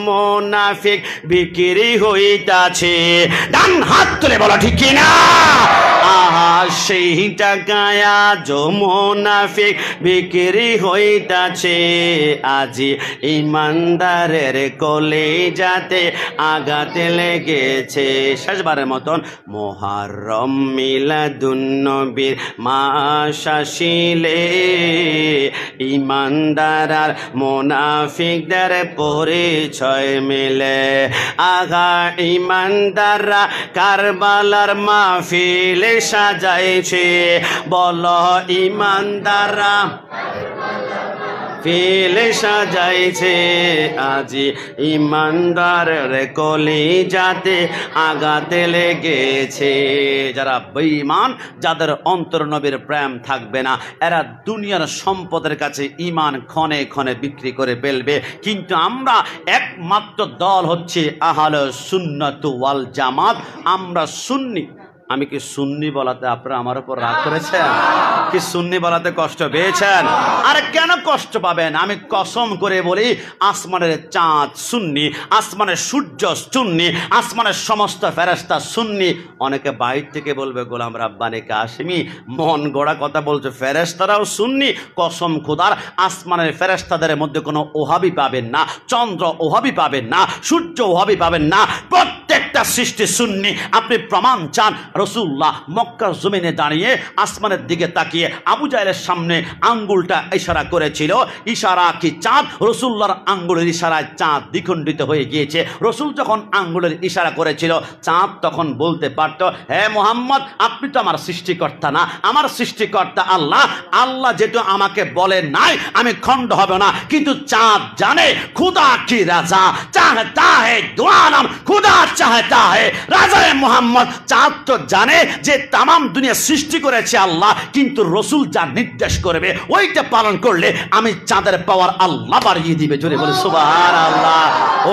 মুনাফিক বিক্রি হইতাছে, ডান হাত তুলে বলো ঠিক কিনা। আহা সেই টাকায়া মুনাফিক বিক্রি হইতাছে, আজি ইমানদারের কলেজাতে আঘাতে লেগেছে। শেষবারের মতন মুহররম মিলাদুন্নবীর মাস আসিলে, ইমানদার আর মুনাফিকদের পরিচয় মিলে। আগা ইমানদাররা কারবালার মাহফিল সাজাইছে, বলো ইমানদাররা ফিল সাজাইছে, আজি ইমানদারের কলিজাতে আঘাতে লেগেছে। যারা বেঈমান, যাদের অন্তর নবীর প্রেম থাকবে না, এরা দুনিয়ার সম্পদের কাছে ঈমান ক্ষণে ক্ষণে বিক্রি করে ফেলবে। কিন্তু আমরা একমাত্র দল হচ্ছে আহলে সুন্নাত ওয়াল জামাত, আমরা সুন্নি। আমি কি সুন্নি বলাতে আপনারা আমার উপর রাগ করেছেন? কি সুন্নি বলাতে কষ্ট পেয়েছেন? আরে কেন কষ্ট পাবেন? আমি কসম করে বলি, আসমানের চাঁদ সুন্নি, আসমানের সূর্য সুন্নি, আসমানের সমস্ত ফেরেশতা সুন্নি। অনেকে বাইর থেকে বলবে গোলাম রাব্বানি কাশিমি মন গড়া কথা বলছে, ফেরেশতারাও সুন্নি। কসম খোদার, আসমানের ফেরেশতাদের মধ্যে কোনো ওহাবি পাবেন না, চন্দ্র ওহাবি পাবেন না, সূর্য ওহাবি পাবেন না, প্রত্যেকটা সৃষ্টি সুন্নি। আপনি প্রমাণ চান? রসুল্লাহ মক্কার জমিনে দাঁড়িয়ে আসমানের দিকে তাকিয়ে আবু জাহেলের সামনে আঙ্গুলটা ইশারা করেছিল। ইশারা কি চাঁদ? রসুল্লাহর আঙ্গুলের ইশারায় চাঁদ দ্বিখণ্ডিত হয়ে গিয়েছে। রসুল যখন আঙ্গুলের ইশারা করেছিল, চাঁদ তখন বলতে পারত, হে মোহাম্মদ, আপনি তো আমার সৃষ্টিকর্তা না, আমার সৃষ্টিকর্তা আল্লাহ। আল্লাহ যেহেতু আমাকে বলে নাই, আমি খণ্ড হবে না। কিন্তু চাঁদ জানে খুদা কি রাজা চাহতা হে দুআলম, খুদা চাহতা হে রাজা মোহাম্মদ। চাঁদ তো জানে যে তামাম দুনিয়া সৃষ্টি করেছে আল্লাহ, কিন্তু রসুল যা নির্দেশ করবে ওইটা পালন করলে আমি চাঁদের পাওয়ার আল্লাহ বাড়িয়ে দিবে। জোরে বলে সুবহানাল্লাহ।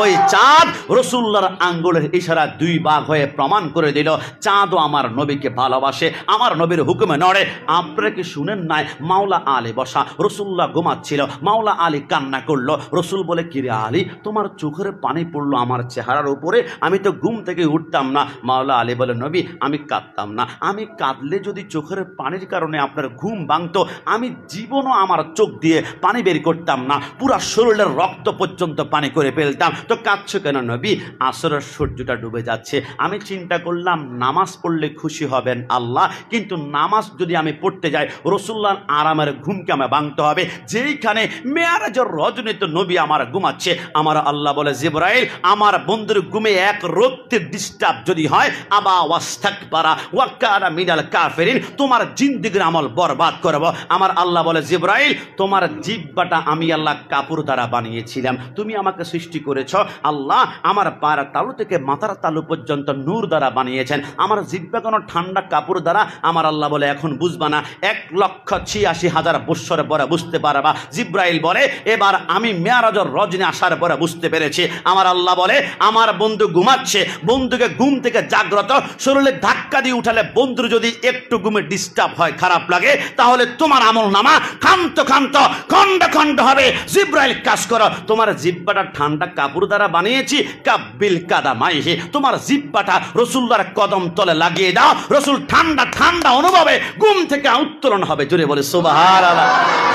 ওই চাঁদ রসুল্লাহর আঙ্গুলের ইশারা দুই ভাগ হয়ে প্রমাণ করে দিল চাঁদও আমার নবীকে ভালোবাসে, আমার নবীর হুকুমে নড়ে। আপনারা কি শুনেন নাই? মাওলা আলী বসা, রসুল্লাহ ঘুমাচ্ছিল, মাওলা আলী কান্না করলো। রসুল বলে, কিরে আলী, তোমার চোখের পানি পড়লো আমার চেহারার উপরে, আমি তো ঘুম থেকে উঠতাম না। মাওলা আলী বলে, নবী আমি কাঁদতাম না, আমি কাঁদলে যদি চোখের পানির কারণে আপনার ঘুম ভাঙতো, আমি জীবনও আমার চোখ দিয়ে পানি বের করতাম না, পুরা শরীরের রক্ত পর্যন্ত পানি করে ফেলতাম। তো কাঁদছো কেন নবী? আসরের সূর্যটা ডুবে যাচ্ছে। আমি চিন্তা করলাম নামাজ পড়লে খুশি হবেন আল্লাহ, কিন্তু নামাজ যদি আমি পড়তে যাই রসুল্লাহর আরামের ঘুমকে আমার ভাঙতে হবে। যেইখানে মেয়ারাজের রজনীতে নবী আমার ঘুমাচ্ছে, আমার আল্লাহ বলে, জিবরাইল, আমার বন্ধুর ঘুমে এক রক্তির ডিস্টার্ব যদি হয়, আবা ওয়াস্তাকবারা ওয়া কানা মিনাল কাফিরিন, তোমার জিন্দেগির আমল বরবাদ করব। আমার আল্লাহ বলে, জিবরাইল, তোমার জিহ্বাটা আমি আল্লাহ কাপড় দ্বারা বানিয়েছিলাম, তুমি আমাকে সৃষ্টি করেছ। আল্লাহ আমার পায়ের তালু থেকে মাথার তালু পর্যন্ত নূর দ্বারা বানিয়েছেন, আমার জিহ্বা কোনো ঠান্ডা কাপড় দ্বারা। আমার আল্লাহ বলে, এখন বুঝবা না, 1,86,000 বৎসর পরে বুঝতে পারবা। জিবরাইল বলে, এবার আমি মেয়ারাজের রজনী আসার পরে বুঝতে পেরেছি। আমার আল্লাহ বলে, আমার বন্ধু ঘুমাচ্ছে, বন্ধুকে ঘুম থেকে জাগ্রত শরীরে ধাক্কা দিয়ে উঠালে বন্ধুর যদি একটু ঘুমে ডিস্টার্ব হয়, খারাপ লাগে, তাহলে তোমার আমল নামা খান্ত খান্ত খণ্ড খণ্ড হবে। জিবরাইল কাজ করো, তোমার জিব্বাটা ঠান্ডা কাপড় দ্বারা বানিয়েছি, কাব্বিল কাদামাইহি, তোমার জিব্বাটা রসুল্লাহর কদম তলে লাগিয়ে দাও, রসুল ঠান্ডা ঠান্ডা অনুভবে ঘুম থেকে উত্তোলন হবে। জোরে বলে সুবহানাল্লাহ।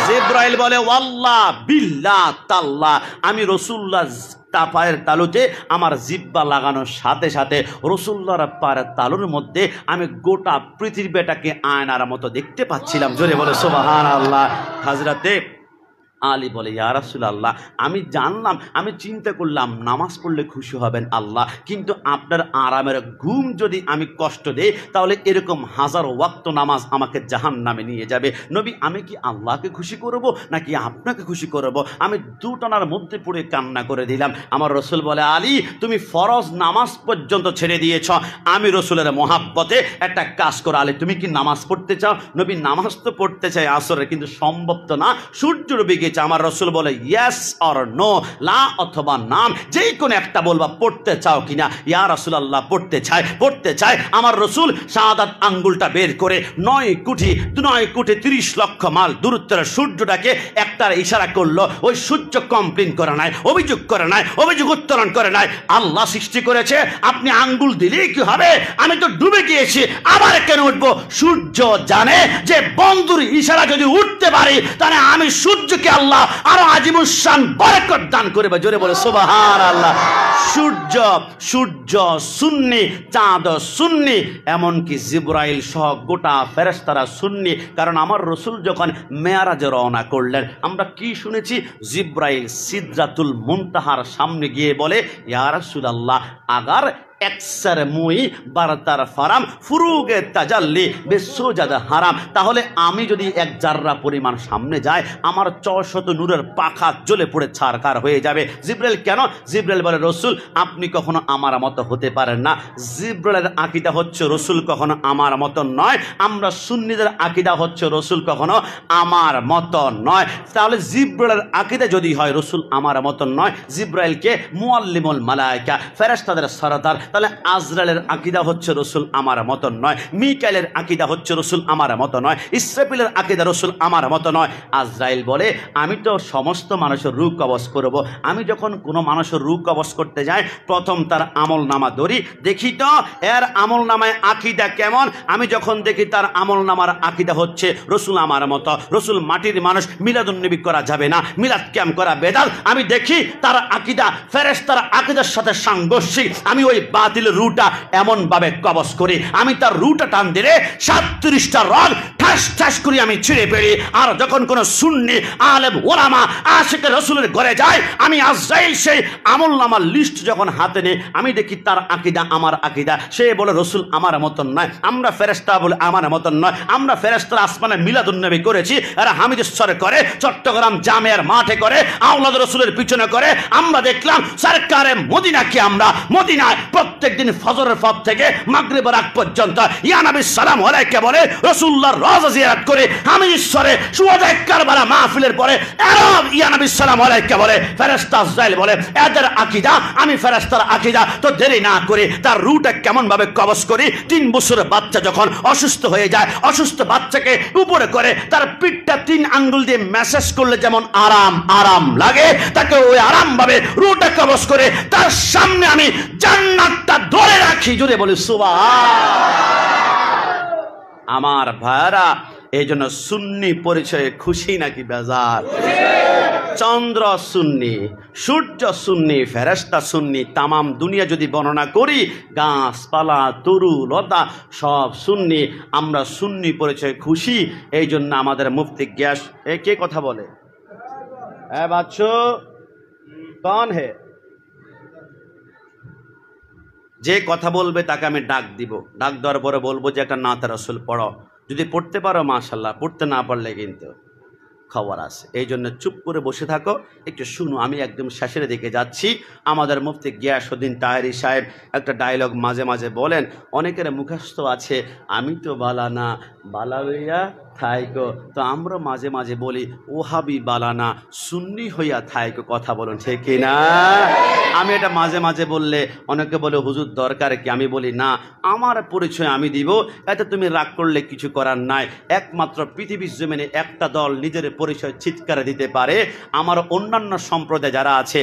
জিবরাইল বলে, ওয়াল্লাহ বিল্লাহ তাল্লাহ, আমি রসুল্লাহ পায়ের তালুতে আমার জিব্বা লাগানোর সাথে সাথে রসুল্লাহর পায়ের তালুর মধ্যে আমি গোটা পৃথিবীটাকে আয়নার মতো দেখতে পাচ্ছিলাম। জোরে বলে সুবহানাল্লাহ। হযরতে আলী বলে, ইয়া রাসূলুল্লাহ, আমি জানলাম, আমি চিন্তা করলাম নামাজ পড়লে খুশি হবেন আল্লাহ, কিন্তু আপনার আরামের ঘুম যদি আমি কষ্ট দেই তাহলে এরকম হাজার ওয়াক্ত নামাজ আমাকে জাহান্নামে নিয়ে যাবে। নবী, আমি কি আল্লাহকে খুশি করব নাকি আপনাকে খুশি করব? আমি দুটানার মধ্যে পড়ে কান্না করে দিলাম। আমার রসুল বলে, আলী, তুমি ফরজ নামাজ পর্যন্ত ছেড়ে দিয়েছ, আমি রসুলের মহাব্বতে একটা কাজ করো। আলী, তুমি কি নামাজ পড়তে চাও? নবী, নামাজ তো পড়তে চাই আসরে, কিন্তু সম্ভব তো না, সূর্য ডুবে গেছে। আমার রসুল বলে, ইয়েস অর নো, লা অথবা নাম, যেই কোনো একটা বলবা, পড়তে চাও কিনা? ইয়া রাসূলুল্লাহ, পড়তে চাই। আমার রসুল শাহাদাত আঙ্গুলটা বের করে 9 কোটি 30 লক্ষ মাইল দূরত্বের সূর্যটাকে একটার ইশারা করলো। ওই সূর্য কমপ্লেন করে নাই, অভিযোগ করে নাই, অভিযোগ উত্তোলন করে নাই। আল্লাহ সৃষ্টি করেছে, আপনি আঙ্গুল দিলেই কি হবে? আমি তো ডুবে গিয়েছি, আবার কেন উঠবো? সূর্য জানে যে বন্ধুর ইশারা যদি উঠতে পারি তাহলে আমি সূর্যকে আল্লাহ আরো আজিমুসান বরকত দান করবে। জোরে বলে সুবহানাল্লাহ। সূর্য সুন্নি, চাঁদ সুন্নি, এমনকি জিবরাইল সহ গোটা ফেরেশতারা সুন্নি। কারণ আমার রসুল যখন মেয়ারাজে রওনা করলেন, আমরা কি শুনেছি? জিবরাইল সিদরাতুল মুনতাহার সামনে গিয়ে বলে, ইয়া রাসূলুল্লাহ, আগার একসার মুই বারতার ফারাম ফুরুগে তাজাল্লি বেসুজাদ হারাম, তাহলে আমি যদি এক জাররা পরিমাণ সামনে যাই, আমার 600 নূরের পাখা জ্বলে পড়ে ছারখার হয়ে যাবে। জিবরাইল, কেন? জিবরাইল বলে, রসুল, আপনি কখনো আমার মতো হতে পারেন না। জিবরাইলের আকীদা হচ্ছে রসুল কখনো আমার মতো নয়। আমরা সুন্নিদের আকীদা হচ্ছে রসুল কখনো আমার মতো নয়। তাহলে জিবরাইলের আকীদা যদি হয় রসুল আমার মতো নয়, জিবরাইলকে মুআল্লিমুল মালায়েকা, ফেরেশতাদের সরদার, তাহলে আজরাইলের আকীদা হচ্ছে রসুল আমার মতো নয়। মিকাইলের আকীদা হচ্ছে রসুল আমার মতো নয়। ইসরাফিলের আকীদা রসুল আমার মতো নয়। আজরাইল বলে, আমি তো সমস্ত মানুষের রূহ কবজ করব। আমি যখন কোনো মানুষের রূহ কবজ করতে যাই, প্রথম তার আমল নামা ধরি, দেখি তো এর আমল নামায় আকীদা কেমন। আমি যখন দেখি তার আমল নামার আকীদা হচ্ছে রসুল আমার মতো, রসুল মাটির মানুষ, মিলাদুন নবী করা যাবে না, মিলাদ ক্যাম্প করা বেদাত, আমি দেখি তার আকীদা ফেরেশতার আকীদার সাথে সাংঘর্ষিক, আমি ওই বাতিল রুটা এমন ভাবে কবজ করি, আমি তার রুটা টান দিলে 37টা রগ ঠাস ঠাস করে আমি ছিঁড়ে ফেলি। আর যখন কোন সুন্নি আলেম ওলামা আশিক রাসূলের ঘরে যায়, আমি আজরাইল সেই আমলনামার লিস্ট যখন হাতে নিই, আমি দেখি তার আকীদা আমার আকীদা। সে বলে রসুল আমার মতন নয়, আমরা ফেরেশতা বলে আমার মতন নয়, আমরা ফেরেশতার আসমানে মিলাদুন নবী করেছি, এরা হামিদুসরে করে, চট্টগ্রাম জামিয়ার মাঠে করে, আওলাদ রসুলের পিছনে করে। আমরা দেখলাম সরকারে মদিনাকে, আমরা মদিনায় প্রত্যেকদিন ফজরের পর থেকে মাগরিবের আগ পর্যন্ত ইয়া নবী সালাম আলাইকা বলে রাসূলুল্লাহর রওজা জিয়ারত করে, হামিদুসরে শুহাদায়ে কারবালা মাহফিলের পরে আরব ইয়া নবী সালাম আলাইকা বলে, ফেরেশতা আজরাইল বলে, এদের আকীদা আমি ফেরেশতার আকীদা। তো দেরি না করে তার রুটা কেমন ভাবে কবজ করি। 3 বছরের বাচ্চা যখন অসুস্থ হয়ে যায়, অসুস্থ বাচ্চাকে উপরে করে তার পিঠটা 3 আঙ্গুল দিয়ে ম্যাসাজ করলে যেমন আরাম আরাম লাগে, তাকে ওই আরাম ভাবে রুটা কবজ করে তার সামনে আমি জান্নাতটা ধরে রাখি। জুড়ে বলি সুবহান। আমার ভাইরা, এই জন্য সুন্নি পরিচয়ে খুশি নাকি বেজার? চন্দ্র সুন্নি, সূর্য সুন্নি, ফেরেশতা সুন্নি, তামাম দুনিয়া যদি বর্ণনা করি, গাছপালা তরু লতা সব সুন্নি। আমরা সুন্নি পরিচয়ে খুশি। এই জন্য আমাদের মুফতি গ্যাস, এ কে কথা বলে? হ্যাঁ বাচ্চো, কন হে? যে কথা বলবে তাকে আমি ডাক দিব। ডাক দেওয়ার পরে বলবো যে একটা নাত রাসূল পড়ো। যদি পড়তে পারো মাশাআল্লাহ, পড়তে না পারলে কিন্তু খবর আছে। এই জন্য চুপ করে বসে থাকো, একটু শুনো। আমি একদম শেষের দিকে যাচ্ছি। আমাদের মুফতি গিয়াসউদ্দিন তাহেরি সাহেব একটা ডায়লগ মাঝে মাঝে বলেন, অনেকের মুখস্থ আছে, আমি তো বালানা বালা হইয়া থাইকো। তো আমরা মাঝে মাঝে বলি, ওহাবি বালানা সুন্নি হইয়া থাইকো। কথা বলুন ঠিক কিনা? আমি এটা মাঝে মাঝে বললে অনেকে বলে হুজুর দরকার কি? আমি বলি না, আমার পরিচয় আমি দিব, এতে তুমি রাগ করলে কিছু করার নাই। একমাত্র পৃথিবীর জমিনে একটা দল নিজের পরিচয় চিৎকারে দিতে পারে। আমার অন্যান্য সম্প্রদায় যারা আছে,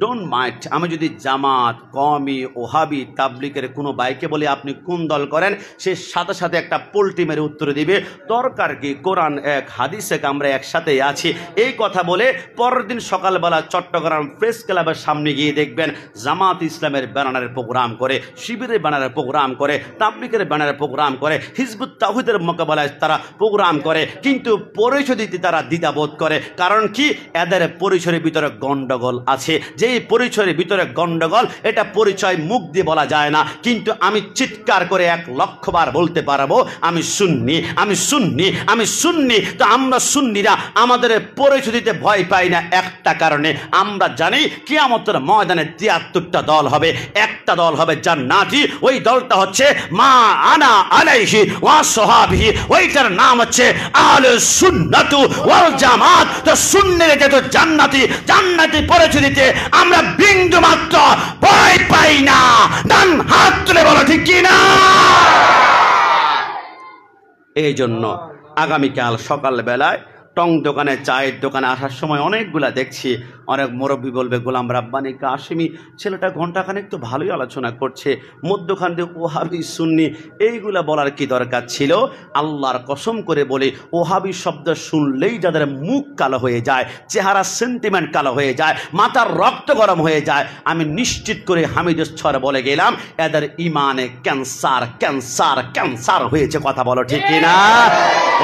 ডোন্ট মাইন্ড, আমি যদি জামাত, কওমি, ওহাবি, তাবলিগের কোনো বাইকে বলি আপনি কোন দল করেন, সে সাথে সাথে একটা পোল্টি মেরে উত্তর দিবে, দরকার কি? কোরআন এক, হাদিস এক, আমরা একসাথে আছি। এই কথা বলে পরের দিন সকালবেলা চট্টগ্রাম প্রেস ক্লাবের সামনে গিয়ে দেখবেন জামাত ইসলামের ব্যানারের প্রোগ্রাম করে, শিবিরের ব্যানারের প্রোগ্রাম করে, তাবলিগের ব্যানারের প্রোগ্রাম করে, হিজবুত তাওহীদের মোকাবেলায় তারা প্রোগ্রাম করে, কিন্তু পরিচয় দিতে তারা দ্বিধা দ্বিধাবোধ করে। কারণ কি, এদের পরিচয়ের ভিতরে গন্ডগোল আছে। যেই পরিচয়ের ভিতরে গন্ডগোল, এটা পরিচয় মুখ দিয়ে বলা যায় না, কিন্তু আমি চিৎকার করে 1,00,000 বার বলতে পারবো আমি সুন্নি, আমি সুন্নি, আমি সুন্নি। তো আমরা সুন্নিরা আমাদের পরিচয় দিতে ভয় পাই না একটা কারণে, আমরা জানি কিয়ামতের ময়দানে 73টা দল হবে, একটা দল হবে জান্নাতি, ওই দলটা হচ্ছে মা আনা আলাইহি ওয়া সাহাবিহি, ওইটার নাম হচ্ছে আহলুস সুন্নাতু ওয়াল জামাত। তো সুন্নিরা যেহেতু জান্নাতি, জান্নাতি পরিচয় দিতে আমরা বিন্দু মাত্র ভয় পাই না। ডান হাত তুলে বলো ঠিক কি না? এই জন্য আগামীকাল সকালবেলায় টং দোকানে, চায়ের দোকানে আসার সময় অনেকগুলা দেখছি, অনেক মুরব্বী বলবে গোলাম রাব্বানি কাশিমি ছেলেটা ঘন্টাখানেক তো ভালোই আলোচনা করছে, মধ্যখান দিয়ে ওহাবি সুন্নি, এইগুলা বলার কি দরকার ছিল? আল্লাহর কসম করে বলি, ওহাবি শব্দ শুনলেই যাদের মুখ কালো হয়ে যায়, চেহারা সেন্টিমেন্ট কালো হয়ে যায়, মাথার রক্ত গরম হয়ে যায়, আমি নিশ্চিত করে হামিদুচ্ছর বলে গেলাম এদের ইমানে ক্যান্সার ক্যান্সার ক্যান্সার হয়েছে। কথা বলো ঠিক কিনা?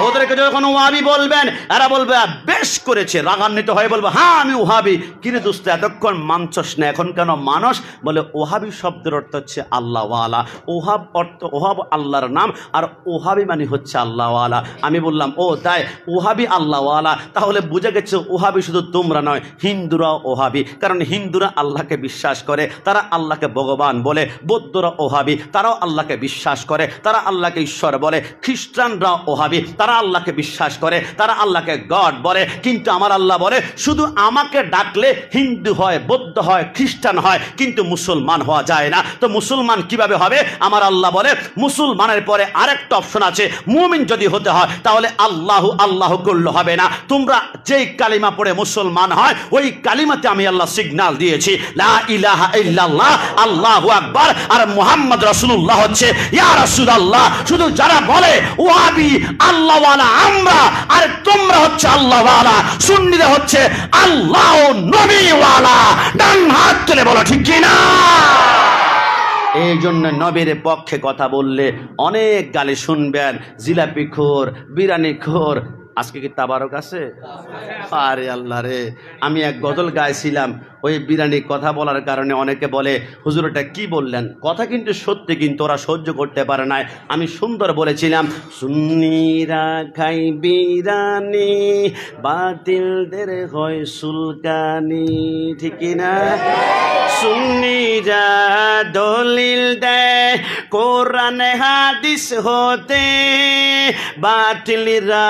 ওদেরকে যখন ওহাবি বলবেন, এরা বলবে বেশ করেছে, রাগান্বিত হয়ে বলবে হ্যাঁ আমি ওহাবি। কিরে দোস্ত, এতক্ষণ মানছস না, এখন কেন মানুষ? বলে ওহাবি শব্দের অর্থ হচ্ছে আল্লাহওয়ালা। ওহাব অর্থ, ওহাব আল্লাহর নাম, আর ওহাবি মানে হচ্ছে আল্লাহওয়ালা। আমি বললাম ও তাই, ওহাবি আল্লাহওয়ালা, তাহলে বুঝে গেছে ওহাবি শুধু তোমরা নয়, হিন্দুরাও ওহাবি। কারণ হিন্দুরা আল্লাহকে বিশ্বাস করে, তারা আল্লাহকে ভগবান বলে। বৌদ্ধরা ওহাবি, তারাও আল্লাহকে বিশ্বাস করে, তারা আল্লাহকে ঈশ্বর বলে। খ্রিস্টানরাও ওহাবি, তারা আল্লাহকে বিশ্বাস করে, তারা আল্লাহকে গড বলে। কিন্তু আমার আল্লাহ বলে শুধু আমাকে ডাকলে হিন্দু হয়, বৌদ্ধ হয়, খ্রিস্টান হয়, কিন্তু মুসলমান হওয়া যায় না। তো মুসলমান কিভাবে হবে? আমার আল্লাহ বলে মুসলমানের পরে আরেকটা অপশন আছে, মুমিন যদি হতে হয় তাহলে আল্লাহু আল্লাহ করলে হবে না। তোমরা যেই কালিমা পড়ে মুসলমান হয়, ওই কালিমাতে আমি আল্লাহ সিগন্যাল দিয়েছি লা ইলাহা ইল্লাল্লাহ, আল্লাহু আকবার, আর মুহাম্মদ রাসূলুল্লাহ হচ্ছে ইয়া রাসূলুল্লাহ। শুধু যারা বলে ওয়াহাবি আল্লাহওয়ালা আমরা, আর তোমরা হচ্ছে আল্লাহওয়ালা, সুন্নিরা হচ্ছে আল্লাহ নবীওয়ালা। ডান হাত তুলে বলো ঠিক কিনা? এই জন্য নবীর পক্ষে কথা বললে অনেক গালি শুনবেন, জিলাপি খোর, বিরিয়ানি খোর। আজকে কি তাবারক আছে? আরে আল্লাহ রে, আমি এক গজল গাইছিলাম, ওই বিরিয়ানির কথা বলার কারণে অনেকে বলে হুজুর এটা কি বললেন। কথা কিন্তু সত্যি, কিন্তু ওরা সহ্য করতে পারে না। আমি সুন্দর বলেছিলাম, সুন্নিরা খাই বিরিয়ানি, বাতিলদের হয় সুলকানি, ঠিক না? সুন্নিরা দলিল দেয় কোরআন হাদিস হতে, বাতিলরা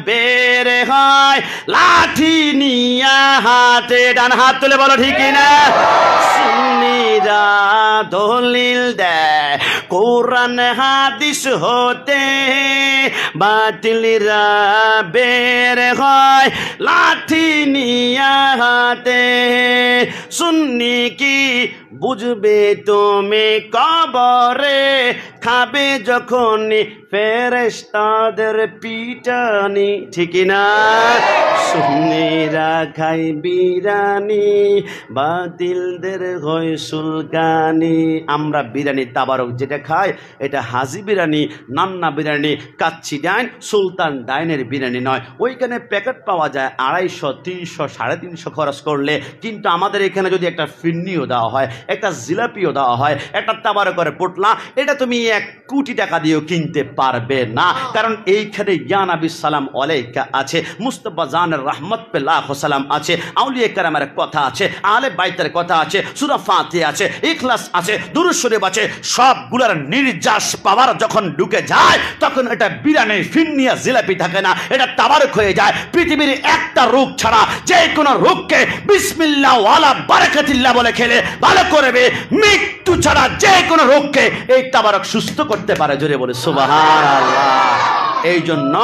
বের হয় লাঠি নিয়া হাতে। ডান হাত তুলে বলো ঠিক না? সুন্নিরা দলিল দেয় কোরআন হাদিস হতে, বাতিলরা বের হয় লাঠি নিয়া হাতে। সুন্নি কি বুঝবে তুমি কবরে, খাবে যখন ফেরেশতাদের পিটানি, ঠিক না? সুন্নিরা খাই বিরিয়ানি, বাতিলদের হয় সুলকানি। আমরা বিরিয়ানি তাবারক যেটা খাই, এটা হাজি বিরিয়ানি, নান্না বিরিয়ানি, কাচ্চি ডাইন, সুলতান ডাইনের বিরিয়ানি নয়। ওইখানে প্যাকেট পাওয়া যায় 250, 300, 350 খরচ করলে। কিন্তু আমাদের এখানে যদি একটা ফিন্নিও দেওয়া হয়, একটা জিলাপিও দেওয়া হয়, একটা তাবারকের পোটলা, এটা তুমি 1 কোটি টাকা দিয়েও কিনতে পারবে না। কারণ এইখানে ইয়া নবী সালাম আলাইকা আছে, মুস্তাফা জানের রহমত পে লাখ সালাম আছে, আউলিয়া কেরামের কথা আছে, আহলে বাইতের কথা আছে, সূরা ফাতিহা আছে, ইখলাস আছে, দুরূদ শরীফ আছে। সবগুলোর নির্যাস পাওয়ার যখন ঢুকে যায়, তখন এটা বিরিয়ানি, ফিন্নিয়া, জিলাপি থাকে না, এটা তাবারক হয়ে যায়। পৃথিবীর একটা রোগ ছাড়া যে কোনো রোগকে বিসমিল্লাহ ওয়ালা বারাকাতিল্লাহ বলে খেলে ভালো করবে। মৃত্যু ছাড়া যে কোনো রোগকে এই তাবারক সুস্থ করতে পারে। জোরে বলে সুবহানাল্লাহ। এই জন্য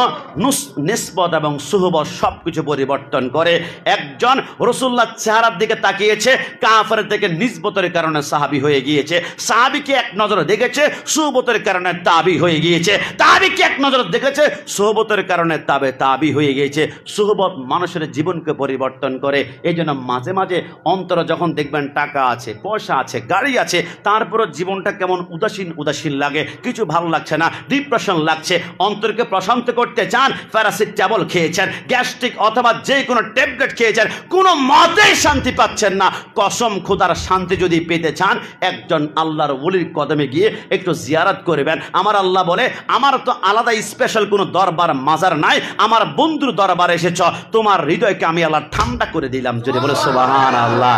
নিসবত এবং সুহবত সবকিছু পরিবর্তন করে। একজন রাসূলুল্লাহ চেহারার দিকে তাকিয়েছে, কাফের থেকে নিসবতের কারণে সাহাবী হয়ে গিয়েছে। সাহাবীকে এক নজরে দেখেছে, সুহবতের কারণে তাবি হয়ে গিয়েছে। তাবিকে এক নজরে দেখেছে, সুহবতের কারণে তাবি হয়ে গিয়েছে। সুহবত মানুষের জীবনকে পরিবর্তন করে। এই জন্য মাঝে মাঝে অন্তরে যখন দেখবেন টাকা আছে, পয়সা আছে, গাড়ি আছে, তারপরও জীবনটা কেমন উদাসীন উদাসীন লাগে, কিছু ভালো লাগছে না, ডিপ্রেশন লাগছে, অন্তরকে প্রশান্ত করতে চান, প্যারাসিটামল খেয়েছেন, গ্যাস্ট্রিক অথবা যে কোনো ট্যাবলেট খেয়েছেন, কোনো মতেই শান্তি পাচ্ছেন না। কসম খোদার শান্তি যদি পেতে চান, একজন আল্লাহর ওলির কদমে গিয়ে একটু জিয়ারত করবেন। আমার আল্লাহ বলে, আমার তো আলাদা স্পেশাল কোনো দরবার মাজার নাই, আমার বন্ধুর দরবার এসেছ, তোমার হৃদয়কে আমি আল্লাহ ঠান্ডা করে দিলাম। যদি বলে সুবহানাল্লাহ।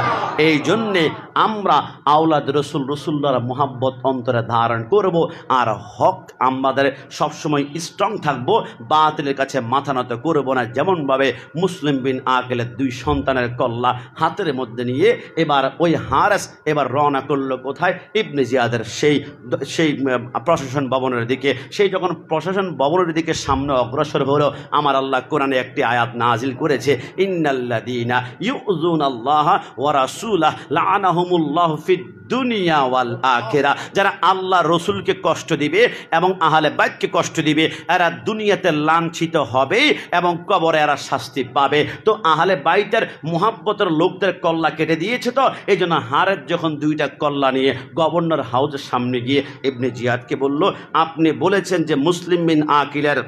এই জন্যে আমরা আওলাদ রসুল, রসুল্লাহর মোহাব্বত অন্তরে ধারণ করব, আর হক আমাদের সবসময় স্ট্রং থাকবো, বাতিলের কাছে মাথা নত করবো না। যেমনভাবে মুসলিম বিন আকিলের 2 সন্তানের কল্লা হাতের মধ্যে নিয়ে এবার ওই হারেস এবার রওনা করলো কোথায়? ইবনে জিয়াদের সেই প্রশাসন ভবনের দিকে। সেই যখন প্রশাসন ভবনের দিকে সামনে অগ্রসর হলো, আমার আল্লাহ কোরআনে একটি আয়াত নাজিল করেছে, ইন্নাল্লাযীনা ইউযুনাল্লাহ ওয়া রাসূলাহু লাআনাহুমুল্লাহু ফিদ দুনিয়া ওয়াল আখিরা। যারা আল্লাহ রসুলকে কষ্ট দিবে এবং আহলে বাইতকে কষ্ট দিবে, এরা দুনিয়াতে লাঞ্ছিত হবে এবং কবরে এরা শাস্তি পাবে। তো আহলে বাইতের মুহাব্বতের লোকদের কল্লা কেটে দিয়েছে। তো এই জন্য হারেস যখন 2টা কল্লা নিয়ে গভর্নর হাউসের সামনে গিয়ে ইবনে জিয়াদকে বলল, আপনি বলেছেন যে মুসলিম বিন আকিলের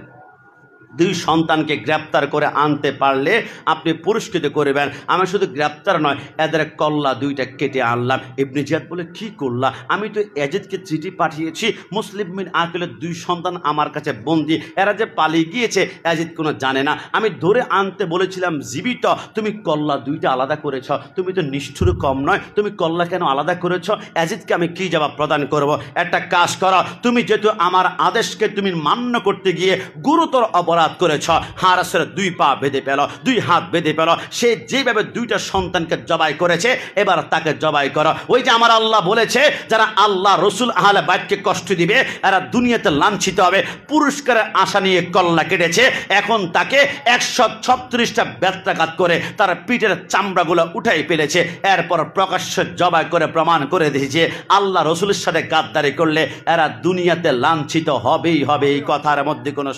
2 সন্তানকে গ্রেপ্তার করে আনতে পারলে আপনি পুরস্কৃত করবেন। আমি শুধু গ্রেপ্তার নয়, এদের কল্লা 2টা কেটে আনলাম। ইবনে জিয়াদ বলে, কি করলা? আমি তো এজিদকে চিঠি পাঠিয়েছি, মুসলিম বিন আকিলের 2 সন্তান আমার কাছে বন্দি, এরা যে পালিয়ে গিয়েছে এজিদ কোনো জানে না, আমি ধরে আনতে বলেছিলাম জীবিত, তুমি কল্লা 2টা আলাদা করেছ, তুমি তো নিষ্ঠুর কম নয়, তুমি কল্লা কেন আলাদা করেছ? এজিদকে আমি কি জবাব প্রদান করব? একটা কাজ করো, তুমি যেহেতু আমার আদেশকে তুমি মান্য করতে গিয়ে গুরুতর অপরাধ করেছ, হারেসের 2 পা বেঁধে পেল, 2 হাত বেঁধে পেল, সে যেভাবে 2টা সন্তানকে জবাই করেছে এবার তাকে জবাই করো। ওই যে আমার আল্লাহ বলেছে, যারা আল্লাহ রসুল আহলে বাইতকে কষ্ট দিবে এরা দুনিয়াতে লাঞ্ছিত হবে, পুরস্কারের আশা নিয়ে কল্লা কেটেছে, এখন তাকে 136টা বেত্রাঘাত করে তার পিঠের চামড়াগুলো উঠাই ফেলেছে, এরপর প্রকাশ্যে জবাই করে প্রমাণ করে দিয়েছে আল্লাহ রসুলের সাথে গাদ্দারি করলে এরা দুনিয়াতে লাঞ্ছিত হবেই হবে। এই কথার মধ্যে কোনো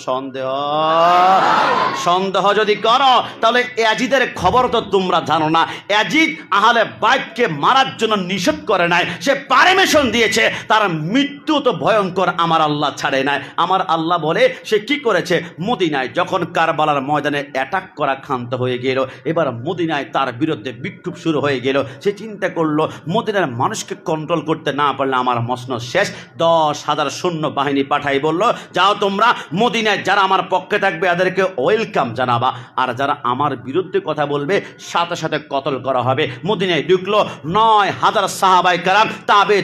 সন্দেহ যদি করো তাহলে ইয়াজিদের খবর তো তোমরা জানো না। ইয়াজিদ আহলে বাইতকে মারার জন্য নিষেধ করে নাই, সে পারমিশন দিয়েছে, তার মৃত্যু তো ভয়ঙ্কর আমার আল্লাহ ছাড়ে নাই। আমার আল্লাহ বলে সে কি করেছে, মদিনায় যখন কারবালার ময়দানে অ্যাটাক করা ক্ষান্ত হয়ে গেল, এবার মদিনায় তার বিরুদ্ধে বিক্ষোভ শুরু হয়ে গেল। সে চিন্তা করলো মদিনার মানুষকে কন্ট্রোল করতে না পারলে আমার মসনদ শেষ। 10,000 সৈন্য বাহিনী পাঠাই বলল, যাও তোমরা মদিনায় যারা আমার পক্ষে থাকবে এদেরকে ওয়েলকাম জানাবা, আর যারা আমার বিরুদ্ধে কথা বলবে সাথে সাথে কতল করা হবে। মদিনায় ঢুকলো 9,000 সাহাবায়ে কেরাম,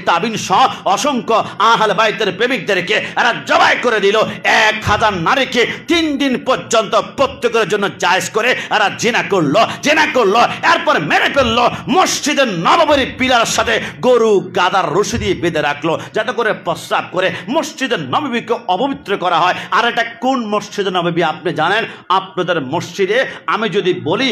তাবিন সহ অসংখ্য আহলে বাইতের প্রেমিকদেরকে এরা জবাই করে দিল। 1,000 নারীকে 3 দিন পর্যন্ত প্রত্যেকের জন্য জায়েজ করে এরা জিনা করলো, এরপর মেরে ফেললো। মসজিদে নববীর পিলার সাথে গরু গাদার রশি দিয়ে বেঁধে রাখলো, যাতে করে প্রস্রাব করে মসজিদে নববীকে অপবিত্র করা হয়। আর এটা কোন মসজিদে নববী আপনি জানেন? আপনাদের মসজিদে আমি যদি বলি,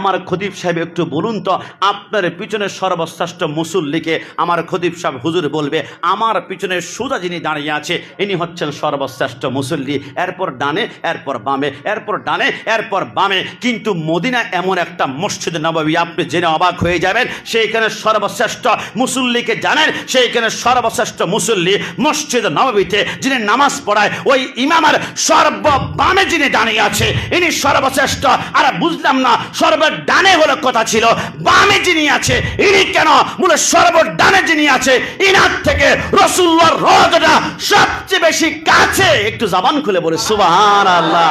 আমার খতিব সাহেব একটু বলুন তো, আপনার পিছনে সর্বশ্রেষ্ঠ মুসল্লিকে? আমার খতিব সাহেব হুজুর বলবে, আমার পিছনে সুদা যিনি দাঁড়িয়ে আছে ইনি হচ্ছেন সর্বশ্রেষ্ঠ মুসল্লি। এরপর ডানে, এরপর বামে, এরপর ডানে, এরপর বামে। কিন্তু মদিনা এমন একটা মসজিদে নববী, আপনি জেনে অবাক হয়ে যাবেন, সেইখানে সর্বশ্রেষ্ঠ মুসল্লিকে জানেন? সেইখানে সর্বশ্রেষ্ঠ মুসল্লি মসজিদে নববীতে যিনি নামাজ পড়ায়, ওই ইমামের সর্ববামে যিনি দাঁড়িয়ে আছে ইনি সর্বশ্রেষ্ঠ। আর বুঝলাম না, সর্বডানে হলো কথা ছিল, বামে যিনি আছে ইনি কেন? বলে সর্বডানে যিনি আছে ইনার থেকে রাসূলুল্লাহর রওজাটা সবচেয়ে বেশি কাছে। একটু জবান খুলে বলে সুবহানাল্লাহ।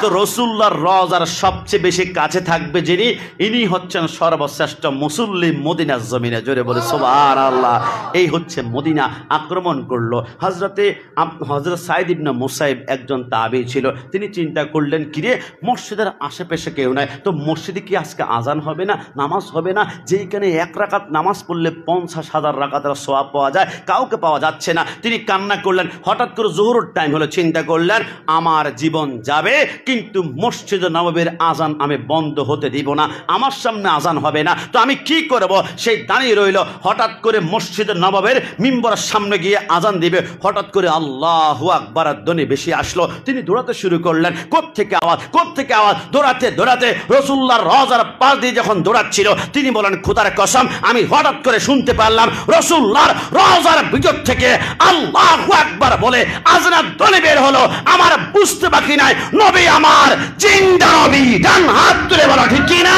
তো রাসূলুল্লাহর রওজার সবচেয়ে বেশি কাছে থাকবে যিনি, ইনি হচ্ছেন সর্বশ্রেষ্ঠ মুসল্লি মদিনার জমিনে। জোরে বলে সুবহানাল্লাহ। এই হচ্ছে মদিনা আক্রমণ করলো। হযরত সাঈদ ইবনে মুসাইব একজন তাবী ছিল, তিনি চিন্তা করলেন, কিরে মসজিদের আশেপাশে কেউ নাই, তো মসজিদে কি আজকে আজান হবে না, নামাজ হবে না? যেখানে 1 রাকাত নামাজ পড়লে 50,000 রাকাতের সওয়াব পাওয়া যায়, কাউকে পাওয়া যাচ্ছে না। তিনি কান্না করলেন। হঠাৎ করে জোহরের টাইম হলো, চিন্তা করলেন আমার জীবন যাবে, কিন্তু মসজিদে নববীর আজান আমি বন্ধ হতে দিব না, আমার সামনে আজান হবে না। তো আমি কি করব? সেই দাঁড়িয়ে রইল। হঠাৎ করে মসজিদে নববীর মিম্বরের সামনে গিয়ে আজান দিবে, হঠাৎ করে আল্লাহু আকবার ধ্বনি বেশি আসলো। তিনি দৌড়াতে শুরু করলেন। কোত্থেকে আওয়াজ, কোত্থেকে আওয়াজ? দৌড়াতে দৌড়াতে রাসূলুল্লাহর রওজার পাশ দিয়ে যখন দৌড়াচ্ছিল, তিনি বলেন খোদার কসম আমি হঠাৎ করে শুনতে পারলাম রাসূলুল্লাহর রওজার ভিতর থেকে আল্লাহু আকবার বলে আজানের ধ্বনি বের হলো। আমার বুঝতে বাকি নাই নবী আমার জিন্দা নবী। ডান হাত তুলে বলো ঠিক কি না?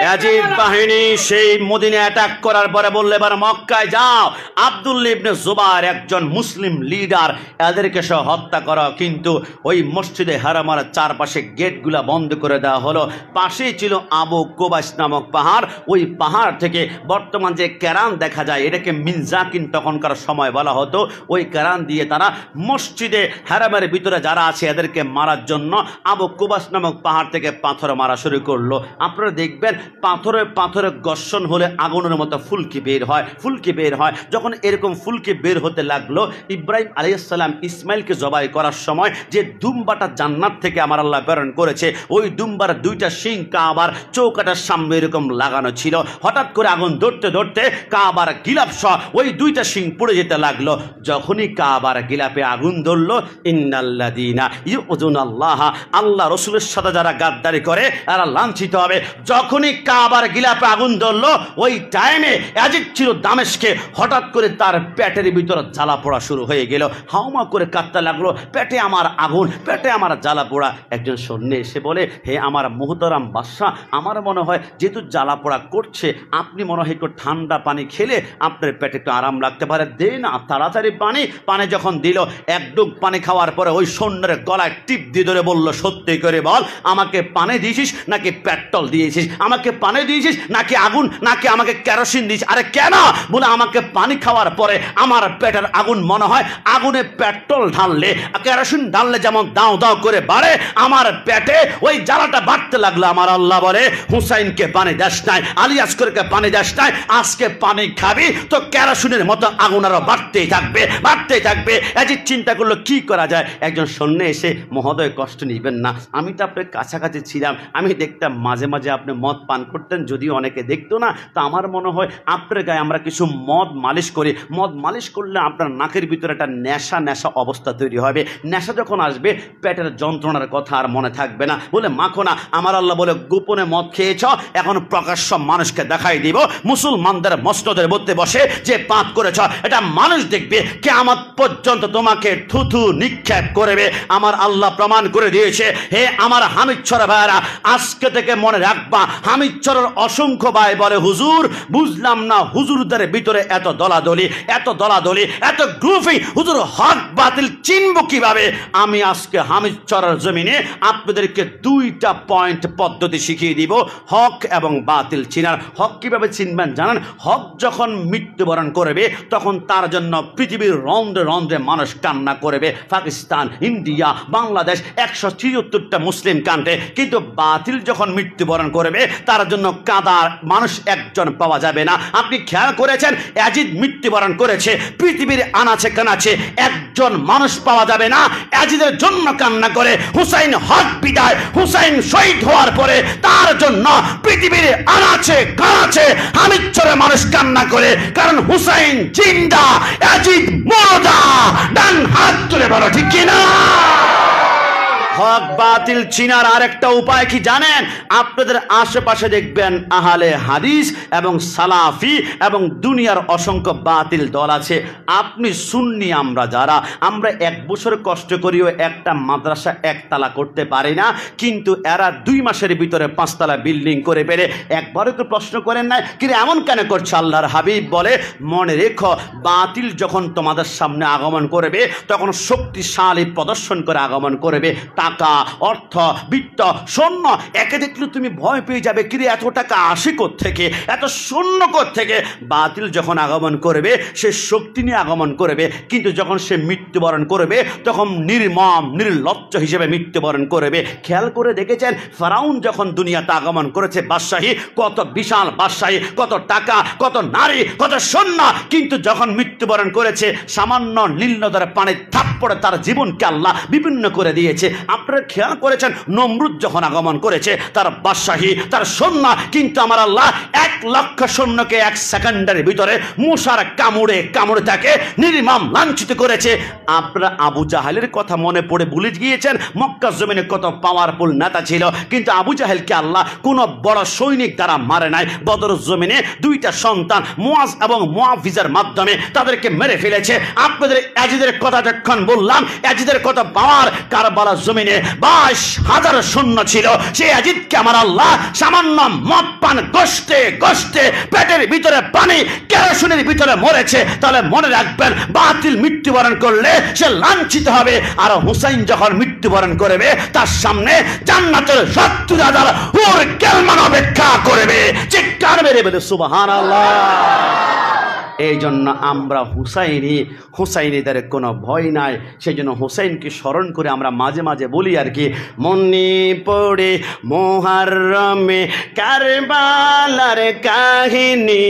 ইয়াজিদ বাহিনী সেই মদিনা অ্যাটাক করার পরে বললে এবার মক্কায় যাও, আব্দুল্লাহ ইবনে জুবায়ের একজন মুসলিম লিডার, এদেরকে সহ হত্যা করো। কিন্তু ওই মসজিদে হারামার চারপাশে গেটগুলা বন্ধ করে দেওয়া হলো। পাশেই ছিল আবু কুবাইস নামক পাহাড়। ওই পাহাড় থেকে বর্তমান যে কেরান দেখা যায়, এটাকে মিনজাকিন তখনকার সময় বলা হতো। ওই কেরান দিয়ে তারা মসজিদে হারামের ভিতরে যারা আছে এদেরকে মারার জন্য আবু কুবাইস নামক পাহাড় থেকে পাথর মারা শুরু করলো। আপনারা দেখবেন পাথরে পাথরে ঘর্ষণ হলে আগুনের মতো ফুলকি বের হয়, ফুলকি বের হয়। যখন এরকম ফুলকি বের হতে লাগলো, ইব্রাহিম আলাইহিস সালাম ইসমাইলকে জবাই করার সময় যে দুম্বাটা জান্নাত থেকে আমার আল্লাহ প্রেরণ করেছে, ওই দুম্বার দুইটা শিং কাবার চৌকাটার সামনে এরকম লাগানো ছিল। হঠাৎ করে আগুন ধরতে ধরতে কাবার গিলাপ সহ ওই দুইটা শিং পড়ে যেতে লাগলো। যখনই কাবার গিলাপে আগুন ধরলো, ইন্নাল্লাযীনা ইউযুনাল্লাহ, আল্লাহ রসুলের সাথে যারা গাদ্দারি করে তারা লাঞ্ছিত হবে। যখনই কাবার গিলাপে আগুন ধরলো, ওই টাইমে ইয়াজিদ ছিল দামেস্কে। হঠাৎ করে তার পেটের ভিতর জ্বালা পোড়া শুরু হয়ে গেল, হাউমা করে কাঁদতে লাগলো, পেটে আমার আগুন, পেটে আমার জ্বালা পোড়া। একজন সৈন্য এসে বলে, হে আমার মুহতারাম বাদশা, আমার মনে হয় যেহেতু জ্বালা পোড়া করছে, আপনি মনে হয় একটু ঠান্ডা পানি খেলে আপনার পেটে একটু আরাম লাগতে পারে, দে না তাড়াতাড়ি পানি। পানি যখন দিল, এক ডুব পানি খাওয়ার পরে ওই সৈন্যের গলায় টিপ দিয়ে ধরে বলল, সত্যি করে বল, আমাকে পানি দিয়েছিস নাকি পেট্রোল দিয়েছিস? আমাকে পানি দিয়েছিস নাকি আগুন, নাকি আমাকে কেরোসিন দিয়েছিস? আরে কেন? বলে আমাকে পানি খাওয়ার পরে আমার পেটের আগুন মনে হয় আগুনে পেট্রোল ঢাললে, কেরোসিন ঢাললে যেমন দাও দাও করে বাড়ে, আমার পেটে ওই জ্বালাটা বাড়তে লাগলো। আমার আল্লাহ বলে, হুসাইনকে পানি দাস নাই, আলী আসগরকে পানি দাস নাই, আজকে পানি খাবি তো কেরোসিনের মতো আগুন আরো বাড়তেই থাকবে, বাড়তেই থাকবে। ইয়াজিদ চিন্তা করলো কি করা যায়। একজন সৈন্য এসে, মহোদয় কষ্ট নিবেন না, আমি তো আপনার কাছাকাছি ছিলাম, আমি দেখতাম মাঝে মাঝে আপনি মদ পান করতেন, যদিও অনেকে দেখতো না, তো আমার মনে হয় আপনার গায়ে আমরা কিছু মদ মালিশ করি। মদ মালিশ করলে আপনার নাকের ভিতরে একটা নেশা নেশা অবস্থা তৈরি হবে। নেশা যখন আসবে, পেটের যন্ত্রণার কথা আর মনে থাকবে না। বলে মাখো না। আমার আল্লাহ বলে, গোপনে মদ খেয়েছ, এখন প্রকাশ্য মানুষকে দেখাই দিব। মুসলমানদের মসনদের মধ্যে বসে যে পাপ করেছ, এটা মানুষ দেখবে, কিয়ামত পর্যন্ত তোমাকে থুথু নিক্ষেপ করবে। আমার আল্লাহ প্রমাণ করে দিয়েছে। হে আমার হামিদছড়া ভাইরা, আজকে থেকে মনে রাখবা, হামিদছড়ার অসংখ্য ভাই বলে, হুজুর বুঝলাম না হুজুরদের ভিতরে এত দলাদলি, এত দলাদলি, এত গ্রুপিং, হুজুর হক বাতিল চিনব কিভাবে? আমি আজকে হামিদছড়ার জমিনে আপনাদেরকে দুইটা পয়েন্ট পদ্ধতি শিখিয়ে দিব হক এবং বাতিল চিনার। হক কিভাবে চিনবেন জানেন? হক যখন মৃত্যুবরণ করবে, তখন তার জন্য পৃথিবীর রন্ধ্রে রন্ধ্রে মানুষ কান্না করবে। পাকিস্তান, ইন্ডিয়া, বাংলাদেশ, 173টা মুসলিম কান্ট্রি। কিন্তু বাতিল যখন মৃত্যুবরণ করবে, তার জন্য কাদার মানুষ একজন পাওয়া যাবে না। আপনি খেয়াল করেছেন, ইয়াজিদ মৃত্যুবরণ করেছে, পৃথিবীর আনাচে কানাচে একজন মানুষ পাওয়া যাবে না ইয়াজিদের জন্য কান্না করে। হুসাইন হক বিদায়, হুসাইন শহীদ হওয়ার পরে তার জন্য পৃথিবীর আনাচে কানাচে হামিদছড়ে মানুষ কান্না করে, কারণ হুসাইন জিন্দা, ইয়াজিদ মুর্দা। ডান হাত তুলে বলো ঠিক কিনা? হক বাতিল চিনার আরেকটা উপায় কি জানেন? আপনাদের আশেপাশে দেখবেন আহলে হাদিস এবং সালাফি এবং দুনিয়ার অসংখ্য বাতিল দল আছে। আপনি সুন্নি, আমরা যারা, আমরা 1 বছর কষ্ট করিও একটা মাদ্রাসা একতলা করতে পারি না, কিন্তু এরা 2 মাসের ভিতরে 5 তলা বিল্ডিং করে পেরে। একবারও তো প্রশ্ন করেন না, কিন্তু এমন কেন করছে? আল্লাহর হাবিব বলে, মনে রেখো, বাতিল যখন তোমাদের সামনে আগমন করবে, তখন শক্তিশালী প্রদর্শন করে আগমন করবে। টাকা, অর্থ, বিত্ত, স্বর্ণ, একে দেখলে তুমি ভয় পেয়ে যাবে, কিরে এত টাকা আসে থেকে, এত শূন্য থেকে। বাতিল যখন আগমন করবে সে শক্তি নিয়ে আগমন করবে, কিন্তু যখন সে মৃত্যুবরণ করবে তখন নির্মম নির্লজ্জ হিসেবে মৃত্যুবরণ করবে। খেয়াল করে দেখেছেন ফেরাউন যখন দুনিয়াতে আগমন করেছে, বাদশাহী, কত বিশাল বাদশাহী, কত টাকা, কত নারী, কত সৈন্য, কিন্তু যখন মৃত্যুবরণ করেছে সামান্য নীলনদের পানি থাপ্পড়ে তার জীবনকে আল্লাহ বিপন্ন করে দিয়েছে। আপনারা খেয়াল করেছেন নমরুদ যখন আগমন করেছে, তার বাদশাহী, তার সৈন্য, কিন্তু আমার আল্লাহ 1,00,000 সৈন্যকে 1 সেকেন্ডের ভিতরে মশার কামড়ে তাকে নির্মম লাঞ্ছিত করেছে। আপনারা আবু জাহেলের কথা মনে পড়ে ভুলে গিয়েছেন, মক্কা জমিনে কত পাওয়ারফুল নেতা ছিল, কিন্তু আবু জাহেলকে আল্লাহ কোন বড় সৈনিক দ্বারা মারে নাই। বদর জমিনে 2টা সন্তান মুআজ এবং মুআফিজের মাধ্যমে তাদেরকে মেরে ফেলেছে। আপনাদের ইয়াজিদের কথা যখন বললাম, ইয়াজিদের কত পাওয়ার, কারবালা জমিনে 22,000 সৈন্য ছিল, সেই ইয়াজিদকে আমার আল্লাহ সামান্য মদ পান গোষ্ঠে পেটের ভিতরে পানি কেরোসিনের ভিতরে মরেছে। তাহলে মনে রাখবেন, বাতিল মৃত্যুবরণ করলে সে লাঞ্ছিত হবে। আর হুসাইন যখন মৃত্যুবরণ করবে তার সামনে জান্নাতের 70,000 হুর কেলমান অপেক্ষা করবে। চিৎকার মেরে বলে সুবহানাল্লাহ। এই জন্য আমরা হুসাইনিদের কোনো ভয় নাই। সেই জন্য হুসাইনকে স্মরণ করে আমরা মাঝে মাঝে বলি আর কি, মনে পড়ে মুহররমে কারবালার কাহিনী,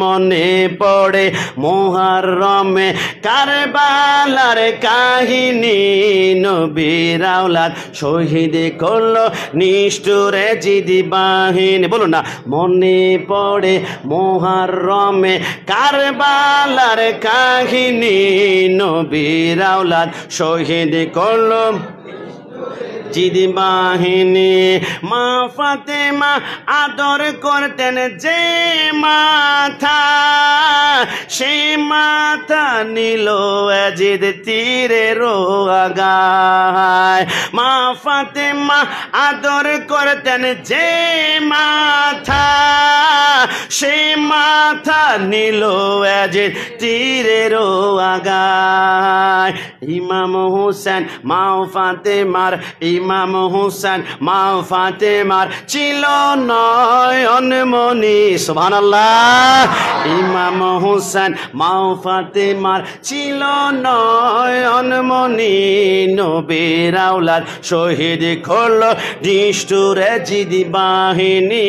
মনে পড়ে মুহররমে কারবালার কাহিনী, নবীর আওলাদ শহীদ করলো নিষ্ঠুরে জিদি বাহিনী। বলুন না, মনে পড়ে মুহররমে কারবালার কাহিনী, নবীর আওলাদ শহীদ করলো জিদি বাহিনী। মা ফাতেমা আদর করতেন যে মাথা, সেই মাথা নিল ইয়াজিদ তীরের আগায়। মা ফাতেমা আদর করতেন যে মাথা, সেই মাথা নিল ইয়াজিদ তীরের আগায়। ইমাম হোসেন মা ফাতেমার, ইমাম হোসেন মা ফাতেমার ছিল নয়নমণি। সুবহানাল্লাহ। ইমাম হোসেন মা ফাতেমার ছিল নয়নমণি, নবীর আওলাদ শহীদ করলো নিষ্ঠুরে জিদি বাহিনী,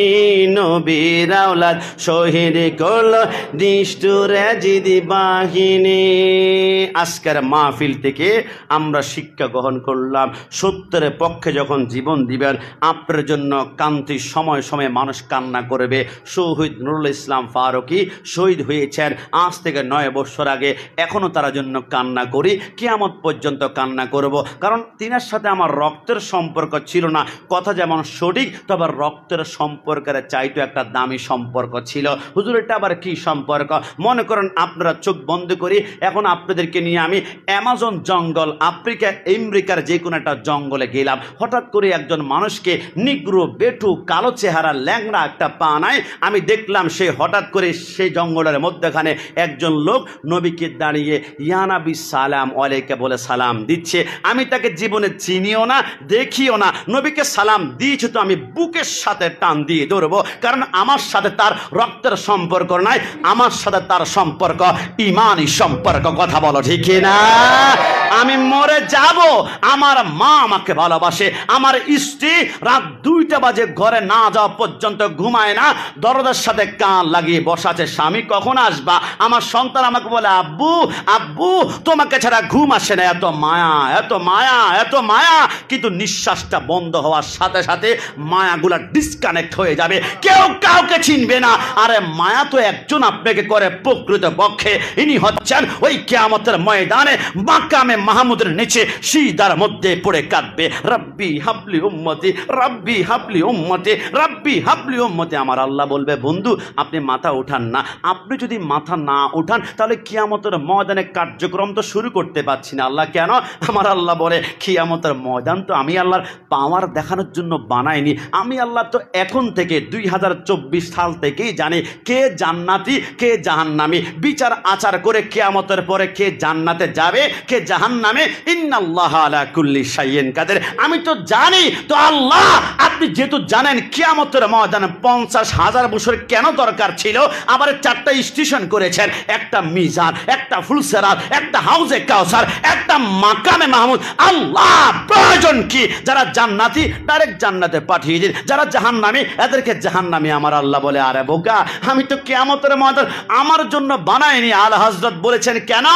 নবীর আওলাদ শহীদ করলো নিষ্ঠুরে জিদি বাহিনী। আজকের মাহফিল থেকে আমরা শিক্ষা গ্রহণ করলাম, সত্যের পক্ষে যখন জীবন দিবেন আপনার জন্য কান্তি সময় সময়ে মানুষ কান্না করবে। শহীদ নুরুল ইসলাম ফারুকী শহীদ হয়েছেন আজ থেকে 9 বছর আগে, এখনও তার জন্য কান্না করি, কিয়ামত পর্যন্ত কান্না করব। কারণ তিনার সাথে আমার রক্তের সম্পর্ক ছিল না, কথা যেমন সঠিক, তবে রক্তের সম্পর্কের চাইতো একটা দামি সম্পর্ক ছিল। হুজুর এটা আবার কি সম্পর্ক? মনে করেন আপনারা চোখ বন্ধ করি, এখন আপনাদেরকে নিয়ে আমি অ্যামাজন জঙ্গল, আমেরিকার যে কোনো একটা জঙ্গলে গেলাম, হঠাৎ করে একজন মানুষকে নিগ্রো, বেটু, কালো চেহারা, ল্যাংড়া একটা পা নাই, আমি দেখলাম সে হঠাৎ করে সেই জঙ্গলের মধ্যখানে একজন লোক নবীকে দাঁড়িয়ে ইয়া নবী সালাম আলাইকা বলে সালাম দিচ্ছে। আমি তাকে জীবনে চিনিও না, দেখিও না, নবীকে সালাম দিয়েছে তো আমি বুকের সাথে টান দিয়ে ধরবো, কারণ আমার সাথে তার রক্তের সম্পর্ক নাই, আমার সাথে তার সম্পর্ক ইমানি সম্পর্ক। কথা বলো ঠিক না? আমি মরে যাব, আমার মা আমাকে ভালোবাসে, আমার স্ত্রী রাত 2টা বাজে ঘরে না যাওয়া পর্যন্ত ঘুমায় না, দরজার সাথে কান লাগিয়ে বসাছে, স্বামী কখন আসবা? আমার সন্তান আমাকে বলে আব্বু আব্বু তোমাকে ছাড়া ঘুম আসে না, এত মায়া এত মায়া এত মায়া। কিন্তু নিঃশ্বাসটা বন্ধ হওয়ার সাথে সাথে মায়াগুলা ডিসকানেক্ট হয়ে যাবে, কেউ কাউকে চিনবে না। আরে মায়া তো একজন আপনাকে করে প্রকৃত পক্ষে, ইনি হচ্ছেন ওই কিয়ামতের ময়দানে মাকামে মাহমুদের নিচে সিজদার মধ্যে পড়ে কাঁদবে, রব্বি হাবলি উম্মতি, রব্বি হাবলি উম্মতি, রব্বি হাবলি উম্মতি। আমার আল্লাহ বলবে, বন্ধু আপনি মাথা উঠান না, আপনি যদি মাথা না উঠান তাহলে কিয়ামতের ময়দানে কার্যক্রম তো শুরু করতে পারছি না। আল্লাহ কেন? আমার আল্লাহ বলে, কিয়ামতের ময়দান তো আমি আল্লাহর পাওয়ার দেখানোর জন্য বানাইনি, আমি আল্লাহ তো এখন থেকে 2024 সাল থেকেই জানি কে জান্নাতি কে জাহান্নামী। বিচার আচার করে কিয়ামতের পরে কে জান্নাতে যাবে কে জাহান জাহান্নামে, ইন্নাল্লাহা আলা কুল্লি শাইইন কাদির। আমি তো জানি তো আল্লাহ, আপনি যেহেতু জানেন কিয়ামতের ময়দানে 50,000 বছর কেন দরকার ছিল, আবার 4টা স্টেশন করেছেন, একটা মিজান, একটা ফুলসেরাত, একটা হাউজে কাউসার, একটা মাকামে মাহমুদ। আল্লাহ প্রয়োজন কি? যারা জান্নাতি ডাইরেক্ট জান্নাতে পাঠিয়ে দিন, যারা জাহান্নামী এদেরকে জাহান্নামী। আমার আল্লাহ বলে, আরে বোকা, আমি তো কিয়ামতের ময়দান আমার জন্য বানাইনি। আল হযরত বলেছেন কেন?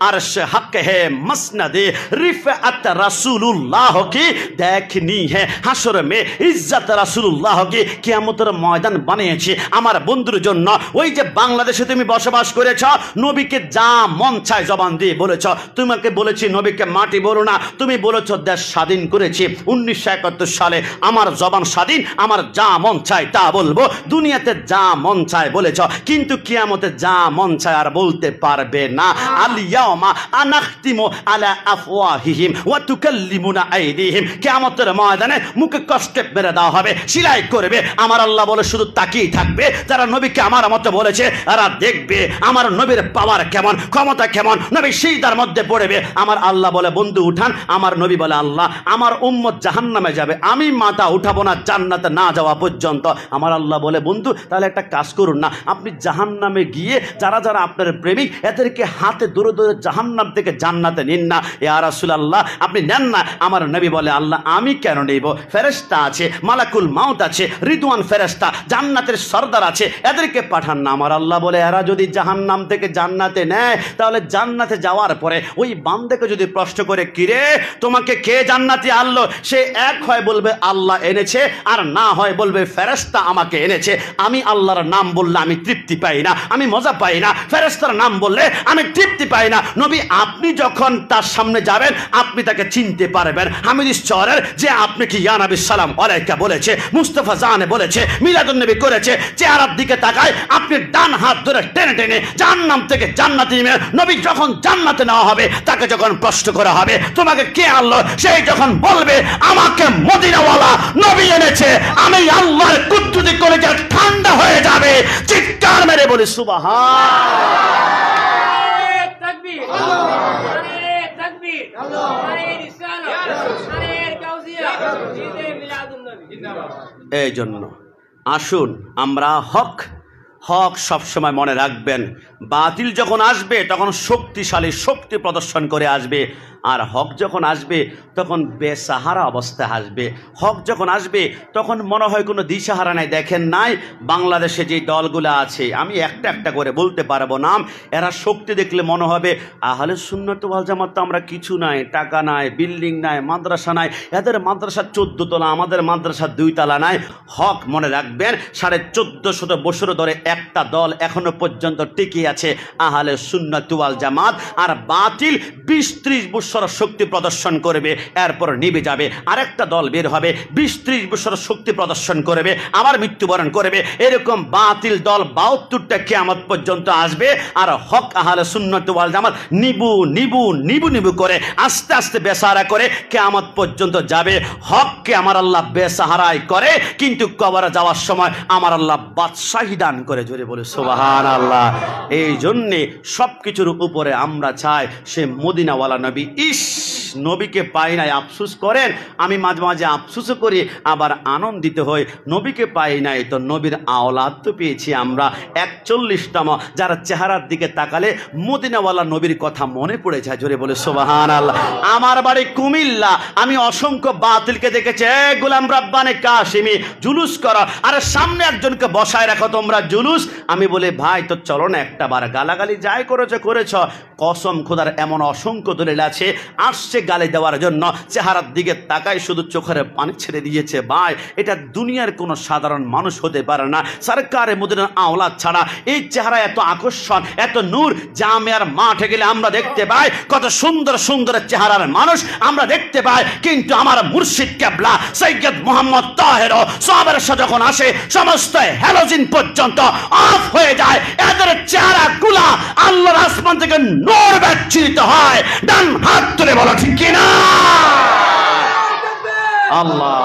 আরশ হক হে মসনদে রিফাত রাসূলুল্লাহ কি দেখনি হে, হাসর মে ইজ্জত রাসূলুল্লাহ কি কিয়ামতের ময়দান বানিয়েছি আমার বন্ধুর জন্য। ওই যে বাংলাদেশে তুমি বসবাস করেছ, নবীকে যা মন চায় জবান দিয়ে বলেছ। তোমাকে বলেছি নবীকে মাটি বলো না, তুমি বলেছ দেশ স্বাধীন করেছি 1971 সালে। আমার জবান স্বাধীন, আমার যা মন চায় তা বলবো। দুনিয়াতে যা মন চায় বলেছ, কিন্তু কিয়ামতে যা মন চায় আর বলতে পারবে না। আল ইয়াউমা আনাখতিমু আলা আফওয়াহিহিম ওয়া তুকাল্লিমুনা আইদিহিম। কিয়ামতের ময়দানে মুখে কষ্টে মেরে দেওয়া হবে, সিলাই করবে। আমার আল্লাহ বলে শুধু তাকিয়ে থাকবে যারা নবীকে আমার মতো বলেছে, এরা দেখবে আমার নবীর পাওয়ার কেমন, ক্ষমতা কেমন। নবী সিজদার মধ্যে পড়বে। আমার আল্লাহ বলে, বন্ধু উঠান। আমার নবী বলে, আল্লাহ আমার উম্মত জাহান্নামে যাবে, আমি মাথা উঠাবো না জান্নাতে না যাওয়া পর্যন্ত। আমার আল্লাহ বলে, বন্ধু তাহলে একটা কাজ করুন না, আপনি জাহান্নামে গিয়ে যারা যারা আপনার প্রেমিক এদেরকে হাতে দূরে দূরে জাহান্নাম থেকে জান্নাতে নিন না। ইয়া রাসূলুল্লাহ আপনি নেন না। আমার নবী বলে, আল্লাহ আমি কেন নেব? ফেরেশতা আছে, মালাকুল মাউত আছে, রিদওয়ান ফেরেশতা, জান্নাতের সরদার আছে, এদেরকে পাঠান না। আমার আল্লাহ বলে, এরা যদি জাহান্নাম থেকে জান্নাতে নেয়, তাহলে জান্নাতে যাওয়ার পরে ওই বান্দাকে যদি প্রশ্ন করে, কিরে তোমাকে কে জান্নাতে আনলো, সে এক হয় বলবে আল্লাহ এনেছে, আর না হয় বলবে ফেরেশতা আমাকে এনেছে। আমি আল্লাহর নাম বললে আমি তৃপ্তি পাই না, আমি মজা পাই না। ফেরেশতার নাম বললে আমি তৃপ্তি পাই না। নবী আপনি যখন তার সামনে যাবেন, আপনি তাকে চিনতে পারবেন। হামিদ ঈশ্বরের যে আপনি কি ইয়া নবী সালাম আলাইকা বলেছে, মুস্তাফা জানে বলেছে, মিলাদুন নবী করেছে, চেহারার দিকে তাকায় আপনি ডান হাত ধরে টেনে টেনে জাহান্নাম থেকে জান্নাতে নেবেন। নবী যখন জান্নাতে নেওয়া হবে, তাকে যখন প্রশ্ন করা হবে তোমাকে কে আনলো, সেই যখন বলবে আমাকে মদিনাওয়ালা নবী এনেছে, আমি আল্লাহর কুদরতি কলেজে ঠান্ডা হয়ে যাবে। চিৎকার মেরে বলি সুবহান। এই জন্য আসুন আমরা হক হক সবসময় মনে রাখবেন। বাতিল যখন আসবে তখন শক্তিশালী শক্তি প্রদর্শন করে আসবে, আর হক যখন আসবে তখন বেসাহারা অবস্থায় আসবে। হক যখন আসবে তখন মনে হয় কোনো দিশাহারা নাই। দেখেন নাই বাংলাদেশে যে দলগুলো আছে, আমি একটা একটা করে বলতে পারবো নাম, এরা শক্তি দেখলে মনে হবে আহলে সুন্নাত ওয়াল জামাত তো আমরা কিছু নাই, টাকা নাই, বিল্ডিং নাই, মাদ্রাসা নাই। এদের মাদ্রাসা 14 তলা, আমাদের মাদ্রাসা 2 তলা নাই। হক মনে রাখবেন 1450 বছর ধরে একটা দল এখনো পর্যন্ত টিকে আছে, আহলে সুন্নাত ওয়াল জামাত। আর বাতিল 20-30 বছর শক্তি প্রদর্শন করবে, এরপর নিভে যাবে। আরেকটা দল বের হবে 20-30 বছর শক্তি প্রদর্শন করবে, আবার মৃত্যুবরণ করবে। এরকম বাতিল দল 72টা কিয়ামত পর্যন্ত আসবে। আর হক আহলে সুন্নাত ওয়াল জামাত নিবু নিবু নিবু নিবু করে আস্তে আস্তে বেসাহারা করে কিয়ামত পর্যন্ত যাবে। হককে আমার আল্লাহ বেসাহারাই করে, কিন্তু কবরে যাওয়ার সময় আমার আল্লাহ বাদশাহী দান করে। জোরে বলে সুবহানাল্লাহ। এই জন্যে সব কিছুর উপরে আমরা চাই সে মদিনাওয়ালা নবী। ইস নবীকে পাই নাই আফসোস করেন, আমি মাঝে মাঝে আফসোসও করি, আবার আনন্দিত হই। নবীকে পাই নাই তো নবীর আওলাদ তো পেয়েছি আমরা 41তম, যার চেহারার দিকে তাকালে মদিনাওয়ালা নবীর কথা মনে পড়ে যায়। জোরে বলে সুবহানাল্লাহ। আমার বাড়ি কুমিল্লা, আমি অসংখ্য বাতিলকে দেখেছি, গোলাম রাব্বানি কাশিমি জুলুস করো, আরে সামনে একজনকে বসায় রাখো তোমরা জুলুস। আমি বলি ভাই তো চলো না একটা বার, গালাগালি যাই করেছো করেছ, কসম খোদার এমন অসংখ্য দলিল আছে আসছে গালি দেওয়ার জন্য, চেহারার দিকে তাকাই শুধু চোখের পানি ছেড়ে দিয়েছে। ভাই এটা দুনিয়ার কোনো সাধারণ মানুষ হতে পারে না, সরকারে মদিনার আওলাদ ছাড়া। এই চেহারা এত আকর্ষণ, এত নূর, জামিয়ার মাঠে গেলে আমরা দেখতে পাই কত সুন্দর সুন্দর চেহারার মানুষ আমরা দেখতে পাই, কিন্তু আমার মুর্শিদ কেবলা সৈয়দ মোহাম্মদ তাহের সাহাবের সাথে যখন আসে সমস্ত হ্যালোজিন পর্যন্ত অফ হয়ে যায়। এদের চেহারা গুলা আল্লাহর আসমান থেকে নূর বিচ্ছুরিত হয়। ডান হাত তুলে বলো ঠিক কিনা? আল্লাহ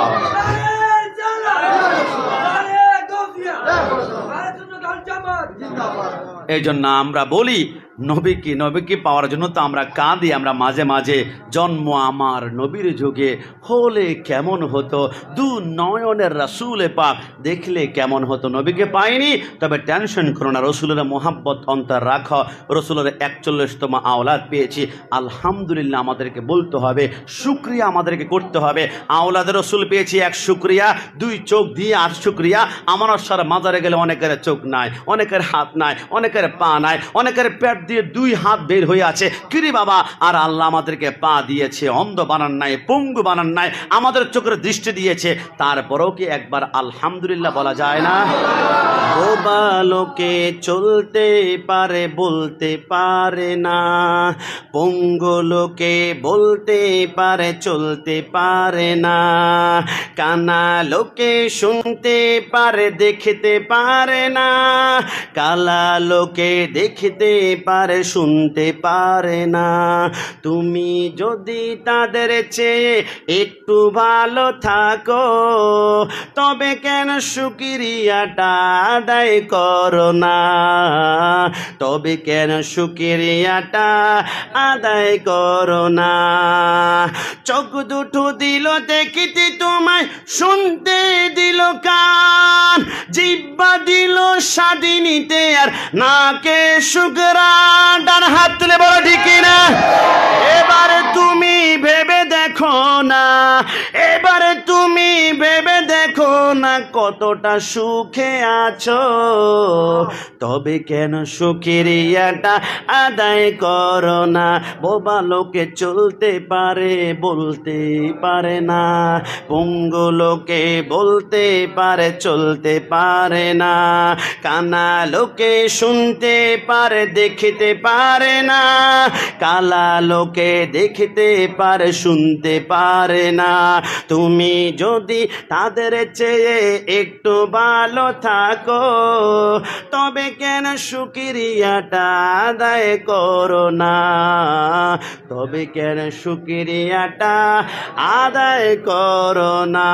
এই জন্য আমরা বলি নবীকে পাওয়ার জন্য তো আমরা কাঁদি, আমরা মাঝে মাঝে জন্ম আমার নবীর যুগে হলে কেমন হতো, দু নয়নের রাসূলে পাক দেখলে কেমন হতো। নবীকে পাইনি, তবে টেনশন করো না, রসুলের মোহাব্বত অন্তর রাখো, রসুলের 41তম আওলাদ পেয়েছি আলহামদুলিল্লাহ। আমাদেরকে বলতে হবে, শুকরিয়া আমাদেরকে করতে হবে। আওলাদের রসুল পেয়েছি, এক শুকরিয়া, দুই চোখ দিয়ে আর শুকরিয়া। আমার সারা মাজারে গেলে অনেকের চোখ নাই, অনেকের হাত নাই, অনেকের পা নাই, অনেকের পেট দিয়ে দুই হাত বের হয়ে আছে, কিরে বাবা। আর আল্লাহ আমাদেরকে পা দিয়েছে, অন্ধ বানান নাই, পঙ্গু বানান নাই, আমাদের চোখের দৃষ্টি দিয়েছে, তারপরেও কি একবার আলহামদুলিল্লাহ বলা যায় না? বোবা লোকে চলতে পারে বলতে পারে না, পঙ্গু লোকে বলতে পারে চলতে পারে না, কানা লোকে শুনতে পারে দেখতে পারে না, কালা লোকে দেখতে পারে শুনতে পারে না। তুমি যদি তাদের চেয়ে একটু ভালো থাকো, তবে কেন শুকরিয়াটা আদায় করো না, তবে কেন শুকরিয়াটা আদায় করো না। চোখ দুটো দিল দেখিতে তোমায়, শুনতে দিল কান, জিহ্বা দিল স্বাধীনিতে আর নাকে শুকরান। ডান হাত তুলে বলো ঠিক না? এবারে তুমি ভেবে দেখো না, এবারে তুমি ভেবে দেখো না কতটা সুখে আছো, তবে কেন শুকরিয়াটা আদায় করো না। বোবা লোকে চলতে পারে বলতে পারে না, পঙ্গু লোকে বলতে পারে চলতে পারে না, কানা লোকে শুনতে পারে দেখতে পারে না, কালা লোকে দেখতে পারে শুনতে পারে না। তুমি যদি তাদের চেয়ে একটু ভালো থাকো, তবে কেন শুকরিয়াটা আদায় করো না, তবে কেন শুকরিয়াটা আদায় করো না।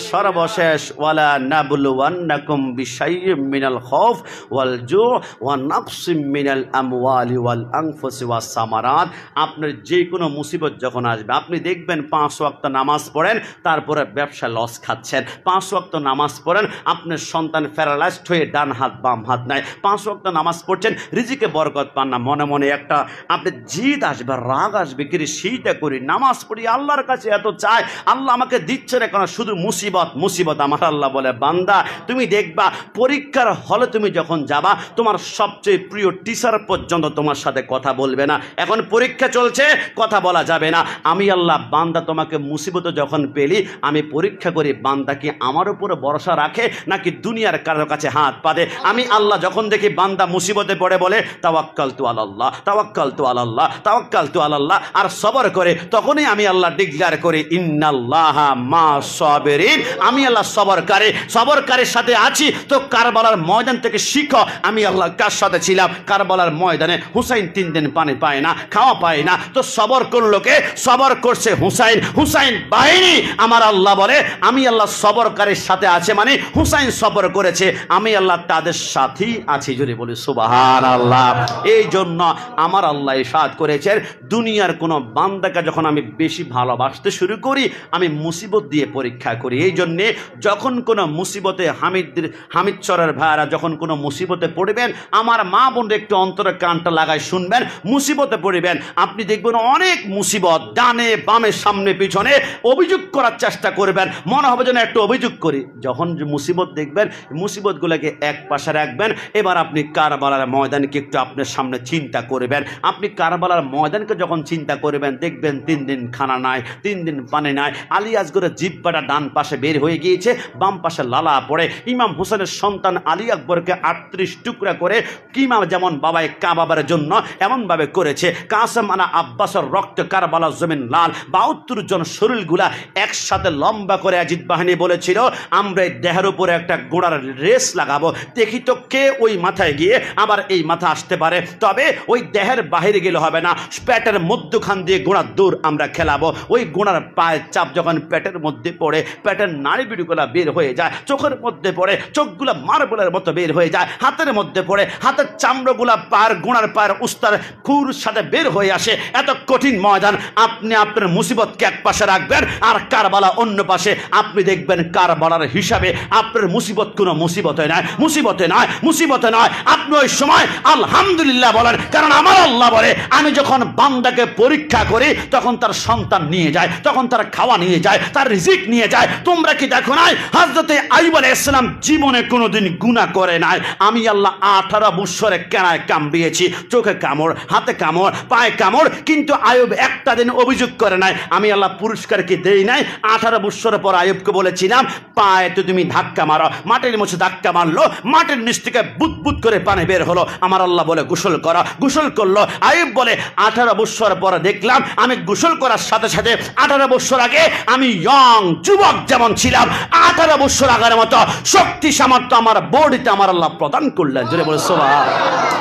সর্বশেষ, ওয়ালা নাবলুওয়ান্নাকুম বিশাইয়্যিম মিনাল খাউফ ওয়াল জু' ওয়া নাকসিম মিনাল আমওয়ালি ওয়াল আনফুসি ওয়াস সামারাত। আপনার যে কোনো মুসিবত যখন আসবে, আপনি দেখবেন 5 ওয়াক্ত নামাজ পড়েন, তারপরে ব্যবসা লস খাচ্ছেন। 5 ওয়াক্ত নামাজ পড়েন, আপনার সন্তান প্যারালাইজড হয়ে ডান হাত বাম হাত নাই। 5 ওয়াক্ত নামাজ পড়ছেন, রিজিকে বরকত পান না, মনে মনে একটা আপনি জিদ আসবে, রাগ আসবে, কি সেইটা করি, নামাজ পড়ি, আল্লাহর কাছে এত চাই, আল্লাহ আমাকে দিচ্ছে না কেন, শুধু মুসিবত মুসিবত। আমার আল্লাহ বলে, বান্দা তুমি দেখবা পরীক্ষার হলে তুমি যখন যাবা, তোমার সবচেয়ে প্রিয় টিচার পর্যন্ত তোমার সাথে কথা বলবে না। এখন পরীক্ষা চলছে, কথা বলা যাবে না। আমি আল্লাহ, বান্দা তোমাকে মুসিবতে যখন পেলি, আমি পরীক্ষা করি বান্দা কি আমার উপরে ভরসা রাখে নাকি দুনিয়ার কারোর কাছে হাত পাতে। আমি আল্লাহ যখন দেখি বান্দা মুসিবতে পড়ে বলে তাওয়াক্কালতু আলাল্লাহ, তাওয়াক্কালতু আলাল্লাহ, তাওয়াক্কালতু আলাল্লাহ, আর সবর করে, তখনই আমি আল্লাহ ডিক্লেয়ার করি ইন্নাল্লাহা মা'আস সাবিরিন। আমি আল্লাহ সবরকারীর সাথে আছি। তো কারবালার ময়দান থেকে শিখো, আমি আল্লাহ কার সাথে ছিলাম। কারবালার ময়দানে হুসাইন 3 দিন পানি পায় না, খাওয়া পায় না, তো সবর করলো কে? সবর করছে হুসাইন বাহিনী। আমার আল্লাহ বলে, আমি আল্লাহ সবরকারীর সাথে আছে, মানে হুসাইন সবর করেছে, আমি আল্লাহ তাদের সাথেই আছি। জোরে বলি সুবহানাল্লাহ। এই জন্য আমার আল্লাহ ইরশাদ করেছেন, দুনিয়ার কোনো বান্দাকে যখন আমি বেশি ভালোবাসতে শুরু করি, আমি মুসিবত দিয়ে পরীক্ষা করি। এই জন্যে যখন কোনো মুসিবতে হামিদচরের ভাইয়ারা যখন কোনো মুসিবতে পড়বেন, আমার মা বোনরা একটু অন্তরে কানটা লাগায় শুনবেন। মুসিবতে পড়বেন, আপনি দেখবেন অনেক মুসিবত, ডানে বামে সামনে পিছনে, অভিযোগ করার চেষ্টা করবেন, মনে হবে যেন একটু অভিযোগ করি। যখন মুসিবত দেখবেন, মুসিবতগুলোকে এক পাশে রাখবেন। এবার আপনি কারবালার ময়দানকে একটু আপনার সামনে চিন্তা করবেন। আপনি কারবালার ময়দানকে যখন চিন্তা করবেন, দেখবেন 3 দিন খানা নাই, 3 দিন পানি নাই, আলী আসগরের জিহ্বাটা ডান পাশে বের হয়ে গিয়েছে, বাম পাশে লালা পড়ে। ইমাম হোসেনের সন্তান আলী আকবরকে 38 টুকরা করে কিমা যেমন বাবায় কাবাবার জন্য এমনভাবে করেছে, কাসেম আনা আব্বাসের রক্ত কারবালার জমিন লাল। 72 জন শরীরগুলা একসাথে লম্বা করে আজিদ বাহিনী বলেছিল, আমরা এই দেহের উপরে একটা গোড়ার রেস লাগাবো, দেখি তো কে ওই মাথায় গিয়ে আবার এই মাথা আসতে পারে। তবে ওই দেহের বাহিরে গেলে হবে না, পেটের মধ্যখান দিয়ে গোড়ার দৌড় আমরা খেলাবো। ওই গোড়ার পায়ের চাপ যখন পেটের মধ্যে পড়ে, পেটের নাড়িবিড়িগুলো বের হয়ে যায়, চোখের মধ্যে পড়ে, চোখগুলো মার্বেলের মতো বের হয়ে যায়, হাতের মধ্যে পড়ে, হাতের চামড়াগুলা পায়ের গোড়ার পায়ের উস্তার খুর সাথে বের হয়ে আসে। এত কঠিন ময়দান, আপনি আপনার মুসিবতকে এক পাশে রাখবেন আর কারবালা অন্য পাশে। আপনি দেখবেন কারবালার হিসাবে আপনার মুসিবত কোনো মুসিবতে নয়, মুসিবতে নয়, মুসিবতে নয়। আপনি ওই সময় আলহামদুলিল্লাহ বলেন, কারণ আমার আল্লাহ বলে, আমি যখন বান্দাকে পরীক্ষা করি তখন তার সন্তান নিয়ে যায়, তখন তার খাওয়া নিয়ে যায়, তার রিজিক নিয়ে যায়। তোমরা কি দেখো নাই হযরতে আইয়ুব আলাইহিস সালাম জীবনে কোনোদিন গুনাহ করে নাই। আমি আল্লাহ 18 বছরে কেনায় কামড়িয়েছি, চোখে কামড়, হাতে কামড়, পায়ে কামড়, কিন্তু আইয়ুব একটা দিন অভিযোগ করে নাই। আমি আল্লাহ পুরস্কার কি দেই নাই? 18 বছরের পর আইয়ুবকে বলেছিলাম, পায়ে তো তুমি ধাক্কা মারো, মাটির মধ্যে ধাক্কা মারলো, মাটির নিচ থেকে বুদবুদ করে পানি বের হলো। আমার আল্লাহ বলে গোসল করো, গোসল করলো। আইয়ুব বলে 18 বছর পরে দেখলাম আমি গোসল করার সাথে সাথে 18 বছর আগে আমি ইয়ং যুবক যেমন ছিলাম, 18 বছর আগের মতো শক্তি সামর্থ্য আমার বডিতে আমার আল্লাহ প্রদান করলেন। জোরে বলে সুবহানাল্লাহ।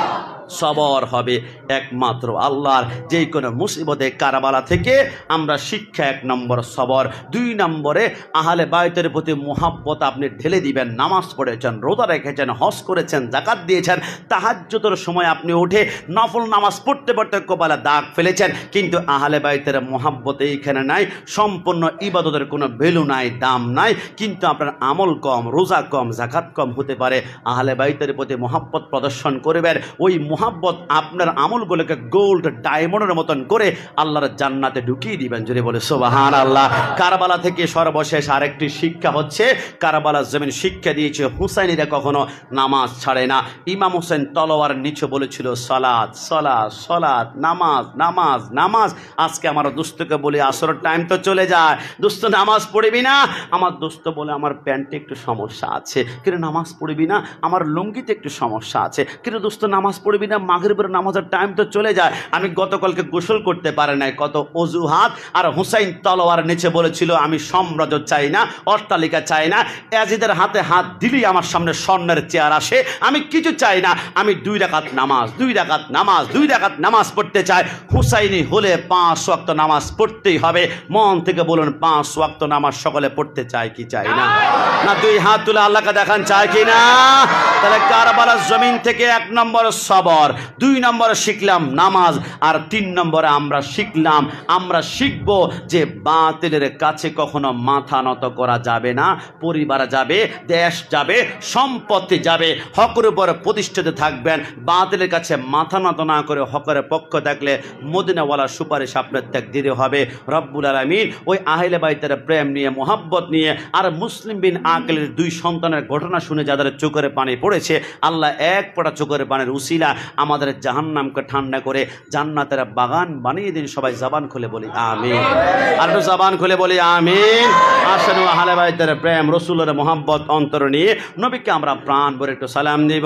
সবর হবে একমাত্র আল্লাহর। যে কোনো মুসিবতে কারবালা থেকে আমরা শিক্ষা, 1 নম্বর সবর, 2 নম্বরে আহলে বাইতের প্রতি মুহাব্বত আপনি ঢেলে দিবেন। নামাজ পড়েছেন, রোজা রেখেছেন, হজ করেছেন, যাকাত দিয়েছেন, তাহাজ্জুদের সময় আপনি উঠে নফল নামাজ পড়তে পড়তে কপালে দাগ ফেলেছেন, কিন্তু আহলে বাইতের মুহাব্বত এইখানে নাই। সম্পূর্ণ ইবাদতের কোনো ভ্যালু নাই, দাম নাই, কিন্তু আপনার আমল কম, রোজা কম, যাকাত কম হতে পারে। আহলে বাইতের প্রতি মুহাব্বত প্রদর্শন করবেন। ওই মুহাব্বত আপনার আমলগুলোকে গোল্ড ডায়মন্ডের মতন করে আল্লাহর জান্নাতে ঢুকিয়ে দিবেন। যদি বলে সুবহানাল্লাহ। কারবালা থেকে সর্বশেষ আরেকটি শিক্ষা হচ্ছে, কারবালার জমিন শিক্ষা দিয়েছে হুসাইনিরা কখনো নামাজ ছাড়ে না। ইমাম হোসেন তলোয়ার নিচে বলেছিল সালাত, সালাত, সালাত, নামাজ, নামাজ, নামাজ। আজকে আমার দোস্তকে বলি, আসরের টাইম তো চলে যায়, দোস্ত নামাজ পড়বি না? আমার দোস্ত বলে আমার প্যান্টে একটু সমস্যা আছে, কিন্তু নামাজ পড়বি না? আমার লুঙ্গিতে একটু সমস্যা আছে, কিন্তু দোস্ত নামাজ পড়বি না? মাগরিবের নামাজের টাইম তো চলে যায়, আমি গতকালকে গোসল করতে পারে নাই। কত অজুহাত। আর হুসাইন তলোয়ার নিচে বলেছিল, আমি সাম্রাজ্য চাই না, অট্টালিকা চাই না, ইয়াজিদের হাতে হাত দিলেই আমার সামনে স্বর্ণের চেয়ার আসে, আমি কিছু চাই না, আমি 2 রাকাত নামাজ, 2 রাকাত নামাজ, 2 রাকাত নামাজ পড়তে চাই। হুসাইনি হলে 5 ওয়াক্ত নামাজ পড়তেই হবে। মন থেকে বলুন, 5 ওয়াক্ত নামাজ সকলে পড়তে চায় কি চাই না? না 2 হাত তুলে আল্লাহকে দেখান, চায় কি না? তাহলে কারবালার জমিন থেকে 1 নম্বর সবর, 2 নম্বরে শিখলাম নামাজ, আর 3 নম্বরে আমরা শিখলাম, আমরা শিখব যে বাতিলের কাছে কখনো মাথা নত করা যাবে না। পরিবার যাবে, দেশ যাবে, সম্পত্তি যাবে, হকের উপর প্রতিষ্ঠিত থাকবেন। বাতিলের কাছে মাথা নত না করে হকের পক্ষ থাকলে মদিনাওয়ালা সুপারিশ আপনার ত্যাগ দিতে হবে। রব্বুল আলামিন ওই আহলে বাইতের প্রেম নিয়ে, মোহাব্বত নিয়ে, আর মুসলিম বিন আকিলের 2 সন্তানের ঘটনা শুনে যাদের চোখের পানি পড়েছে, আল্লাহ এক ফোঁটা চোখের পানির উসিলা আমাদের জাহান্নামকে ঠান্ডা করে জান্নাতের বাগান বানিয়ে দিন। সবাই জবান খুলে বলি আমিন। আর একটু জবান খুলে বলি আমিন। আসেন আহলে বাইতের প্রেম, রাসূলের মোহাব্বত অন্তর নিয়ে নবীকে আমরা প্রাণ ভরে একটু সালাম দিব।